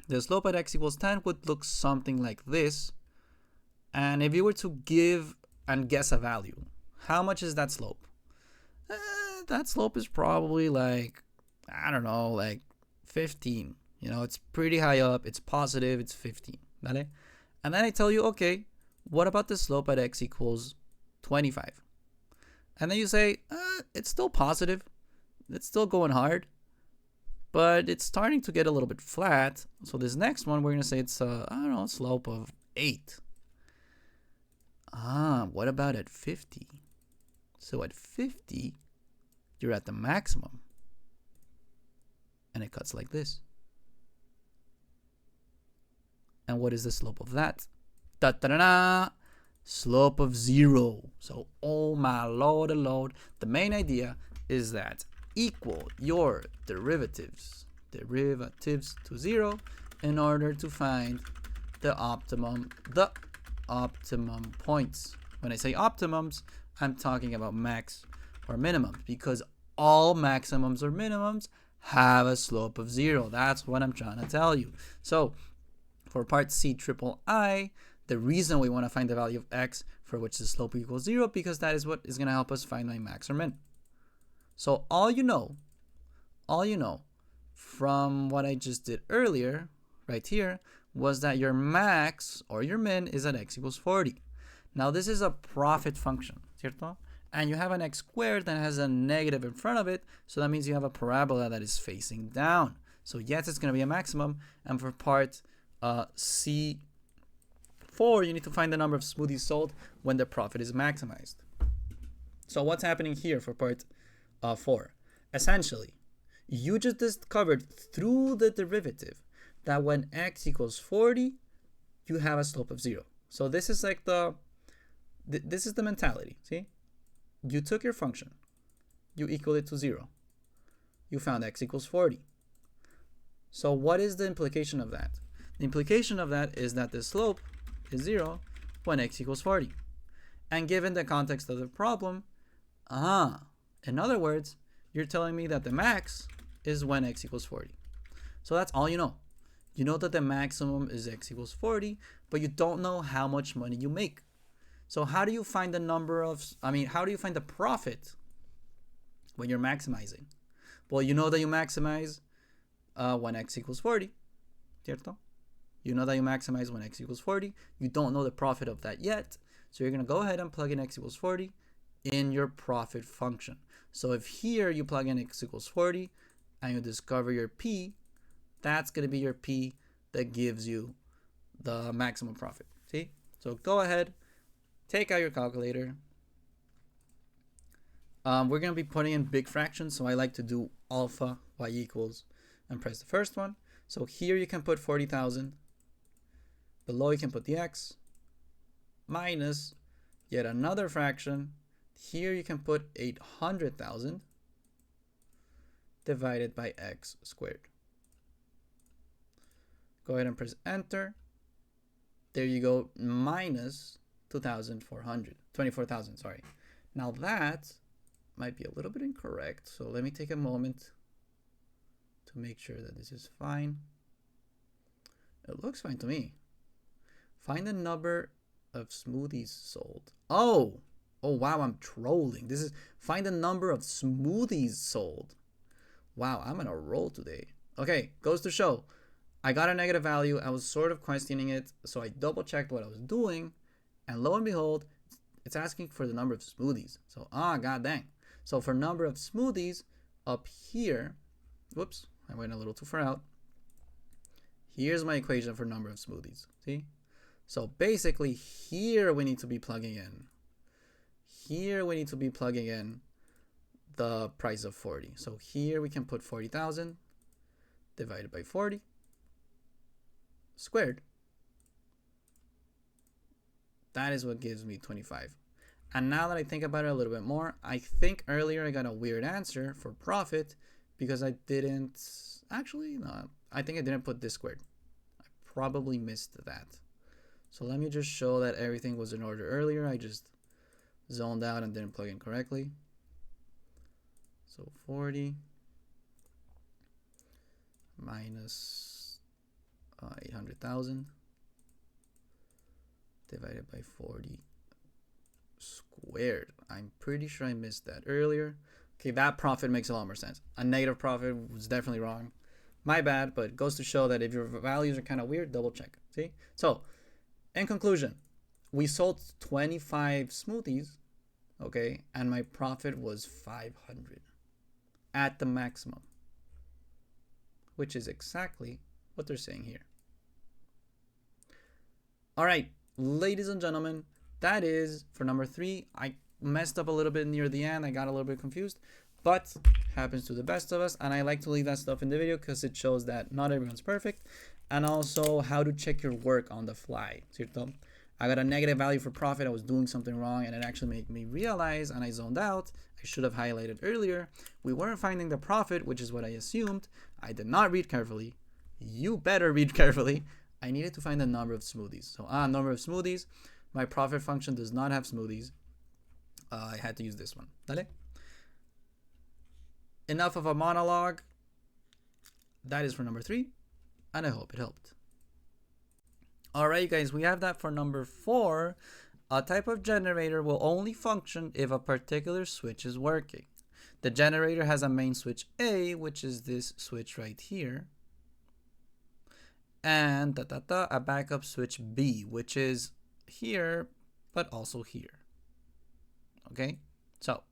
The slope at x equals 10 would look something like this. And if you were to give and guess a value, how much is that slope? That slope is probably like, I don't know, like 15. It's pretty high up, it's positive, it's 15. ¿Vale? And then I tell you, okay, what about the slope at x equals 25? And then you say, it's still positive, it's still going hard, but it's starting to get a little bit flat. So this next one, we're going to say it's, I don't know, a slope of 8. What about at 50? So at 50, you're at the maximum. And it cuts like this. And what is the slope of that? Da-da-da-da! Slope of 0. So, oh my lord, the main idea is that equal your derivatives to 0 in order to find the optimum points. When I say optimums, I'm talking about max or minimum, because all maximums or minimums have a slope of 0. That's what I'm trying to tell you. So for part C triple I, the reason we want to find the value of x for which the slope equals 0, because that is what is going to help us find my max or min. So all you know from what I just did earlier, right here, was that your max or your min is at x equals 40. Now this is a profit function, ¿cierto? And you have an x squared that has a negative in front of it, so that means you have a parabola that is facing down. So yes, it's going to be a maximum, and for part C4, you need to find the number of smoothies sold when the profit is maximized. So what's happening here for part 4? Essentially, you just discovered through the derivative that when x equals 40, you have a slope of 0. So this is like this is the mentality, see? You took your function, you equal it to 0. You found x equals 40. So what is the implication of that? The implication of that is that the slope is 0 when x equals 40. And given the context of the problem, in other words, you're telling me that the max is when x equals 40. So that's all you know. You know that the maximum is x equals 40, but you don't know how much money you make. So how do you find how do you find the profit when you're maximizing? Well, you know that you maximize when x equals 40, ¿cierto? You know that you maximize when x equals 40. You don't know the profit of that yet. So you're going to go ahead and plug in x equals 40 in your profit function. So if here you plug in x equals 40 and you discover your P, that's going to be your P that gives you the maximum profit. See? So go ahead, take out your calculator. We're going to be putting in big fractions, so I like to do alpha y equals and press the first one. So here you can put 40,000. Below you can put the x minus yet another fraction. Here you can put 800,000 divided by x squared. Go ahead and press enter. There you go, minus 24,000, sorry. Now that might be a little bit incorrect, so let me take a moment to make sure that this is fine. It looks fine to me. Find the number of smoothies sold. Oh wow, I'm trolling. This is find the number of smoothies sold. Wow, I'm on a roll today. Okay, goes to show I got a negative value. I was sort of questioning it, so I double checked what I was doing, and lo and behold, it's asking for the number of smoothies. So god dang. So for number of smoothies up here, whoops, I went a little too far out. Here's my equation for number of smoothies. See? So basically here we need to be plugging in. Here we need to be plugging in the price of 40. So here we can put 40,000 divided by 40 squared. That is what gives me 25. And now that I think about it a little bit more, I think earlier I got a weird answer for profit because I didn't, actually, no, I think I didn't put this squared. I probably missed that. So let me just show that everything was in order earlier. I just zoned out and didn't plug in correctly. So 40 minus 800,000 divided by 40 squared. I'm pretty sure I missed that earlier. Okay, that profit makes a lot more sense. A negative profit was definitely wrong. My bad, but it goes to show that if your values are kind of weird, double check. See? So, in conclusion, we sold 25 smoothies, okay, and my profit was 500 at the maximum, which is exactly what they're saying here. All right, ladies and gentlemen, that is for number 3. I messed up a little bit near the end. I got a little bit confused, but happens to the best of us. And I like to leave that stuff in the video because it shows that not everyone's perfect. And also how to check your work on the fly. ¿Cierto? I got a negative value for profit. I was doing something wrong and it actually made me realize, and I zoned out. I should have highlighted earlier. We weren't finding the profit, which is what I assumed. I did not read carefully. You better read carefully. I needed to find the number of smoothies. So number of smoothies. My profit function does not have smoothies. I had to use this one. Dale? Enough of a monologue. That is for number 3. And I hope it helped. Alright, you guys, we have that for number 4. A type of generator will only function if a particular switch is working. The generator has a main switch A, which is this switch right here. And a backup switch B, which is here, but also here. Okay, so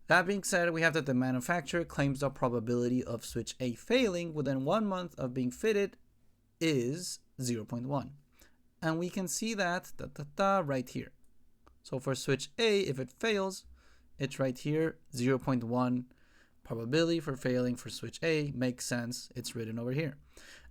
that being said, we have that the manufacturer claims the probability of switch A failing within 1 month of being fitted is 0.1. And we can see that right here. So for switch A, if it fails, it's right here, 0.1 probability for failing for switch A. Makes sense. It's written over here.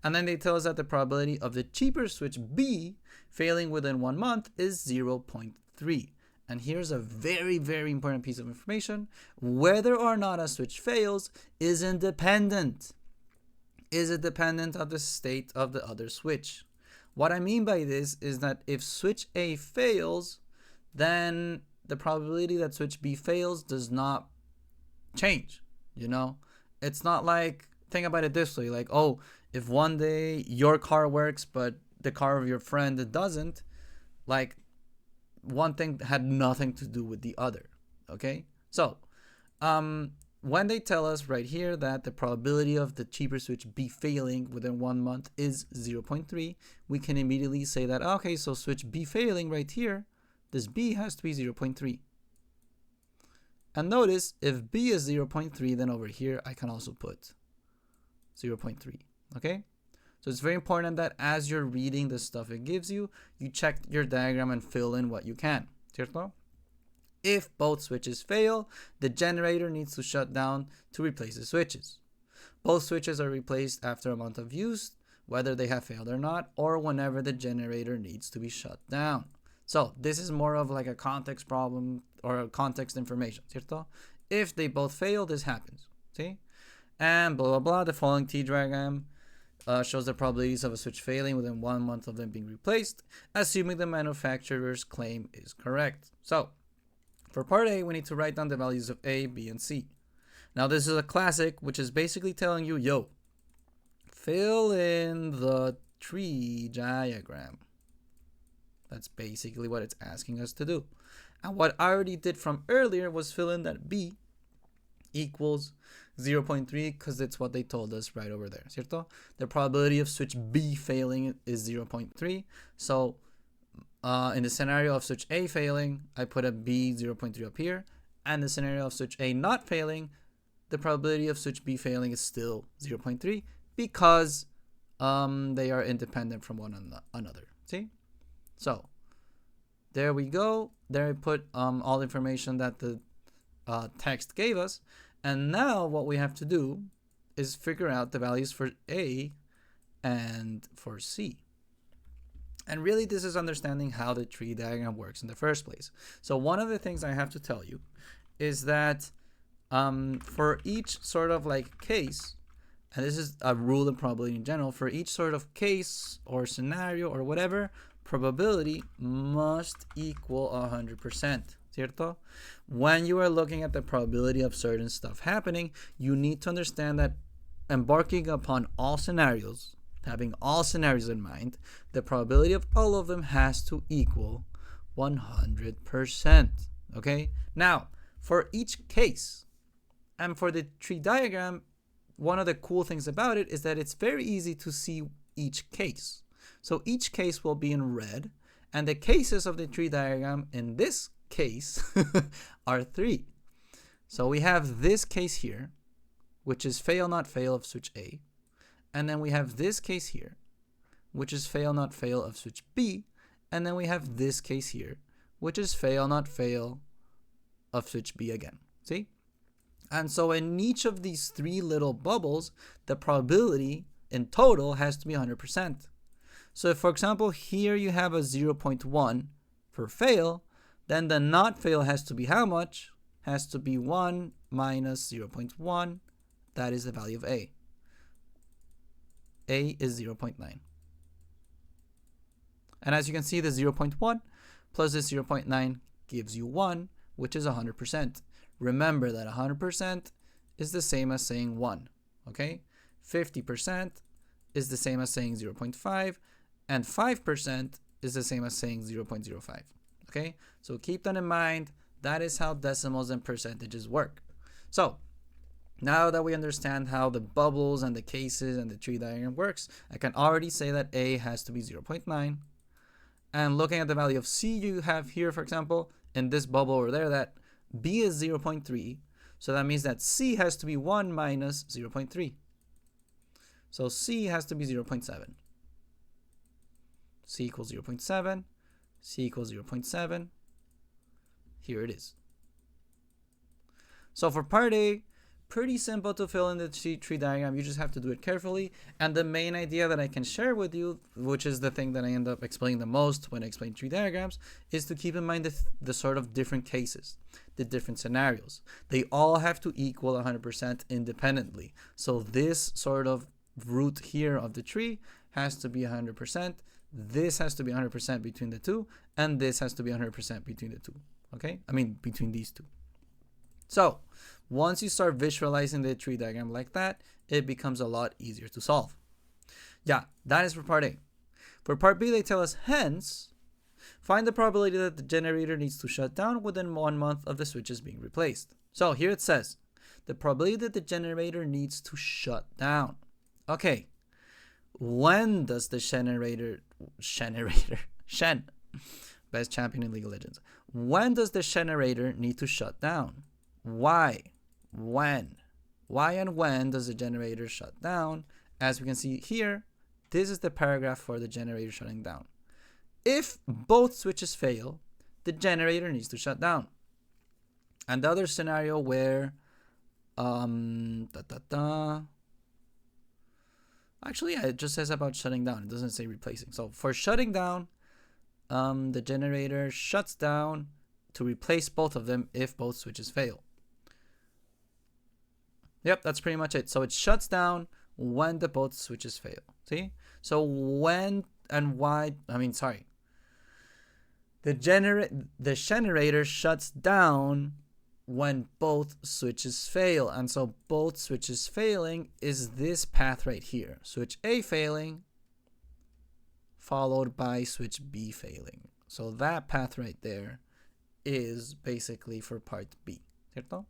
And then they tell us that the probability of the cheaper switch B failing within 1 month is 0.3. And here's a very, very important piece of information. Whether or not a switch fails is independent. is it dependent on the state of the other switch? What I mean by this is that if switch A fails, then the probability that switch B fails does not change, you know? It's not like, think about it this way, like, oh, if one day your car works but the car of your friend doesn't, like, one thing had nothing to do with the other, okay? So, when they tell us right here that the probability of the cheaper switch B failing within 1 month is 0.3, we can immediately say that, okay, so switch B failing right here, this B has to be 0.3. And notice, if B is 0.3, then over here, I can also put 0.3, okay? So it's very important that as you're reading the stuff it gives you, you check your diagram and fill in what you can, ¿cierto? If both switches fail, the generator needs to shut down to replace the switches. Both switches are replaced after a month of use, whether they have failed or not, or whenever the generator needs to be shut down. So this is more of like a context problem or a context information, ¿cierto? If they both fail, this happens, see? And blah, blah, blah. The following T diagram shows the probabilities of a switch failing within 1 month of them being replaced, assuming the manufacturer's claim is correct. So, for part A, we need to write down the values of A, B, and C. Now, this is a classic, which is basically telling you, yo, fill in the tree diagram. That's basically what it's asking us to do. And what I already did from earlier was fill in that B equals 0.3 because it's what they told us right over there, ¿cierto? The probability of switch B failing is 0.3. So in the scenario of switch A failing, I put a B 0.3 up here. And the scenario of switch A not failing, the probability of switch B failing is still 0.3 because they are independent from one another. See? So there we go. There I put all the information that the text gave us. And now what we have to do is figure out the values for A and for C. And really this is understanding how the tree diagram works in the first place. So one of the things I have to tell you is that for each sort of like case, and this is a rule in probability in general, for each sort of case or scenario or whatever, probability must equal 100%. ¿Cierto? When you are looking at the probability of certain stuff happening, you need to understand that embarking upon all scenarios, having all scenarios in mind, the probability of all of them has to equal 100%. Okay? Now, for each case, and for the tree diagram, one of the cool things about it is that it's very easy to see each case. So each case will be in red, and the cases of the tree diagram in this case are 3. So we have this case here, which is fail not fail of switch A, and then we have this case here, which is fail not fail of switch B, and then we have this case here, which is fail not fail of switch B again. See? And so in each of these 3 little bubbles, the probability in total has to be 100%. So if, for example, here you have a 0.1 for fail, then the not fail has to be how much? Has to be 1 minus 0.1. That is the value of A. A is 0.9. And as you can see, the 0.1 plus the 0.9 gives you 1, which is 100%. Remember that 100% is the same as saying 1. Okay? 50% is the same as saying 0.5. And 5% is the same as saying 0.05. Okay, so keep that in mind. That is how decimals and percentages work. So now that we understand how the bubbles and the cases and the tree diagram works, I can already say that A has to be 0.9. And looking at the value of C you have here, for example, in this bubble over there, that B is 0.3. So that means that C has to be 1 minus 0.3. So C has to be 0.7. C equals 0.7. C equals 0.7. Here it is. So for part A, pretty simple to fill in the tree diagram. You just have to do it carefully. And the main idea that I can share with you, which is the thing that I end up explaining the most when I explain tree diagrams, is to keep in mind the sort of different cases, the different scenarios. They all have to equal 100% independently. So this sort of root here of the tree has to be 100%. This has to be 100% between the two, and this has to be 100% between the two. Okay, I mean between these two. So once you start visualizing the tree diagram like that, it becomes a lot easier to solve. Yeah, that is for part A. For part B, they tell us, hence, find the probability that the generator needs to shut down within 1 month of the switches being replaced. So here it says, the probability that the generator needs to shut down. Okay, when does the Shen, best champion in League of Legends. When does the generator need to shut down? Why? When? Why and when does the generator shut down? As we can see here, this is the paragraph for the generator shutting down. If both switches fail, the generator needs to shut down. And the other scenario where actually, yeah, it just says about shutting down. It doesn't say replacing. So for shutting down, the generator shuts down to replace both of them if both switches fail. Yep, that's pretty much it. So it shuts down when the both switches fail. See? So when and why, the generator shuts down when both switches fail. And so both switches failing is this path right here. Switch A failing followed by switch B failing. So that path right there is basically for part B. ¿Cierto?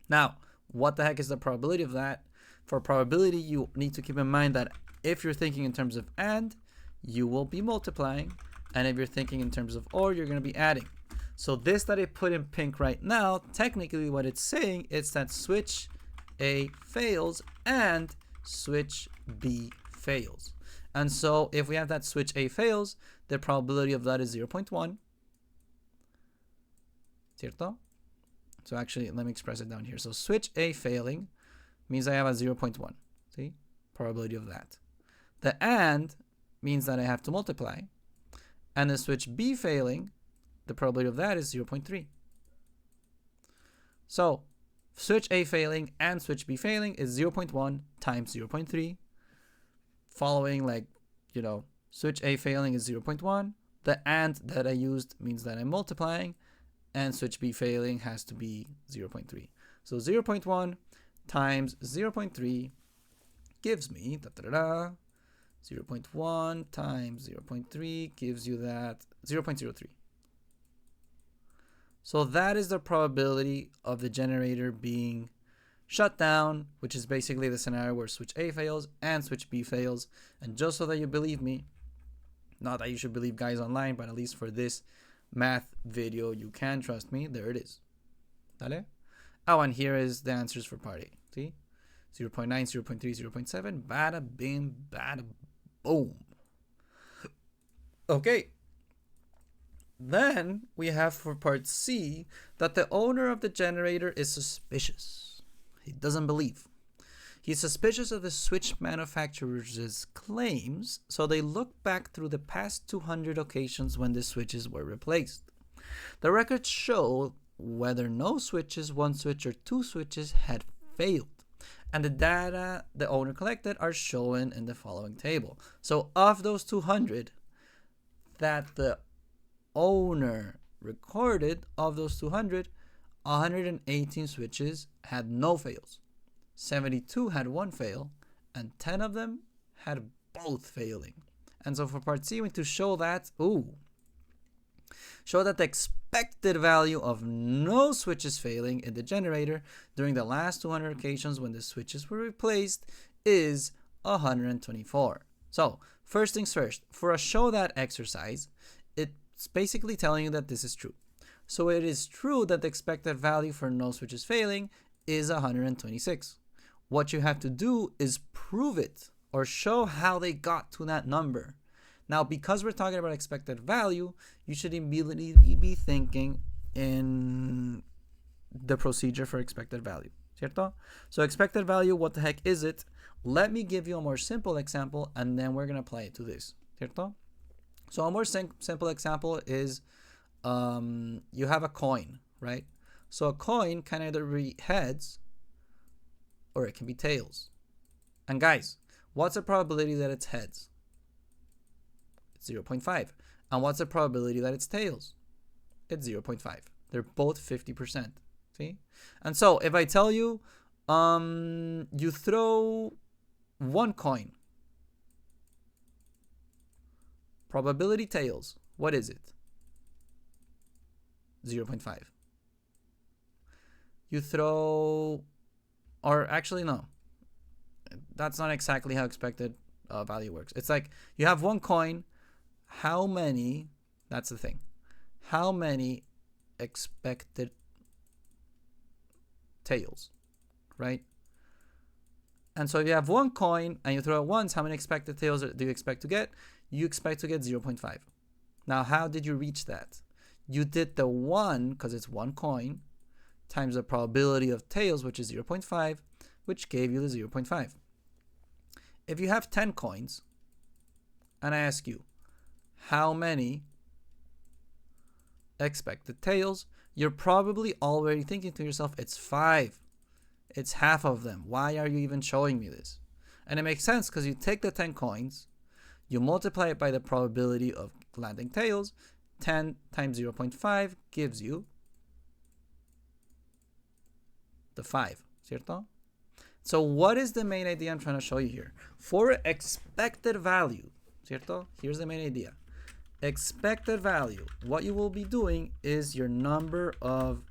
Now, what the heck is the probability of that? For probability, you need to keep in mind that if you're thinking in terms of AND, you will be multiplying. And if you're thinking in terms of OR, you're going to be adding. So this that I put in pink right now, technically what it's saying is that switch A fails and switch B fails. And so if we have that switch A fails, the probability of that is 0.1. ¿Cierto? So actually, let me express it down here. So switch A failing means I have a 0.1. See? Probability of that. The AND means that I have to multiply. And the switch B failing, the probability of that is 0.3. So switch A failing and switch B failing is 0.1 times 0.3. Following switch A failing is 0.1. The AND that I used means that I'm multiplying. And switch B failing has to be 0.3. So 0.1 times 0.3 gives me 0.1 times 0.3 gives you that 0.03. So that is the probability of the generator being shut down, which is basically the scenario where switch A fails and switch B fails. And just so that you believe me, not that you should believe guys online, but at least for this math video, you can trust me. There it is. Dale? Oh, and here is the answers for part A. See? 0.9, 0.3, 0.7. Bada bing, bada boom. Okay. Then we have for part C that the owner of the generator is suspicious. He doesn't believe. He's suspicious of the switch manufacturer's claims, so they look back through the past 200 occasions when the switches were replaced. The records show whether no switches, one switch, or two switches had failed. And the data the owner collected are shown in the following table. So of those 200 that the owner recorded, of those 200, 118 switches had no fails. 72 had one fail, and 10 of them had both failing. And so for part C, we need to show that, show that the expected value of no switches failing in the generator during the last 200 occasions when the switches were replaced is 124. So first things first, for a show that exercise, it's basically telling you that this is true. So it is true that the expected value for no switches failing is 126. What you have to do is prove it or show how they got to that number. Now, because we're talking about expected value, you should immediately be thinking in the procedure for expected value. ¿Cierto? So expected value, what the heck is it? Let me give you a more simple example, and then we're going to apply it to this. ¿Cierto? So a more simple example is you have a coin, right? So a coin can either be heads or it can be tails. And guys, What's the probability that it's heads? It's 0.5. And what's the probability that it's tails? It's 0.5. They're both 50%. See? And so if I tell you, you throw one coin, probability tails, what is it? 0.5. You throw, or actually no, that's not exactly how expected value works. It's like you have one coin, how many, that's the thing, how many expected tails, right? And so if you have one coin and you throw it once, how many expected tails do you expect to get? You expect to get 0.5. Now, how did you reach that? You did the 1, because it's one coin, times the probability of tails, which is 0.5, which gave you the 0.5. If you have 10 coins, and I ask you, how many expected tails, you're probably already thinking to yourself, it's 5. It's half of them. Why are you even showing me this? And it makes sense because you take the 10 coins, you multiply it by the probability of landing tails. 10 times 0.5 gives you the 5, ¿cierto? So what is the main idea I'm trying to show you here? For expected value, ¿cierto? Here's the main idea. Expected value, what you will be doing is your number of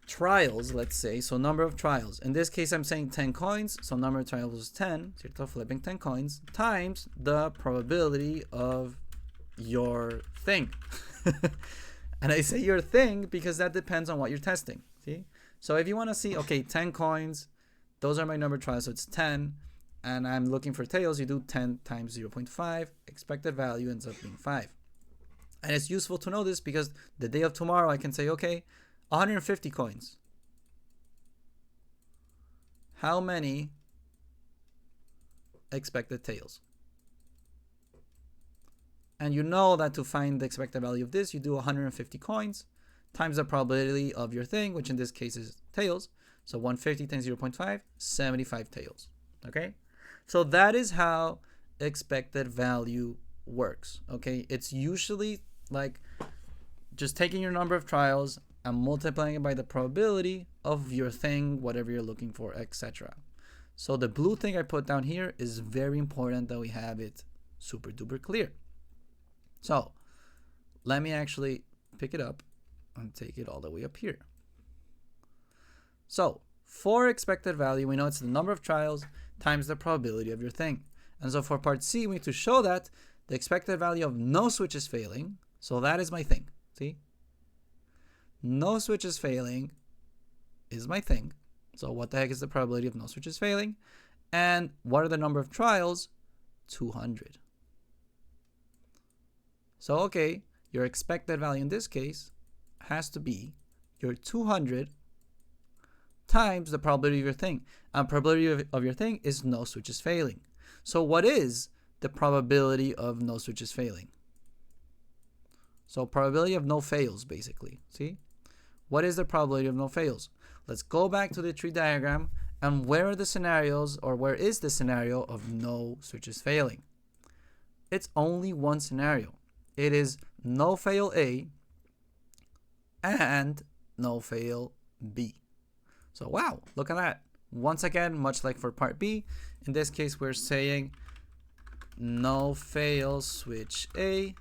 trials, let's say, so number of trials. In this case, I'm saying 10 coins, so number of trials is 10, ¿cierto? Flipping 10 coins, times the probability of your thing. And I say your thing because that depends on what you're testing, see? So if you want to see, okay, 10 coins, those are my number of trials, so it's 10, and I'm looking for tails, you do 10 times 0.5, expected value ends up being 5. And it's useful to know this because the day of tomorrow I can say, okay, 150 coins. How many expected tails? And you know that to find the expected value of this, you do 150 coins times the probability of your thing, which in this case is tails. So 150 times 0.5, 75 tails. Okay? So that is how expected value works. Okay? It's usually like just taking your number of trials and multiplying it by the probability of your thing, whatever you're looking for, etc. So the blue thing I put down here is very important that we have it super duper clear. So let me actually pick it up and take it all the way up here. So for expected value, we know it's the number of trials times the probability of your thing. And so for part C, we need to show that the expected value of no switches failing, so that is my thing, see? No switches failing is my thing. So what the heck is the probability of no switches failing? And what are the number of trials? 200. So, okay, your expected value in this case has to be your 200 times the probability of your thing. And probability of your thing is no switches failing. So what is the probability of no switches failing? So probability of no fails, basically. See? What is the probability of no fails? Let's go back to the tree diagram. And where are the scenarios, or where is the scenario of no switches failing? It's only one scenario. It is no fail A and no fail B. So wow, look at that. Once again, much like for part B, in this case we're saying no fail switch A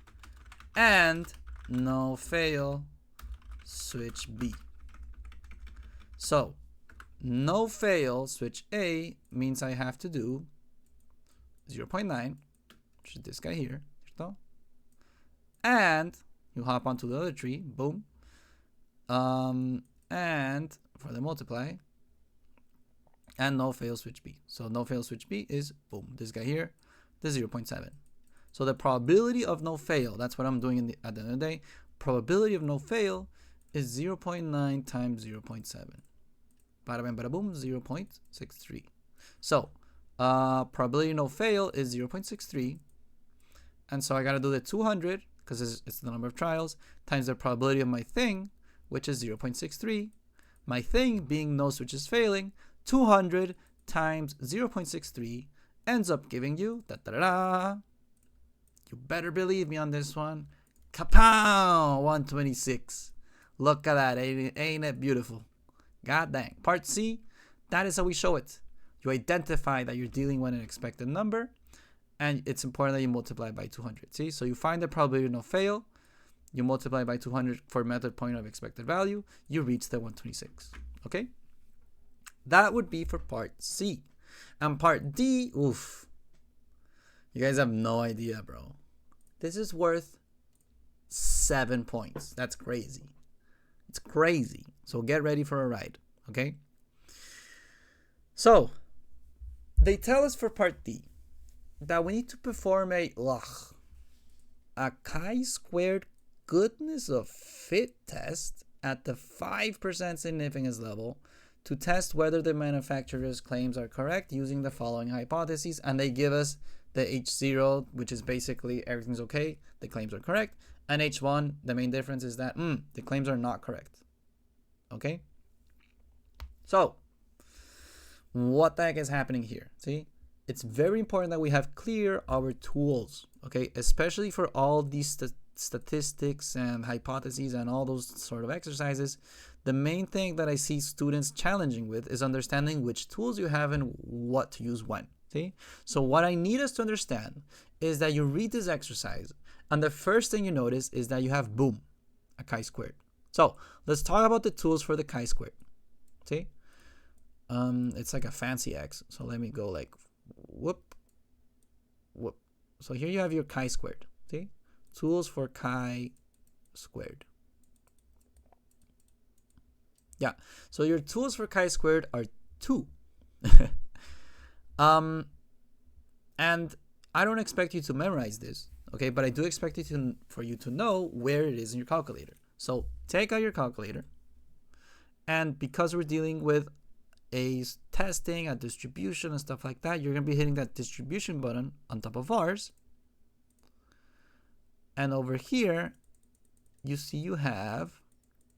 and no fail switch B. So no fail switch A means I have to do 0.9, which is this guy here, and you hop onto the other tree, boom, and for the multiply, and no fail switch B. So no fail switch B is, boom, this guy here, the 0.7. So the probability of no fail, that's what I'm doing at the end of the day, probability of no fail is 0.9 times 0.7. Bada bam, bada boom, 0.63. So probability of no fail is 0.63. And so I got to do the 200, because it's the number of trials, times the probability of my thing, which is 0.63. My thing being no switches failing, 200 times 0.63 ends up giving you, you better believe me on this one, kapow, 126. Look at that, ain't it beautiful? God dang. Part C, that is how we show it. You identify that you're dealing with an expected number, and it's important that you multiply by 200. See, so you find the probability of no fail, you multiply by 200 for method point of expected value, you reach the 126. Okay? That would be for part C. And part D, oof. You guys have no idea, bro. This is worth 7 points. That's crazy. It's crazy. So get ready for a ride. Okay? So, they tell us for part D that we need to perform a chi-squared goodness of fit test at the 5% significance level to test whether the manufacturer's claims are correct using the following hypotheses. And they give us the H0, which is basically everything's okay, the claims are correct. And H1, the main difference is that the claims are not correct. Okay? So, what the heck is happening here? See? It's very important that we have clear our tools, okay? Especially for all these statistics and hypotheses and all those sort of exercises. The main thing that I see students challenging with is understanding which tools you have and what to use when. See? So what I need us to understand is that you read this exercise, and the first thing you notice is that you have, boom, a chi-squared. So let's talk about the tools for the chi-squared. See? It's like a fancy X. So let me go like, whoop. So here you have your chi-squared. See? Tools for chi-squared. Yeah. So your tools for chi-squared are 2. And I don't expect you to memorize this, okay? But I do expect for you to know where it is in your calculator. So take out your calculator, and because we're dealing with a testing, a distribution, and stuff like that, you're gonna be hitting that distribution button on top of ours. And over here, you see you have,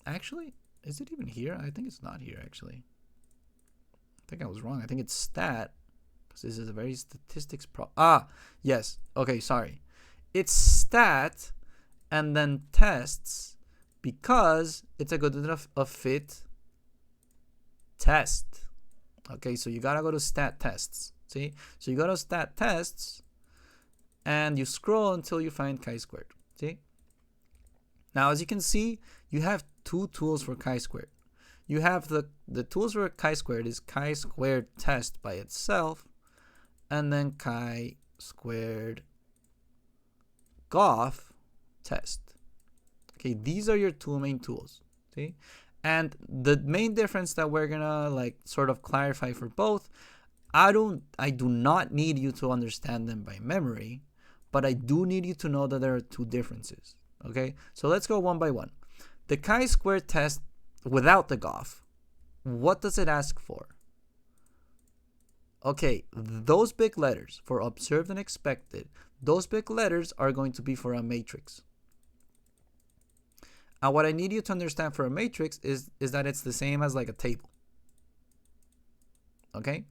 actually, is it even here? I think it's not here, actually. I think I was wrong. I think it's stat, because this is a very statistics yes. Okay, sorry. It's stat and then tests, because it's a good enough a fit test. Okay, so you gotta go to stat tests. See? So you go to stat tests, and you scroll until you find chi-squared. See? Now, as you can see, you have 2 tools for chi-squared. You have the tools for chi-squared is chi-squared test by itself, and then chi-squared Goff test. Okay, these are your 2 main tools. See? And the main difference that we're gonna like sort of clarify for both, I do not need you to understand them by memory, but I do need you to know that there are 2 differences. Okay, so let's go one by one. The chi-squared test without the Goff, what does it ask for? Okay, those big letters for observed and expected, those big letters are going to be for a matrix. And what I need you to understand for a matrix is that it's the same as like a table. Okay?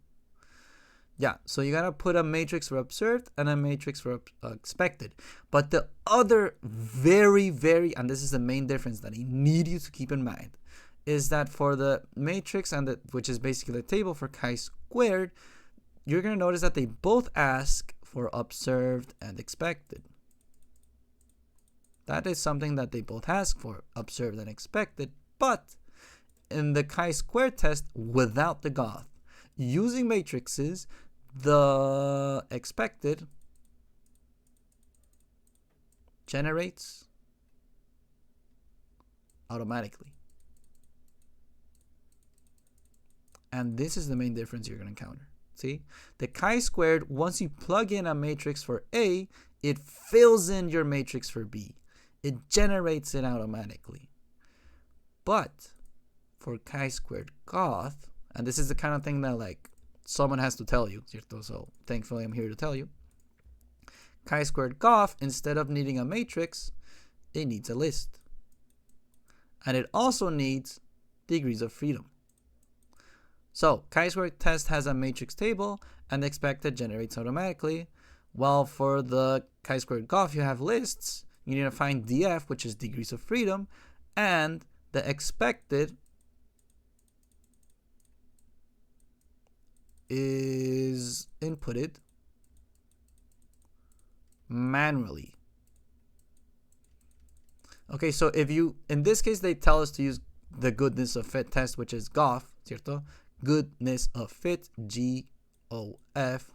Yeah, so you gotta put a matrix for observed and a matrix for expected. But the other very, and this is the main difference that I need you to keep in mind, is that for the matrix and which is basically the table for chi-squared, you're gonna notice that they both ask for observed and expected. That is something that they both ask for, observed and expected, but in the chi-squared test without the Goff, using matrices, the expected generates automatically. And this is the main difference you're going to encounter. See? The chi-squared, once you plug in a matrix for A, it fills in your matrix for B. It generates it automatically. But for chi-squared Goff, and this is the kind of thing that like someone has to tell you, so thankfully I'm here to tell you. Chi-squared Goff, instead of needing a matrix, it needs a list. And it also needs degrees of freedom. So chi-square test has a matrix table and the expected generates automatically. While for the chi-square golf, you have lists. You need to find df, which is degrees of freedom, and the expected is inputted manually. Okay, so if you, in this case, they tell us to use the goodness of fit test, which is GOF, ¿cierto? Goodness of fit, G-O-F.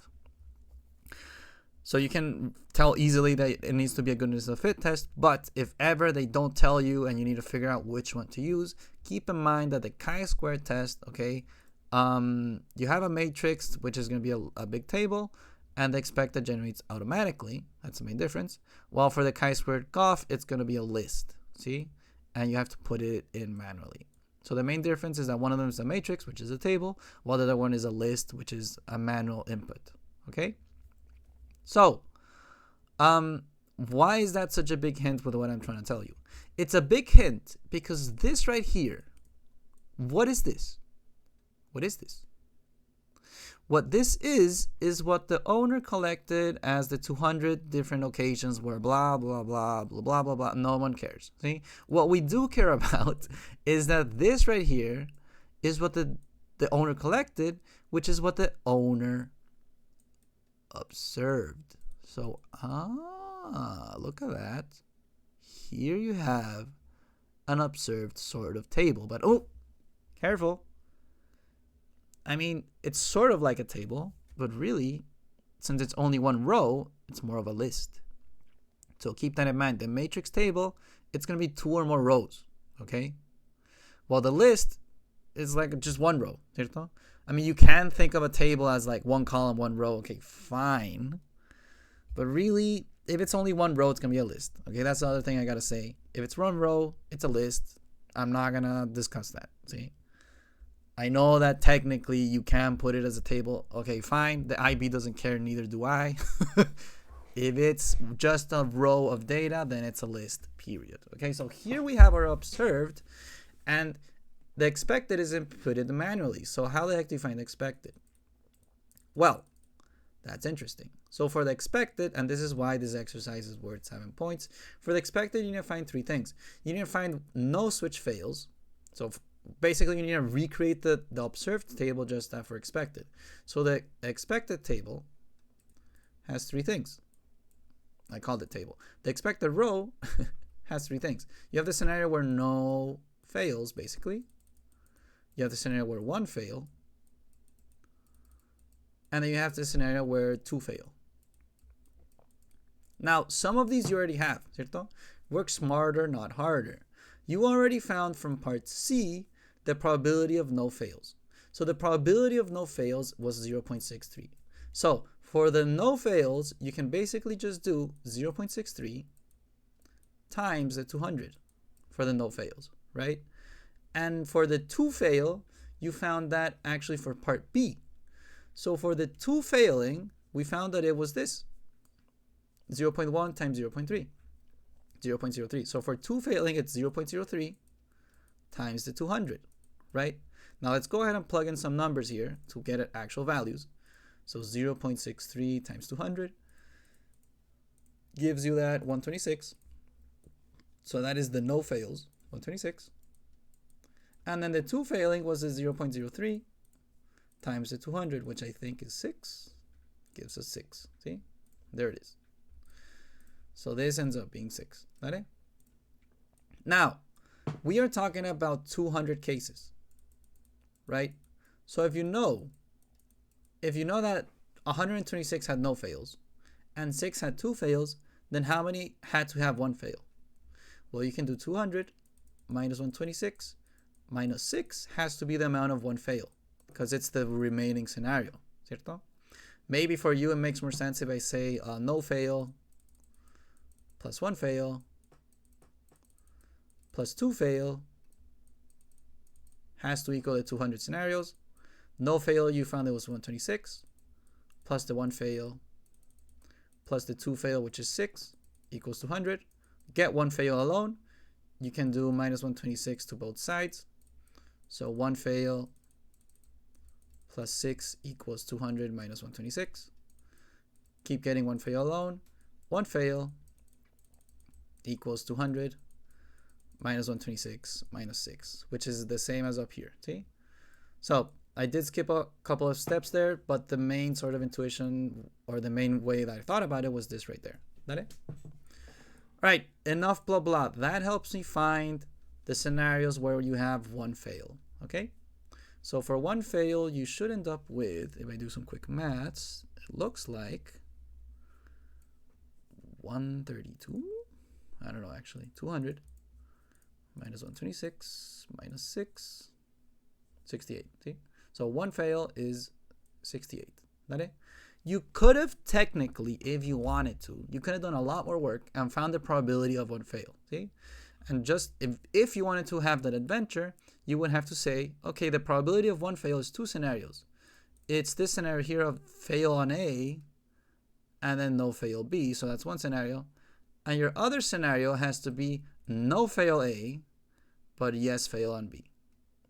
So you can tell easily that it needs to be a goodness of fit test, but if ever they don't tell you and you need to figure out which one to use, keep in mind that the chi-square test, okay, you have a matrix, which is going to be a big table, and the expected generates automatically. That's the main difference. While for the chi-squared golf, it's going to be a list, see? And you have to put it in manually. So the main difference is that one of them is a matrix, which is a table, while the other one is a list, which is a manual input, okay? So, why is that such a big hint with what I'm trying to tell you? It's a big hint because this right here, what is this? What is this? What this is what the owner collected as the 200 different occasions where blah, blah, blah, blah, blah, blah, blah. No one cares. See? What we do care about is that this right here is what the owner collected, which is what the owner observed. So, look at that. Here you have an observed sort of table. But, oh, careful. I mean, it's sort of like a table, but really, since it's only one row, it's more of a list. So keep that in mind. The matrix table, it's going to be 2 or more rows, okay? While the list is like just one row, ¿cierto? I mean, you can think of a table as like 1 column, 1 row, okay, fine. But really, if it's only 1 row, it's going to be a list, okay? That's the other thing I got to say. If it's 1 row, it's a list. I'm not going to discuss that, see? I know that technically you can put it as a table. Okay, fine. The IB doesn't care, neither do I. If it's just a row of data, then it's a list, period. Okay, so here we have our observed, and the expected is inputted manually. So how the heck do you find the expected? Well, that's interesting. So for the expected, and this is why this exercise is worth 7 points. For the expected, you need to find 3 things. You need to find no switch fails. So basically, you need to recreate the observed table just for expected. So the expected table has 3 things. I called it table. The expected row has 3 things. You have the scenario where no fails, basically. You have the scenario where 1 fail. And then you have the scenario where 2 fail. Now, some of these you already have, ¿cierto? Work smarter, not harder. You already found from part C the probability of no fails. So the probability of no fails was 0.63. So for the no fails, you can basically just do 0.63 times the 200 for the no fails, right? And for the 2 fail, you found that actually for part B. So for the 2 failing, we found that it was this, 0.1 times 0.3. 0.03. So for 2 failing, it's 0.03 times the 200, right? Now let's go ahead and plug in some numbers here to get at actual values. So 0.63 times 200 gives you that 126. So that is the no fails, 126. And then the 2 failing was the 0.03 times the 200, which I think is 6, gives us 6. See? There it is. So this ends up being 6. ¿Vale? Now, we are talking about 200 cases, right? So if you know that 126 had no fails and 6 had 2 fails, then how many had to have 1 fail? Well, you can do 200 minus 126 minus 6 has to be the amount of 1 fail because it's the remaining scenario, ¿cierto? Maybe for you it makes more sense if I say no fail plus 1 fail plus 2 fail has to equal the 200 scenarios. No fail, you found it was 126 plus the 1 fail plus the 2 fail, which is 6, equals 200. Get 1 fail alone. You can do minus 126 to both sides. So 1 fail plus 6 equals 200 minus 126. Keep getting one fail alone. One fail equals 200 minus 126 minus 6, which is the same as up here. See? So I did skip a couple of steps there, but the main sort of intuition or the main way that I thought about it was this right there. That it? All right, enough blah blah. That helps me find the scenarios where you have one fail. Okay? So for one fail, you should end up with, if I do some quick maths, it looks like 132. I don't know actually. 200 minus 126 minus 6, 68. See? So one fail is 68. That it? You could have technically, if you wanted to, you could have done a lot more work and found the probability of one fail. See? And just if you wanted to have that adventure, you would have to say, okay, the probability of one fail is two scenarios. It's this scenario here of fail on A and then no fail B. So that's one scenario. And your other scenario has to be no fail A, but yes fail on B.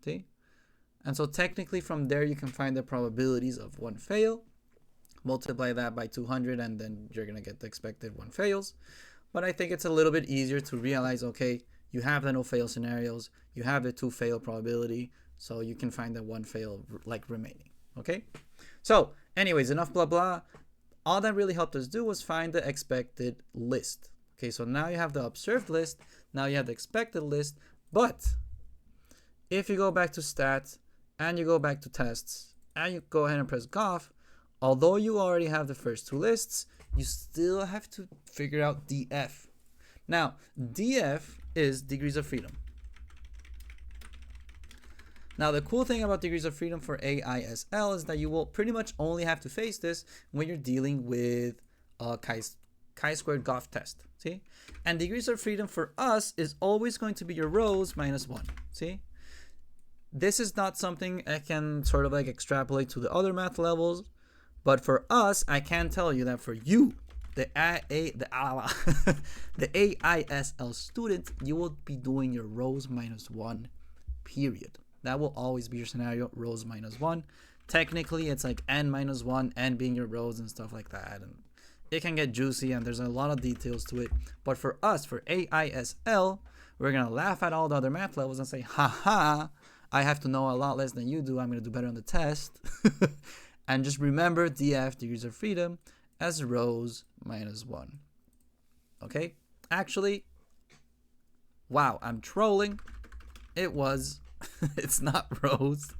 See? And so technically from there you can find the probabilities of one fail. Multiply that by 200 and then you're going to get the expected one fails. But I think it's a little bit easier to realize, okay, you have the no fail scenarios, you have the two fail probability, so you can find the one fail like remaining. Okay? So anyways, enough blah blah. All that really helped us do was find the expected list. Okay, so now you have the observed list, now you have the expected list, but if you go back to stats and you go back to tests and you go ahead and press golf, although you already have the first two lists, you still have to figure out DF. Now, DF is degrees of freedom. Now, the cool thing about degrees of freedom for AISL is that you will pretty much only have to face this when you're dealing with a chi-squared golf test. See? And degrees of freedom for us is always going to be your rows minus 1. See? This is not something I can sort of like extrapolate to the other math levels. But for us, I can tell you that for you, the AISL student, you will be doing your rows minus 1, period. That will always be your scenario, rows minus 1. Technically, it's like n minus 1, n being your rows and stuff like that. And it can get juicy and there's a lot of details to it. But for us, for AISL, we're going to laugh at all the other math levels and say, haha, I have to know a lot less than you do. I'm going to do better on the test. And just remember DF, degrees of freedom, as rows minus 1. Okay? Actually, wow, I'm trolling. It was, it's not rows.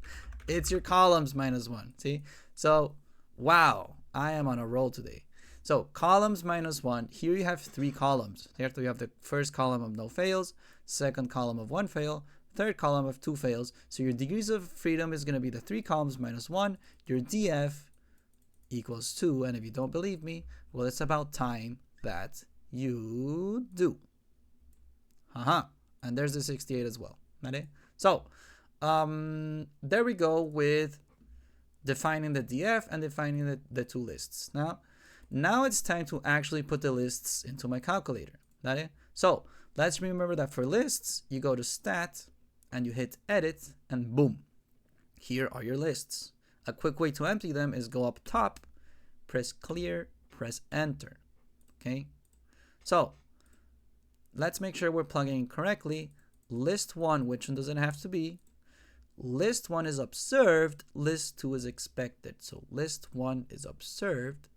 It's your columns minus 1. See? So, wow, I am on a roll today. So, columns minus 1. Here you have 3 columns. Here you have the first column of no fails, second column of 1 fail, third column of 2 fails. So your degrees of freedom is going to be the 3 columns minus 1. Your DF equals 2. And if you don't believe me, well, it's about time that you do. And there's the 68 as well. Right? So there we go with defining the DF and defining the 2 lists. Now it's time to actually put the lists into my calculator. Right? So let's remember that for lists, you go to stat, and you hit edit, and boom, here are your lists. A quick way to empty them is go up top, press clear, press enter. Okay, so let's make sure we're plugging in correctly. List 1, which one does it have to be? List 1 is observed, list 2 is expected. So list 1 is observed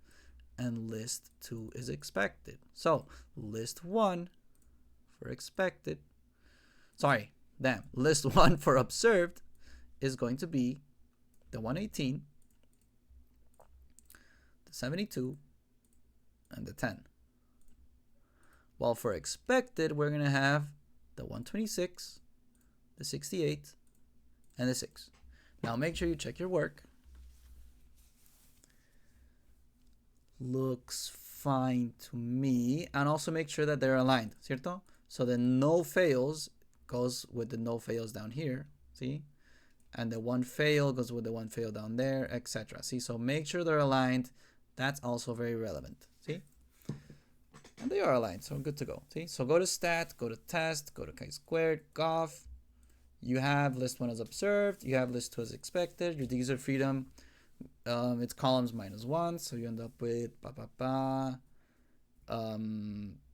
and list 2 is expected. So list 1 for expected, list 1 for observed is going to be the 118, the 72, and the 10. While for expected, we're going to have the 126, the 68, and the 6. Now make sure you check your work. Looks fine to me. And also make sure that they're aligned, ¿cierto? So the no fails goes with the no fails down here, see? And the 1 fail goes with the 1 fail down there, etc. See, so make sure they're aligned. That's also very relevant, see? And they are aligned, so good to go, see? So go to stat, go to test, go to chi-squared, golf, you have list 1 as observed, you have list 2 as expected, your degrees of freedom, it's columns -1, so you end up with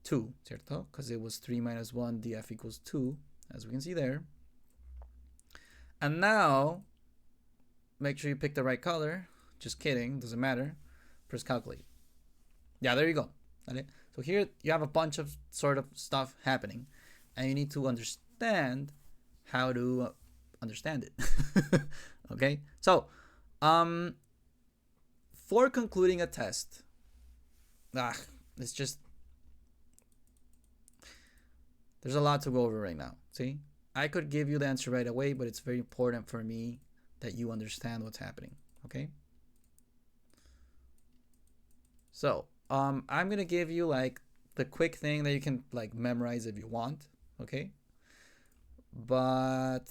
2, cierto? Because it was 3 minus 1, df equals 2, as we can see there. And now, make sure you pick the right color. Just kidding, doesn't matter. Press calculate. Yeah, there you go. Okay? So here you have a bunch of sort of stuff happening, and you need to understand how to understand it. Okay? So, for concluding a test, it's just, there's a lot to go over right now. See? I could give you the answer right away, but it's very important for me that you understand what's happening. Okay? So, I'm going to give you like the quick thing that you can like memorize if you want. Okay? But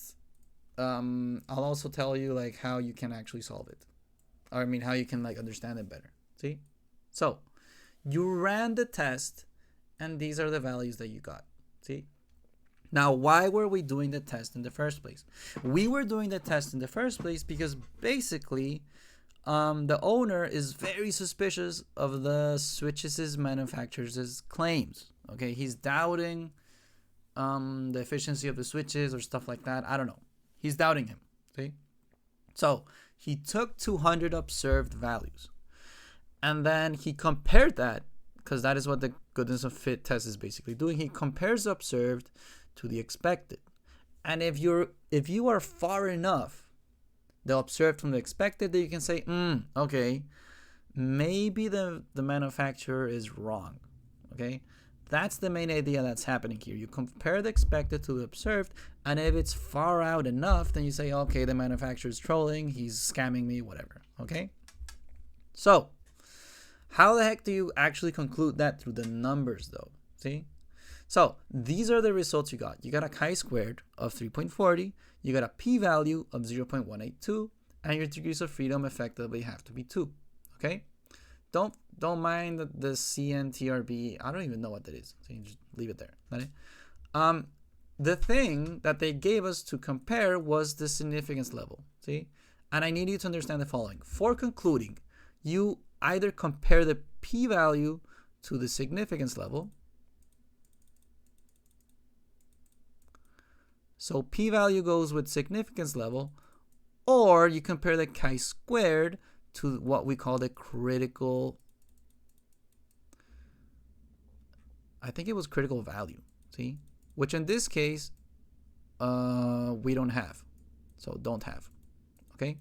I'll also tell you like how you can actually solve it. Or I mean, how you can like understand it better. See? So, you ran the test, and these are the values that you got. See? Now, why were we doing the test in the first place? We were doing the test in the first place because basically, the owner is very suspicious of the switches manufacturer's claims. Okay, he's doubting the efficiency of the switches or stuff like that. I don't know. He's doubting him. See? So he took 200 observed values, and then he compared that, because that is what the goodness of fit test is basically doing. He compares the observed to the expected, and if you are far enough the observed from the expected, that you can say, okay, maybe the manufacturer is wrong. Okay, that's the main idea that's happening here. You compare the expected to the observed, and if it's far out enough, then you say, okay, the manufacturer is trolling, he's scamming me, whatever. Okay, so how the heck do you actually conclude that through the numbers though? See? So these are the results you got. You got a chi-squared of 3.40, you got a p-value of 0.182, and your degrees of freedom effectively have to be 2. Okay? Don't mind the CNTRB. I don't even know what that is. So you just leave it there. Okay? The thing that they gave us to compare was the significance level. See? And I need you to understand the following. For concluding, you either compare the p-value to the significance level. So p-value goes with significance level, or you compare the chi-squared to what we call the critical, I think it was critical value, see? Which in this case, we don't have, so don't have, okay?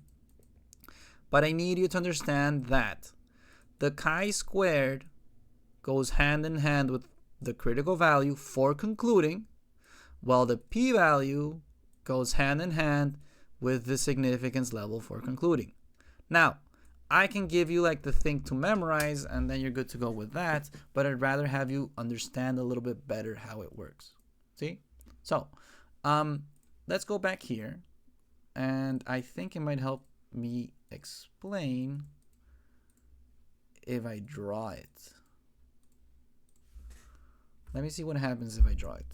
But I need you to understand that the chi-squared goes hand in hand with the critical value for concluding, while the p-value goes hand in hand with the significance level for concluding. Now, I can give you like the thing to memorize, and then you're good to go with that, but I'd rather have you understand a little bit better how it works. See? So, let's go back here, and I think it might help me explain if I draw it. Let me see what happens if I draw it.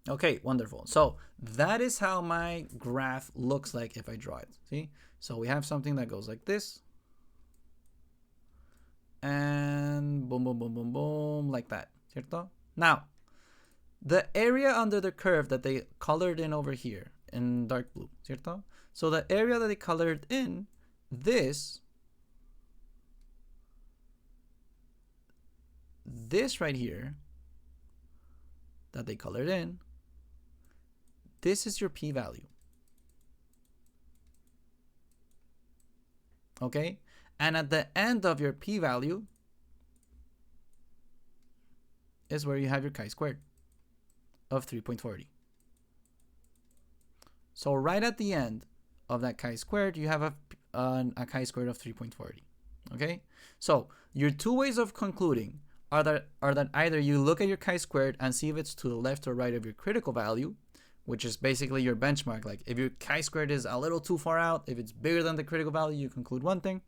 Okay, wonderful. So that is how my graph looks like if I draw it. See? So we have something that goes like this. And boom, boom, boom, boom, boom, like that. ¿Cierto? Now, the area under the curve that they colored in over here in dark blue. ¿Cierto? So the area that they colored in, this right here that they colored in, this is your p-value. Okay? And at the end of your p-value is where you have your chi-squared of 3.40. So right at the end of that chi-squared, you have a chi-squared of 3.40. Okay? So your two ways of concluding are that either you look at your chi-squared and see if it's to the left or right of your critical value, which is basically your benchmark. Like if your chi-squared is a little too far out, if it's bigger than the critical value, you conclude one thing.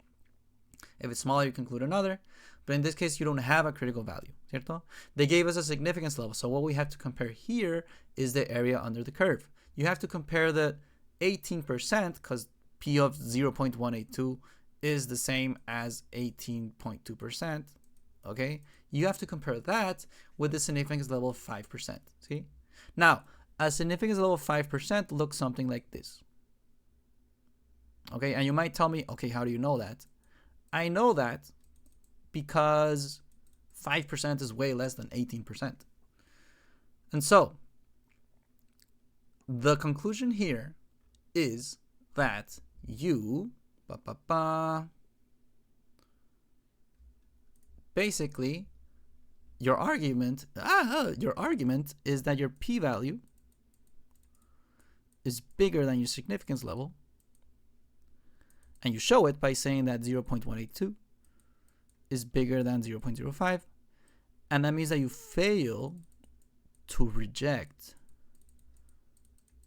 If it's smaller, you conclude another. But in this case, you don't have a critical value, ¿cierto? They gave us a significance level. So what we have to compare here is the area under the curve. You have to compare the 18% because P of 0.182 is the same as 18.2%, okay? You have to compare that with the significance level of 5%, see? Now, a significance level of 5% looks something like this, okay? And you might tell me, okay, how do you know that? I know that because 5% is way less than 18%. And so, the conclusion here is that you, basically, your argument is that your p-value is bigger than your significance level, and you show it by saying that 0.182 is bigger than 0.05, and that means that you fail to reject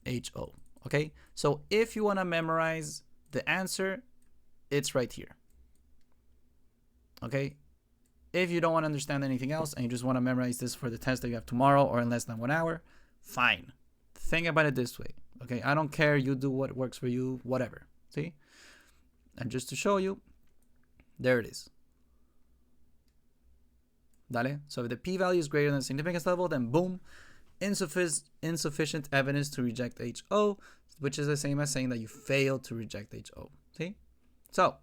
HO, okay? So if you want to memorize the answer, it's right here, okay? If you don't want to understand anything else and you just want to memorize this for the test that you have tomorrow or in less than 1 hour, fine. Think about it this way, okay? I don't care. You do what works for you, whatever, see? And just to show you, there it is. Dale? So if the p-value is greater than the significance level, then boom, insufficient evidence to reject HO, which is the same as saying that you failed to reject HO. See? So,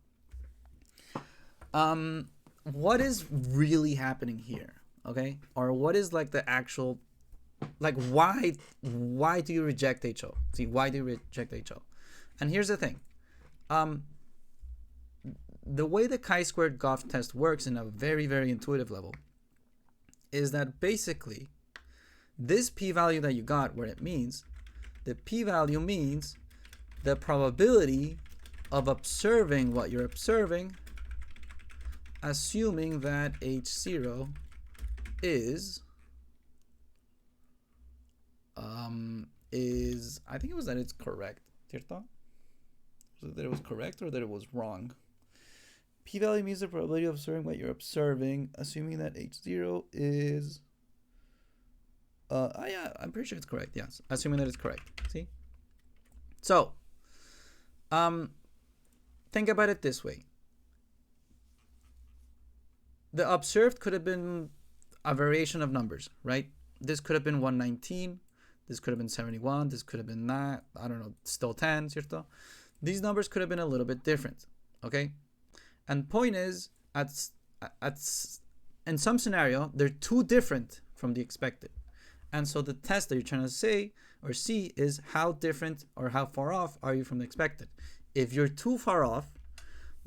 what is really happening here? Okay? Or what is like the actual, like why do you reject HO? See, why do you reject HO? And here's the thing. The way the chi-squared Goff test works in a very, very intuitive level is that basically this p-value that you got, what it means, the p-value means the probability of observing what you're observing, assuming that H0 is, I think it was that it's correct, ¿cierto? Was it that it was correct or that it was wrong? P-value means the probability of observing what you're observing, assuming that H0 is, yeah, I'm pretty sure it's correct, yes, assuming that it's correct, see? So, think about it this way. The observed could have been a variation of numbers, right? This could have been 119, this could have been 71, this could have been not, I don't know, still 10, ¿cierto? These numbers could have been a little bit different, okay? And point is, in some scenario, they're too different from the expected. And so the test that you're trying to say or see is how different or how far off are you from the expected. If you're too far off,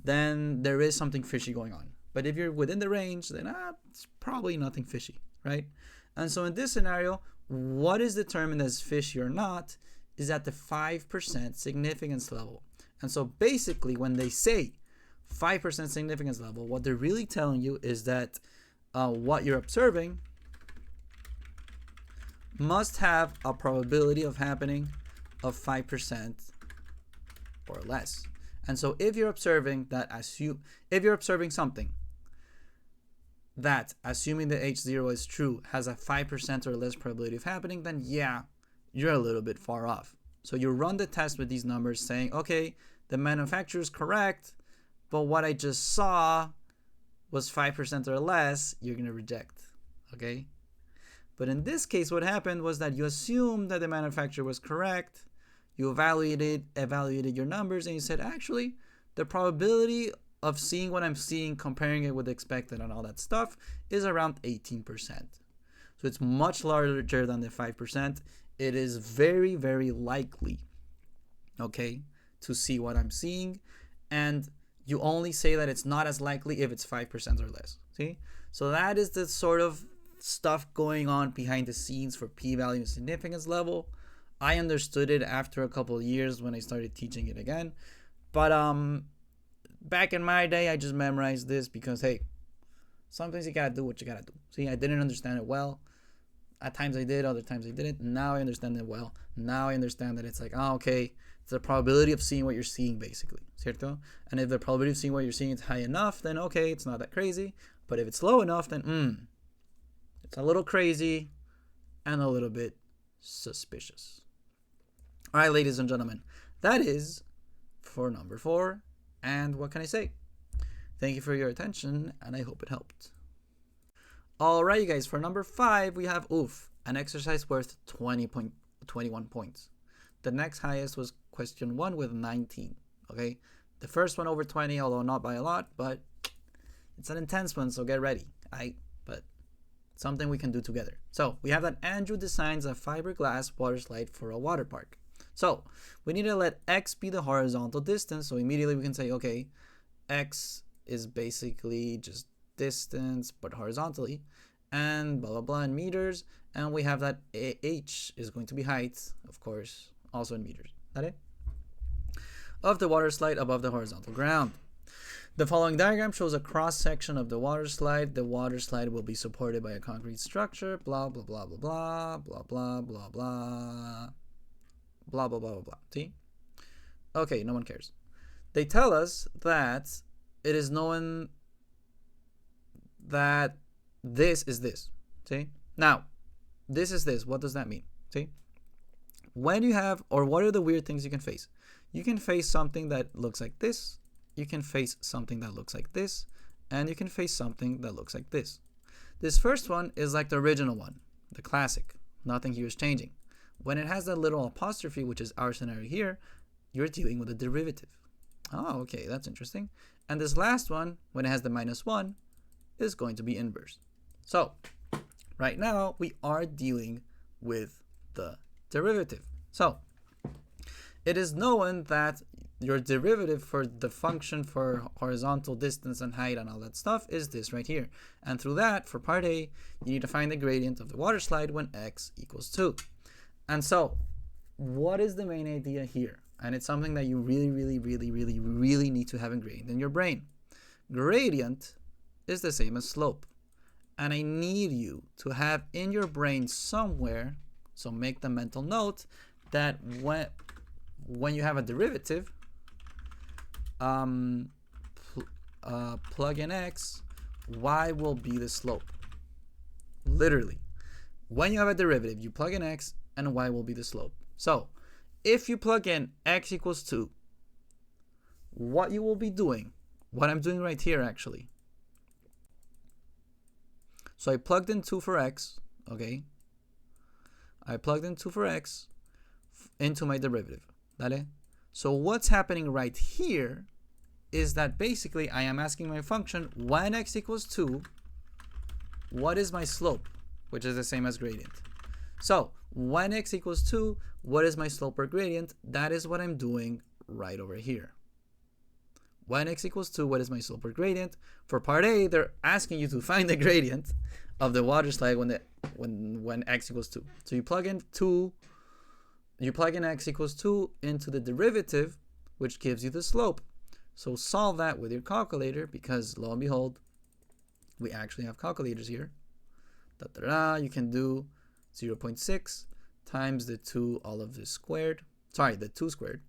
then there is something fishy going on. But if you're within the range, then it's probably nothing fishy, right? And so in this scenario, what is determined as fishy or not is at the 5% significance level. And so basically when they say 5% significance level, what they're really telling you is that what you're observing must have a probability of happening of 5% or less. And so if you're observing that, if you're observing something that, assuming the H0 is true, has a 5% or less probability of happening, then yeah, you're a little bit far off. So you run the test with these numbers saying, okay, the manufacturer is correct, but what I just saw was 5% or less, you're going to reject, okay? But in this case, what happened was that you assumed that the manufacturer was correct, you evaluated your numbers, and you said, actually, the probability of seeing what I'm seeing, comparing it with the expected and all that stuff, is around 18%. So it's much larger than the 5%. It is very, very likely, okay, to see what I'm seeing. And you only say that it's not as likely if it's 5% or less. See? So that is the sort of stuff going on behind the scenes for p-value and significance level. I understood it after a couple of years when I started teaching it again. But back in my day, I just memorized this because, hey, sometimes you gotta do what you gotta do. See, I didn't understand it well. At times I did, other times I didn't. Now I understand it well. Now I understand that it's like, oh, okay, it's the probability of seeing what you're seeing, basically, ¿cierto? And if the probability of seeing what you're seeing is high enough, then okay, it's not that crazy. But if it's low enough, then it's a little crazy and a little bit suspicious. All right, ladies and gentlemen, that is for number 4. And what can I say? Thank you for your attention, and I hope it helped. All right, you guys, for number 5, we have an exercise worth 21 points. The next highest was question 1 with 19. Okay, the first one over 20, although not by a lot, but it's an intense one, so get ready. But something we can do together. So we have that Andrew designs a fiberglass water slide for a water park. So we need to let x be the horizontal distance. So immediately we can say, okay, x is basically just distance, but horizontally, and blah, blah, blah in meters. And we have that h is going to be height, of course, also in meters. That it? Of the water slide above the horizontal ground. The following diagram shows a cross-section of the water slide. The water slide will be supported by a concrete structure, blah, blah, blah, blah, blah, blah, blah, blah, blah, blah, blah, blah, blah, blah. See? Okay, no one cares. They tell us that it is known that this is this. See? Now, this is this. What does that mean? See? When you have, or what are the weird things you can face? You can face something that looks like this. You can face something that looks like this, and you can face something that looks like this. This first one is like the original one, the classic. Nothing here is changing. When it has that little apostrophe, which is our scenario here, you're dealing with a derivative. Oh, okay, that's interesting. And this last one, when it has the -1, is going to be inverse. So, right now, we are dealing with the derivative. So, it is known that your derivative for the function for horizontal distance and height and all that stuff is this right here. And through that, for part A, you need to find the gradient of the water slide when x equals 2. And so, what is the main idea here? And it's something that you really need to have ingrained in your brain. Gradient is the same as slope. And I need you to have in your brain somewhere, so make the mental note, that when you have a derivative, plug in x, y will be the slope. Literally. When you have a derivative, you plug in x and y will be the slope. So, if you plug in x equals 2, what you will be doing, what I'm doing right here actually. So I plugged in 2 for x, okay? I plugged in 2 for x into my derivative. Dale? So what's happening right here is that basically I am asking my function, when x equals 2, what is my slope? Which is the same as gradient. So when x equals 2, what is my slope or gradient? That is what I'm doing right over here. When x equals 2, what is my slope or gradient? For part A, they're asking you to find the gradient of the water slide when x equals 2. So you plug in x equals 2 into the derivative, which gives you the slope. So solve that with your calculator, because lo and behold, we actually have calculators here. You can do 0.6 times the 2 all of this squared. Sorry, the 2 squared.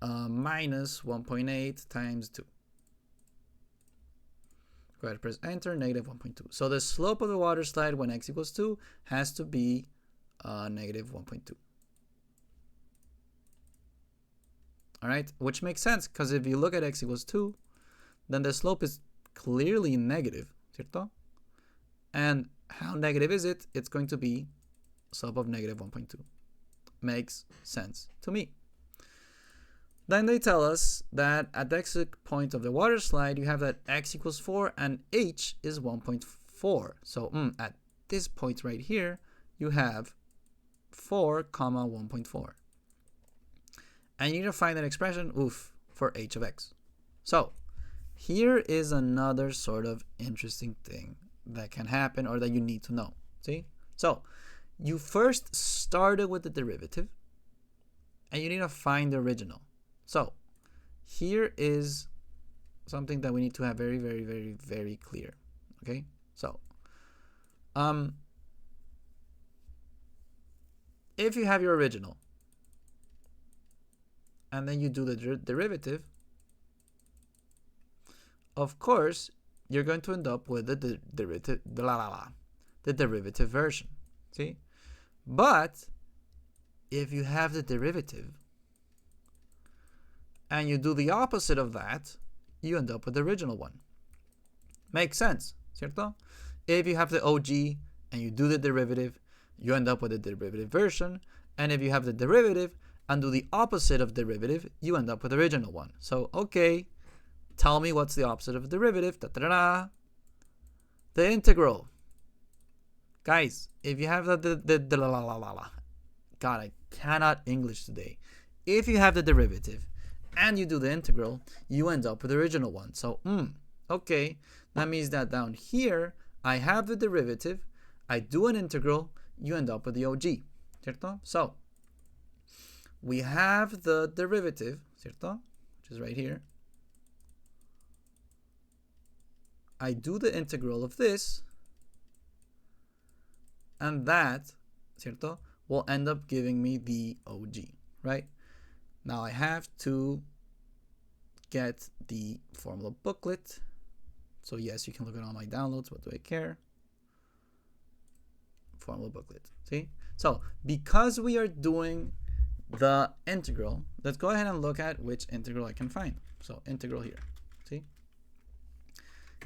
Minus 1.8 times 2. Go ahead, press enter, negative 1.2. So the slope of the water slide when x equals 2 has to be negative 1.2. All right, which makes sense, because if you look at x equals 2, then the slope is clearly negative, ¿cierto? And how negative is it? It's going to be slope of negative 1.2. Makes sense to me. Then they tell us that at the exit point of the water slide, you have that x equals 4 and h is 1.4. So at this point right here, you have 4, 1.4. And you need to find an expression, for h of x. So here is another sort of interesting thing that can happen or that you need to know. See? So you first started with the derivative and you need to find the original. So here is something that we need to have very clear. Okay? So if you have your original and then you do the derivative, of course you're going to end up with the derivative version. See? But if you have the derivative and you do the opposite of that, you end up with the original one. Makes sense, ¿cierto? If you have the OG and you do the derivative, you end up with the derivative version. And if you have the derivative and do the opposite of derivative, you end up with the original one. So, okay, tell me what's the opposite of derivative. The integral. Guys, if you have God, I cannot English today. If you have the derivative and you do the integral, you end up with the original one. So, okay, that means that down here, I have the derivative, I do an integral, you end up with the OG, ¿cierto? So, we have the derivative, ¿cierto? Which is right here. I do the integral of this, and that, ¿cierto? Will end up giving me the OG, right? Now I have to get the formula booklet. So yes, you can look at all my downloads. What do I care? Formula booklet. See? So because we are doing the integral, let's go ahead and look at which integral I can find. So integral here. See?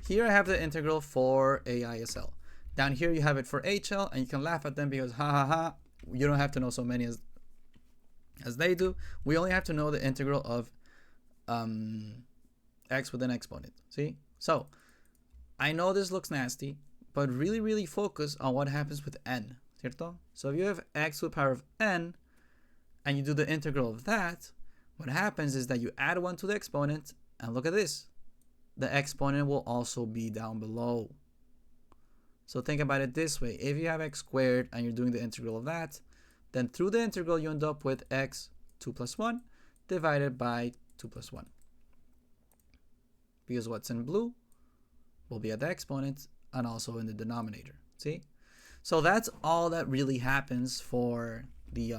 Here I have the integral for AISL. Down here you have it for HL, and you can laugh at them because you don't have to know so many as they do. We only have to know the integral of x with an exponent. See? So I know this looks nasty, but really focus on what happens with n, ¿cierto? So if you have x to the power of n and you do the integral of that, what happens is that you add 1 to the exponent, and look at this. The exponent will also be down below. So think about it this way. If you have x squared and you're doing the integral of that, then through the integral you end up with x 2 plus 1 divided by 2 plus 1. Because what's in blue will be at the exponent and also in the denominator. See? So that's all that really happens for the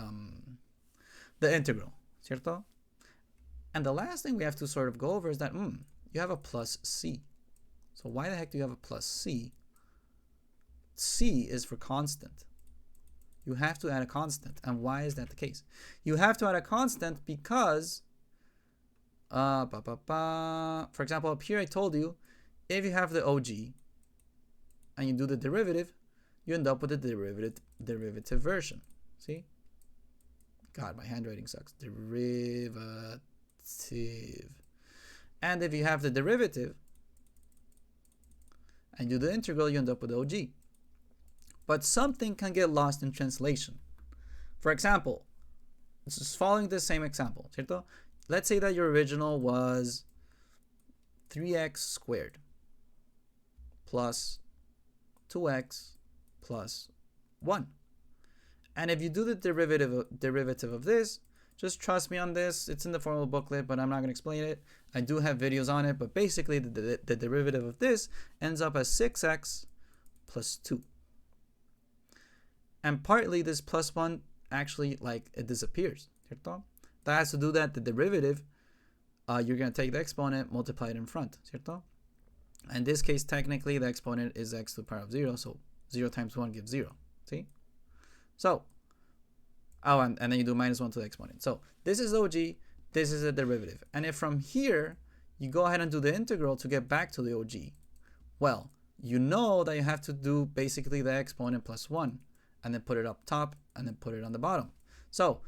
integral, ¿cierto? And the last thing we have to sort of go over is that you have a plus c. So why the heck do you have a plus c? C is for constant. You have to add a constant. And why is that the case? You have to add a constant because, for example, up here I told you, if you have the OG and you do the derivative, you end up with the derivative version. See? God, my handwriting sucks. Derivative. And if you have the derivative and do the integral, you end up with OG. But something can get lost in translation. For example, just following the same example, ¿cierto? Let's say that your original was 3x squared plus 2x plus 1. And if you do the derivative of this, just trust me on this. It's in the formula booklet, but I'm not going to explain it. I do have videos on it, but basically the derivative of this ends up as 6x plus 2. And partly this plus 1 actually, like, it disappears. ¿Cierto? That has to do that the derivative, you're going to take the exponent, multiply it in front. ¿Cierto? In this case, technically, the exponent is x to the power of 0. So 0 times 1 gives 0. See? So, and then you do minus 1 to the exponent. So this is OG, this is a derivative. And if from here, you go ahead and do the integral to get back to the OG, well, you know that you have to do basically the exponent plus 1. And then put it up top, and then put it on the bottom. So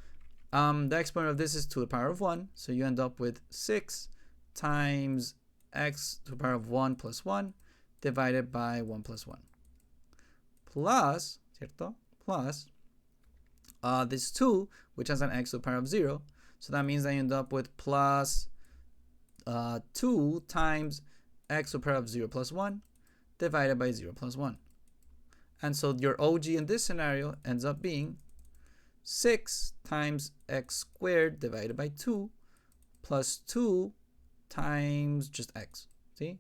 the exponent of this is to the power of 1. So you end up with 6 times x to the power of 1 plus 1 divided by 1 plus 1. Plus, ¿cierto? Plus this 2, which has an x to the power of 0. So that means I end up with plus 2 times x to the power of 0 plus 1 divided by 0 plus 1. And so your OG in this scenario ends up being 6 times x squared divided by 2 plus 2 times just x. See?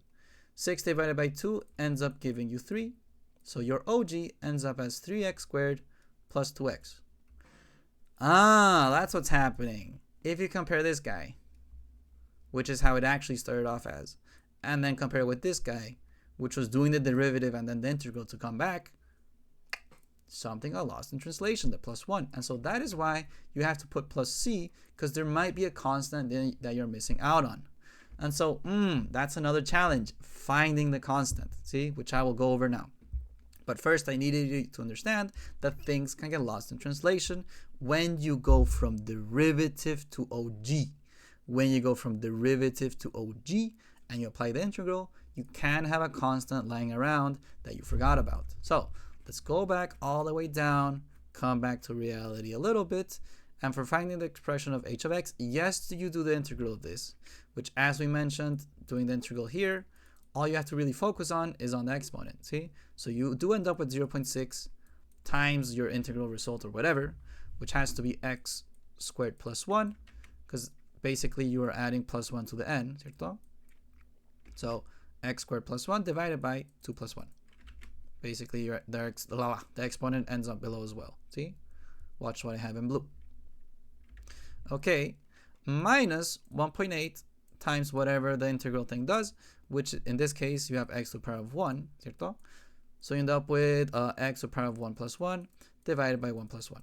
6 divided by 2 ends up giving you 3. So your OG ends up as 3x squared plus 2x. That's what's happening. If you compare this guy, which is how it actually started off as, and then compare it with this guy, which was doing the derivative and then the integral to come back, something got lost in translation, the +1. And so that is why you have to put plus c, because there might be a constant that you're missing out on. And so that's another challenge, finding the constant, see, which I will go over now. But first, I needed you to understand that things can get lost in translation when you go from derivative to OG. When you go from derivative to OG and you apply the integral, you can have a constant lying around that you forgot about. So let's go back all the way down, come back to reality a little bit. And for finding the expression of h of x, yes, you do the integral of this, which, as we mentioned, doing the integral here, all you have to really focus on is on the exponent, see? So you do end up with 0.6 times your integral result or whatever, which has to be x squared plus 1, because basically you are adding plus 1 to the n, ¿cierto? So x squared plus 1 divided by 2 plus 1. Basically, the exponent ends up below as well, see? Watch what I have in blue. Okay, minus 1.8 times whatever the integral thing does, which in this case you have x to the power of 1, ¿cierto? So you end up with x to the power of 1 plus 1 divided by 1 plus 1.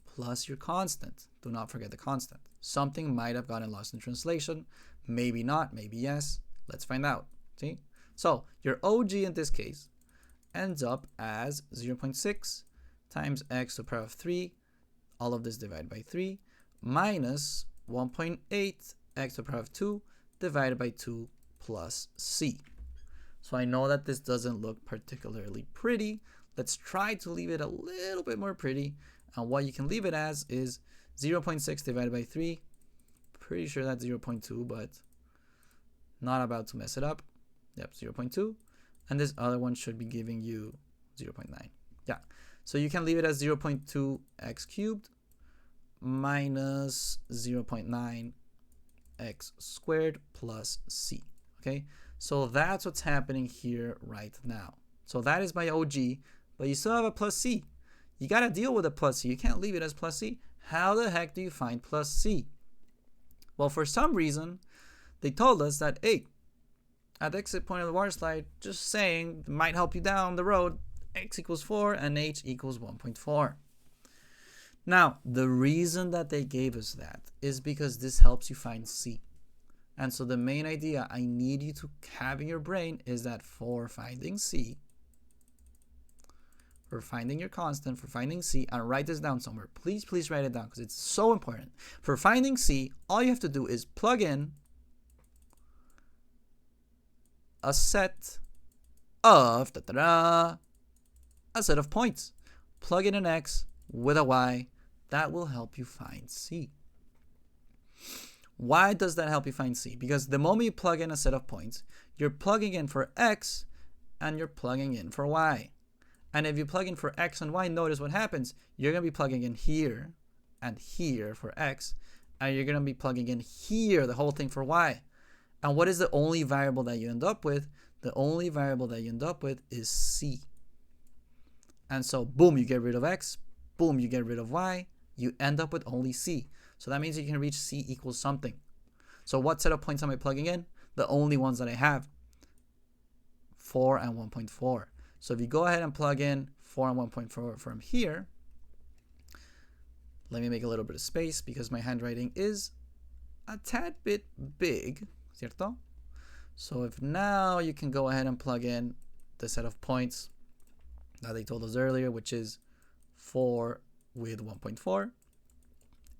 Plus your constant. Do not forget the constant. Something might have gotten lost in translation. Maybe not, maybe yes. Let's find out, see? So your OG in this case ends up as 0.6 times x to the power of 3, all of this divided by 3, minus 1.8 x to the power of 2 divided by 2 plus c. So I know that this doesn't look particularly pretty. Let's try to leave it a little bit more pretty. And what you can leave it as is 0.6 divided by 3. Pretty sure that's 0.2, but not about to mess it up. Yep, 0.2. And this other one should be giving you 0.9. Yeah. So you can leave it as 0.2 x cubed minus 0.9 x squared plus c. Okay, so that's what's happening here right now. So that is my OG, but you still have a plus c. You got to deal with a plus c. You can't leave it as plus c. How the heck do you find plus c? Well, for some reason, they told us that, hey, at the exit point of the water slide, just saying, might help you down the road, x equals 4 and h equals 1.4. Now, the reason that they gave us that is because this helps you find c. And so the main idea I need you to have in your brain is that for finding c, for finding your constant, for finding c, and write this down somewhere. Please, please write it down because it's so important. For finding c, all you have to do is plug in a set of a set of points. Plug in an x with a y. That will help you find c. Why does that help you find c? Because the moment you plug in a set of points, you're plugging in for x and you're plugging in for y. And if you plug in for x and y, notice what happens. You're going to be plugging in here and here for x, and you're going to be plugging in here, the whole thing for y. And what is the only variable that you end up with? The only variable that you end up with is c. And so, boom, you get rid of x. Boom, you get rid of y. You end up with only c. So that means you can reach c equals something. So what set of points am I plugging in? The only ones that I have. 4 and 1.4. So if you go ahead and plug in 4 and 1.4 from here, let me make a little bit of space because my handwriting is a tad bit big, ¿cierto? So if now you can go ahead and plug in the set of points that they told us earlier, which is 4 with 1.4.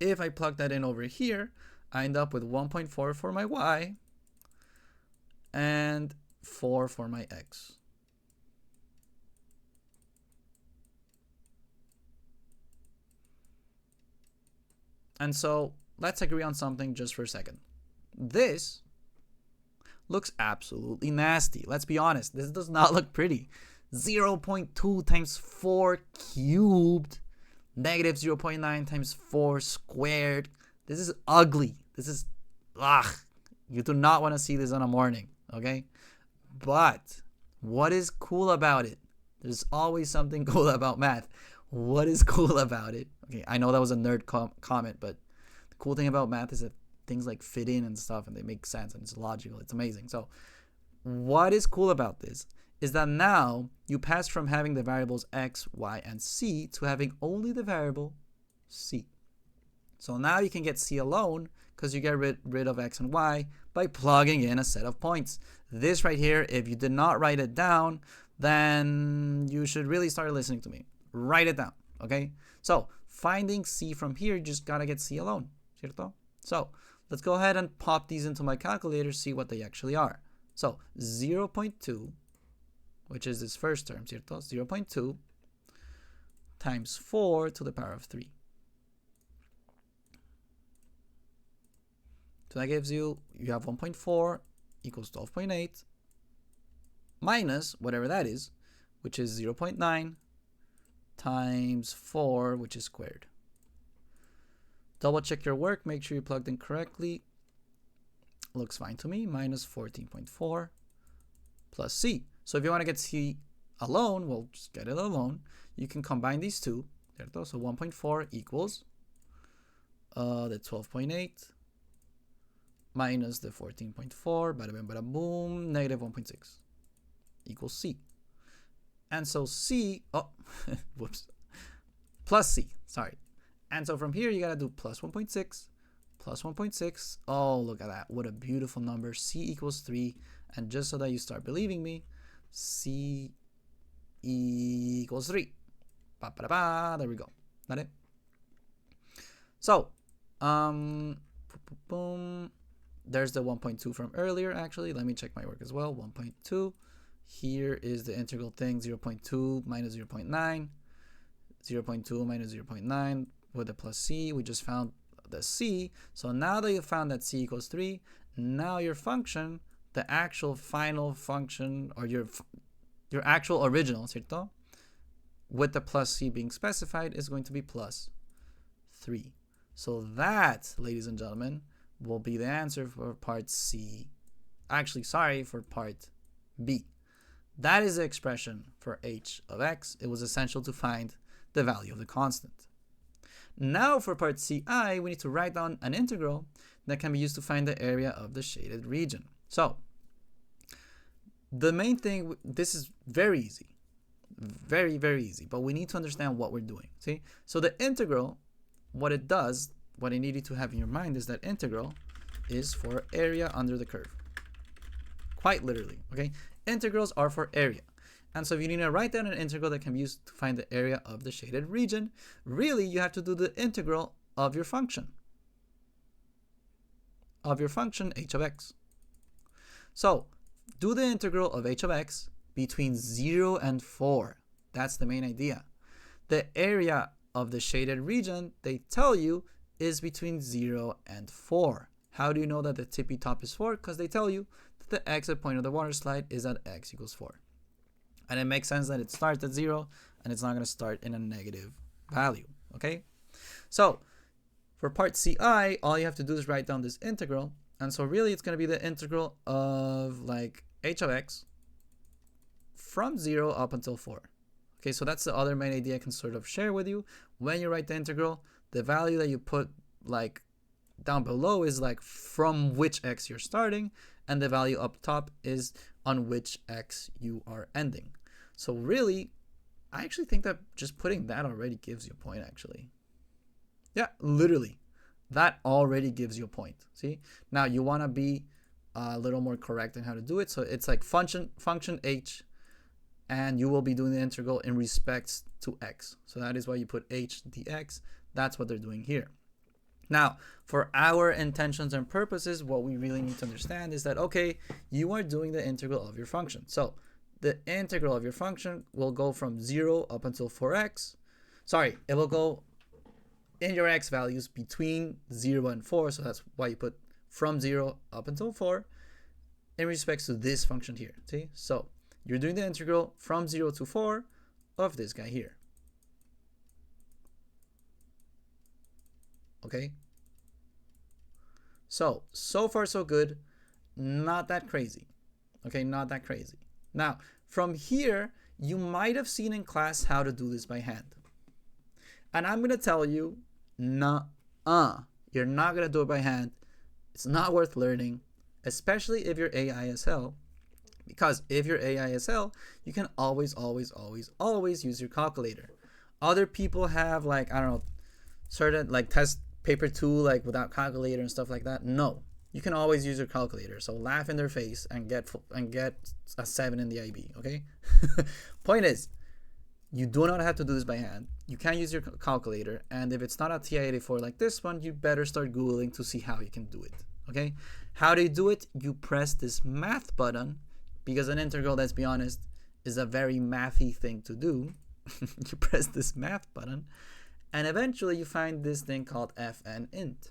If I plug that in over here, I end up with 1.4 for my y and 4 for my x. And so let's agree on something just for a second. This looks absolutely nasty. Let's be honest. This does not look pretty. 0.2 times 4 cubed. Negative 0.9 times 4 squared. This is ugly. This is, you do not want to see this on a morning, okay? But what is cool about it? There's always something cool about math. What is cool about it? Okay, I know that was a nerd comment, but the cool thing about math is that things like fit in and stuff, and they make sense, and it's logical. It's amazing. So what is cool about this is that now you pass from having the variables x, y, and c to having only the variable c. So now you can get c alone because you get rid of x and y by plugging in a set of points. This right here, if you did not write it down, then you should really start listening to me. Write it down, okay? So finding c from here, you just gotta get c alone, ¿cierto? So let's go ahead and pop these into my calculator, see what they actually are. So 0.2, which is this first term, ¿cierto? 0.2 times 4 to the power of 3. So that gives you have 1.4 equals 12.8 minus whatever that is, which is 0.9 times 4, which is squared. Double check your work, make sure you plugged in correctly. Looks fine to me, minus 14.4 plus c. So if you want to get c alone, well, just get it alone. You can combine these two, ¿cierto? So 1.4 equals the 12.8 minus the 14.4, bada bing, bada boom, negative 1.6 equals c. And so c, whoops, plus c, sorry. And so from here, you got to do plus 1.6, plus 1.6. Oh, look at that. What a beautiful number. C equals 3. And just so that you start believing me, C equals 3. Ba, ba, ba, there we go. That it? So, boom. There's the 1.2 from earlier, actually. Let me check my work as well. 1.2. Here is the integral thing, 0.2 minus 0.9. 0.2 minus 0.9 with the plus c. We just found the c. So now that you found that c equals 3, now your function, the actual final function, or your actual original, ¿cierto? With the plus c being specified, is going to be plus 3. So that, ladies and gentlemen, will be the answer for part C. Actually, sorry, for part B. That is the expression for h of x. It was essential to find the value of the constant. Now for part Ci, we need to write down an integral that can be used to find the area of the shaded region. So the main thing, this is very easy. Very, very easy. But we need to understand what we're doing. See? So the integral, what it does, what I need you to have in your mind is that integral is for area under the curve. Quite literally, okay? Integrals are for area. And so if you need to write down an integral that can be used to find the area of the shaded region, really you have to do the integral of your function. Of your function h of x. So do the integral of h of x between 0 and 4. That's the main idea. The area of the shaded region, they tell you, is between 0 and 4. How do you know that the tippy top is 4? Because they tell you that the exit point of the water slide is at x equals 4. And it makes sense that it starts at 0 and it's not going to start in a negative value. Okay? So for part Ci, all you have to do is write down this integral. And so really it's going to be the integral of like h of x from 0 up until 4. Okay, so that's the other main idea I can sort of share with you. When you write the integral, the value that you put like down below is like from which x you're starting, and the value up top is on which x you are ending. So really, I actually think that just putting that already gives you a point, actually. Yeah, literally. That already gives you a point. See? Now you want to be a little more correct in how to do it. So it's like function h, and you will be doing the integral in respect to x. So that is why you put h dx. That's what they're doing here. Now, for our intentions and purposes, what we really need to understand is that, okay, you are doing the integral of your function. So the integral of your function will go from 0 up until 4x. Sorry, it will go in your x values between 0 and 4. So that's why you put from 0 up until 4 in respect to this function here. See? So you're doing the integral from 0 to 4 of this guy here. Okay? So far so good. Not that crazy. Okay, not that crazy. Now, from here, you might have seen in class how to do this by hand. And I'm going to tell you, nuh-uh. You're not going to do it by hand. It's not worth learning, especially if you're AISL Because if you're AISL, you can always use your calculator. Other people have, like, I don't know, certain like test paper 2 like without calculator and stuff like that. No, you can always use your calculator. So laugh in their face and get a 7 in the IB. Okay. Point is, you do not have to do this by hand. You can use your calculator, and if it's not a TI-84 like this one, you better start Googling to see how you can do it. Okay. How do you do it? You press this math button, because an integral, let's be honest, is a very mathy thing to do. You press this math button, and eventually you find this thing called fn int,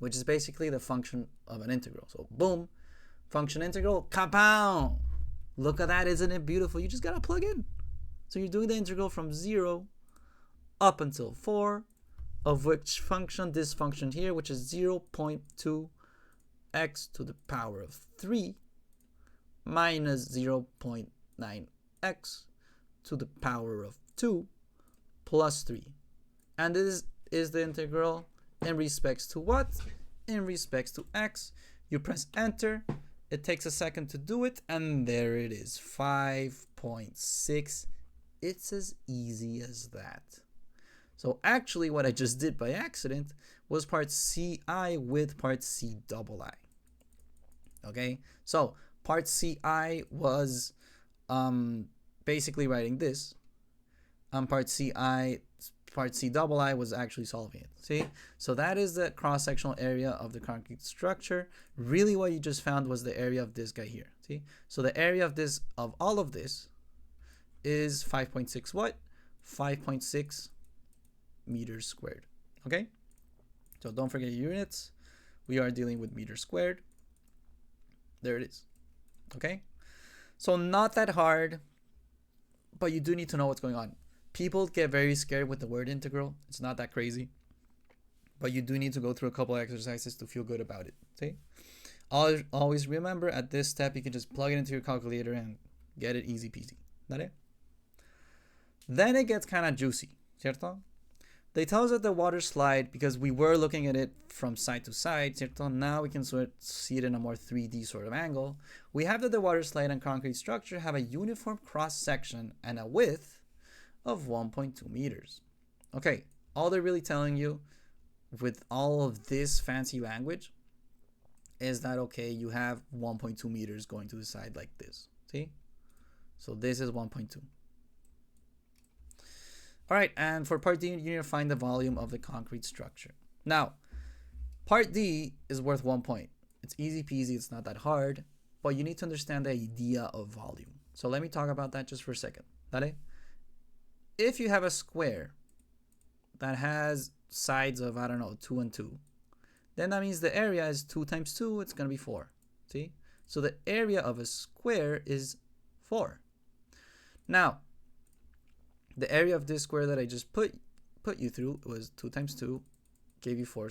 which is basically the function of an integral. So boom, function integral, kapow! Look at that, isn't it beautiful? You just gotta plug in. So you're doing the integral from 0 up until 4, of which function, this function here, which is 0.2 x to the power of 3 minus 0.9 x to the power of 2 plus 3. And this is the integral in respects to what? In respects to x. You press enter. It takes a second to do it, and there it is, 5.6. It's as easy as that. So actually what I just did by accident was part CI with part CII. Okay, so part CI was basically writing this. Part CII was actually solving it. See? So that is the cross-sectional area of the concrete structure. Really what you just found was the area of this guy here. See? So the area of this, of all of this, is 5.6 what? 5.6 meters squared. Okay? So don't forget your units. We are dealing with meters squared. There it is. Okay? So not that hard, but you do need to know what's going on. People get very scared with the word integral. It's not that crazy, but you do need to go through a couple exercises to feel good about it. See? Always remember, at this step, you can just plug it into your calculator and get it easy peasy. ¿Dale? Then it gets kind of juicy, ¿cierto? They tell us that the water slide, because we were looking at it from side to side, ¿cierto? Now we can see it in a more 3D sort of angle. We have that the water slide and concrete structure have a uniform cross section and a width of 1.2 meters. Okay, all they're really telling you with all of this fancy language is that, okay, you have 1.2 meters going to the side like this. See? So this is 1.2. All right, and for part D, you need to find the volume of the concrete structure. Now, part D is worth 1 point. It's easy peasy, it's not that hard, but you need to understand the idea of volume. So let me talk about that just for a second. Dale? If you have a square that has sides of, I don't know, 2 and 2, then that means the area is 2 times 2, it's going to be 4. See? So the area of a square is 4. Now, the area of this square that I just put you through was 2 times 2, gave you 4.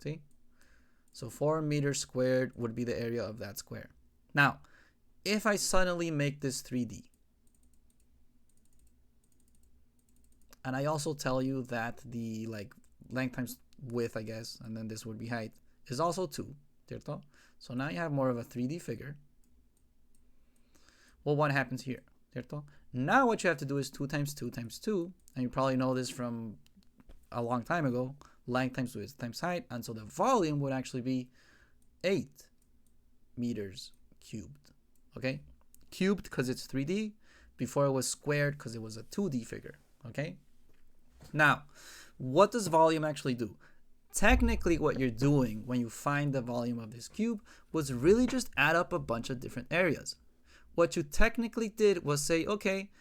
See? So 4 meters squared would be the area of that square. Now, if I suddenly make this 3D, and I also tell you that the length times width, I guess, and then this would be height, is also 2, ¿cierto? So now you have more of a 3D figure. Well, what happens here, ¿cierto? Now what you have to do is 2 times 2 times 2, and you probably know this from a long time ago, length times width times height, and so the volume would actually be 8 meters cubed, okay? Cubed because it's 3D, before it was squared because it was a 2D figure, okay? Now, what does volume actually do? Technically, what you're doing when you find the volume of this cube was really just add up a bunch of different areas. What you technically did was say, okay,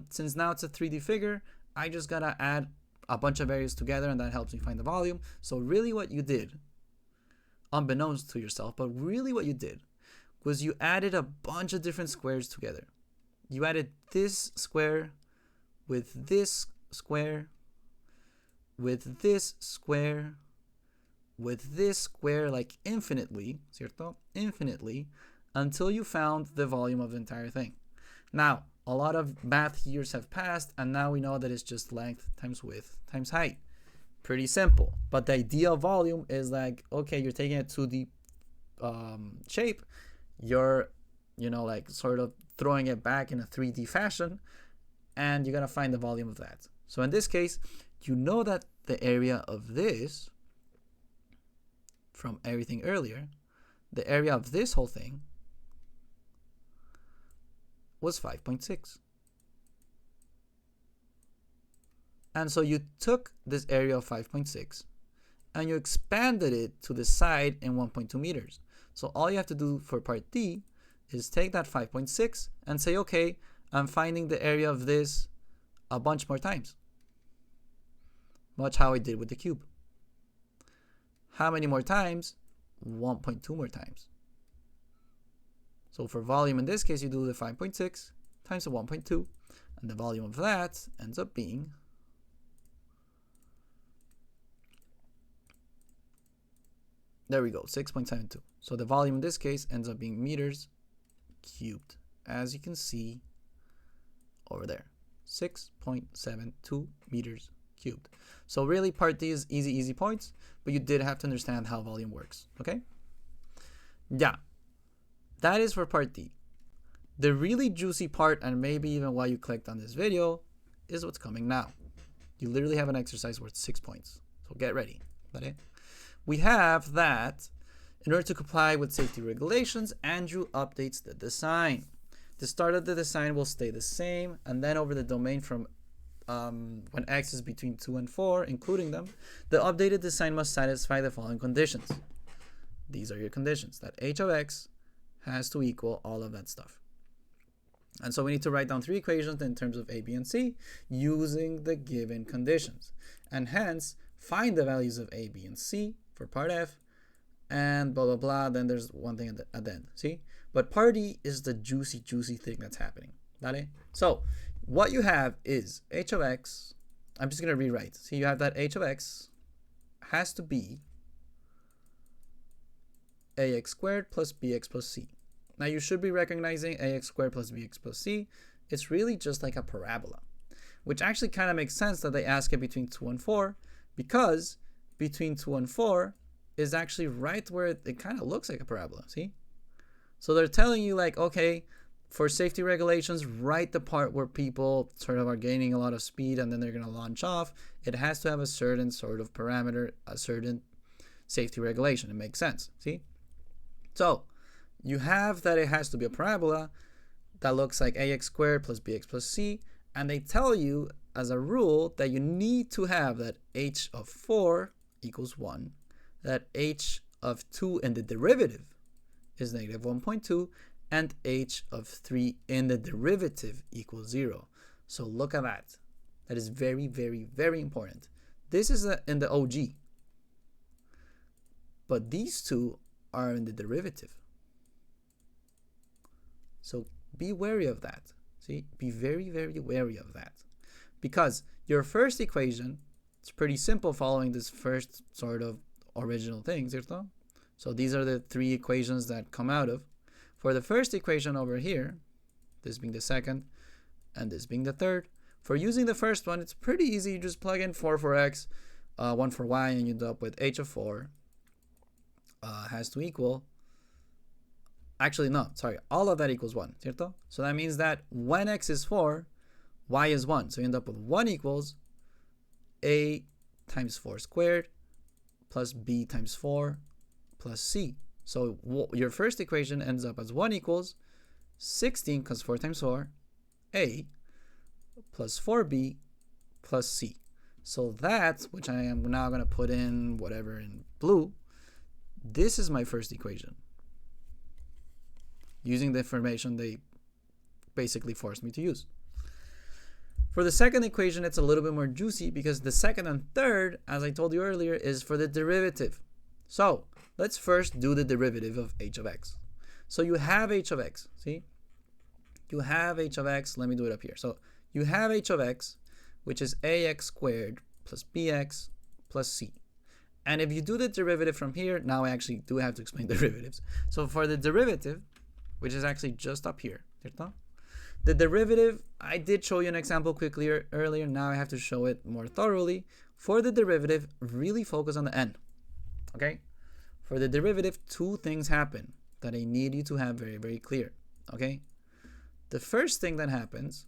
since now it's a 3D figure, I just gotta add a bunch of areas together and that helps me find the volume. So really what you did, unbeknownst to yourself, but really what you did was you added a bunch of different squares together. You added this square with this square, with this square, with this square, like infinitely, ¿cierto? Infinitely, until you found the volume of the entire thing. Now, a lot of math years have passed, and now we know that it's just length times width times height. Pretty simple. But the idea of volume is like, okay, you're taking a 2D shape, you're, like sort of throwing it back in a 3D fashion, and you're going to find the volume of that. So in this case, you know that the area of this, from everything earlier, the area of this whole thing was 5.6. And so you took this area of 5.6 and you expanded it to the side in 1.2 meters. So all you have to do for part D is take that 5.6 and say, okay, I'm finding the area of this a bunch more times. Watch how I did with the cube. How many more times? 1.2 more times. So for volume in this case, you do the 5.6 times the 1.2, and the volume of that ends up being there we go, 6.72. So the volume in this case ends up being meters cubed, as you can see over there, 6.72 meters cubed. So really part D is easy points, but you did have to understand how volume works, okay? Yeah, that is for part D. The really juicy part, and maybe even why you clicked on this video, is what's coming now. You literally have an exercise worth 6 points, so get ready. ¿Vale? We have that in order to comply with safety regulations, Andrew updates the design. The start of the design will stay the same, and then over the domain from when x is between 2 and 4, including them, the updated design must satisfy the following conditions. These are your conditions, that h of x has to equal all of that stuff. And so we need to write down 3 equations in terms of a, b, and c using the given conditions. And hence, find the values of a, b, and c for part F, and blah, blah, blah. Then there's one thing at the end, see? But part E is the juicy thing that's happening. ¿Vale? So what you have is h of x. I'm just going to rewrite. See, you have that h of x has to be ax squared plus bx plus c. Now you should be recognizing ax squared plus bx plus c. It's really just like a parabola, which actually kind of makes sense that they ask it between 2 and 4, because between 2 and 4 is actually right where it kind of looks like a parabola, see? So they're telling you, like, okay, for safety regulations, write the part where people sort of are gaining a lot of speed and then they're going to launch off. It has to have a certain sort of parameter, a certain safety regulation. It makes sense, see? So you have that it has to be a parabola that looks like ax squared plus bx plus c, and they tell you as a rule that you need to have that h of 4 equals 1, that h of 2 in the derivative is negative 1.2, and h of 3 in the derivative equals 0. So look at that. That is very important. This is in the OG, but these two are in the derivative. So be wary of that. See, be very wary of that, because your first equation, it's pretty simple following this first sort of original thing, ¿cierto? So these are the 3 equations that come out of. For the first equation over here, this being the second and this being the third, for using the first one, it's pretty easy. You just plug in 4 for x, 1 for y, and you end up with h of 4 has to equal, actually no, sorry, all of that equals 1, ¿cierto? So that means that when x is 4, y is 1. So you end up with 1 equals a times 4 squared plus b times 4 plus c. So your first equation ends up as 1 equals 16, because 4 times 4, a plus 4b plus c. So that's, which I am now going to put in whatever in blue, this is my first equation, using the information they basically forced me to use. For the second equation, it's a little bit more juicy, because the second and third, as I told you earlier, is for the derivative. So let's first do the derivative of h of x. So you have h of x, see? You have h of x, let me do it up here. So you have h of x, which is ax squared plus bx plus c. And if you do the derivative from here, now I actually do have to explain derivatives. So for the derivative, which is actually just up here, ¿cierto? The derivative, I did show you an example quickly earlier. Now I have to show it more thoroughly. For the derivative, really focus on the n, okay? For the derivative, 2 things happen. that I need you to have very, very clear, okay? The first thing that happens,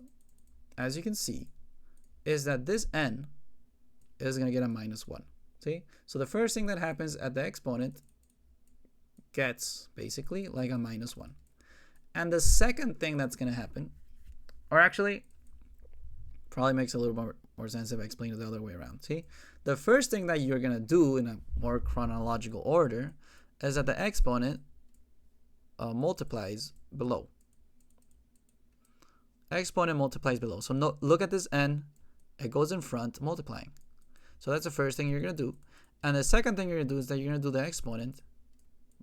as you can see, is that this n is going to get a -1, see? So the first thing that happens at the exponent gets basically like a -1. And the second thing that's going to happen, or actually, probably makes a little more sense if I explain it the other way around, see? The first thing that you're going to do in a more chronological order is that the exponent multiplies below. Exponent multiplies below. So no, look at this n, it goes in front multiplying. So that's the first thing you're going to do. And the second thing you're going to do is that you're going to do the exponent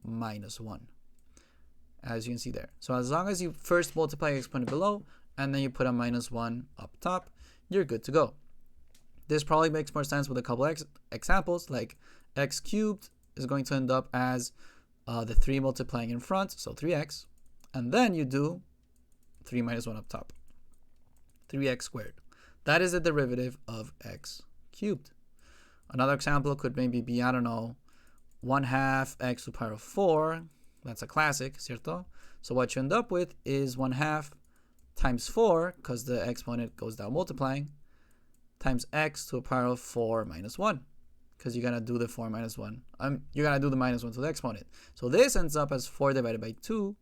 -1, as you can see there. So as long as you first multiply exponent below and then you put a -1 up top, you're good to go. This probably makes more sense with a couple examples, like x cubed is going to end up as the 3 multiplying in front, so 3x, and then you do 3 minus 1 up top, 3x squared. That is the derivative of x cubed. Another example could maybe be, I don't know, 1/2 x to the power of 4. That's a classic, ¿cierto? So what you end up with is 1/2 times 4, because the exponent goes down multiplying, times x to the power of 4 minus 1, because you're going to do the 4 minus 1. You're going to do the -1 to the exponent. So this ends up as 4 divided by 2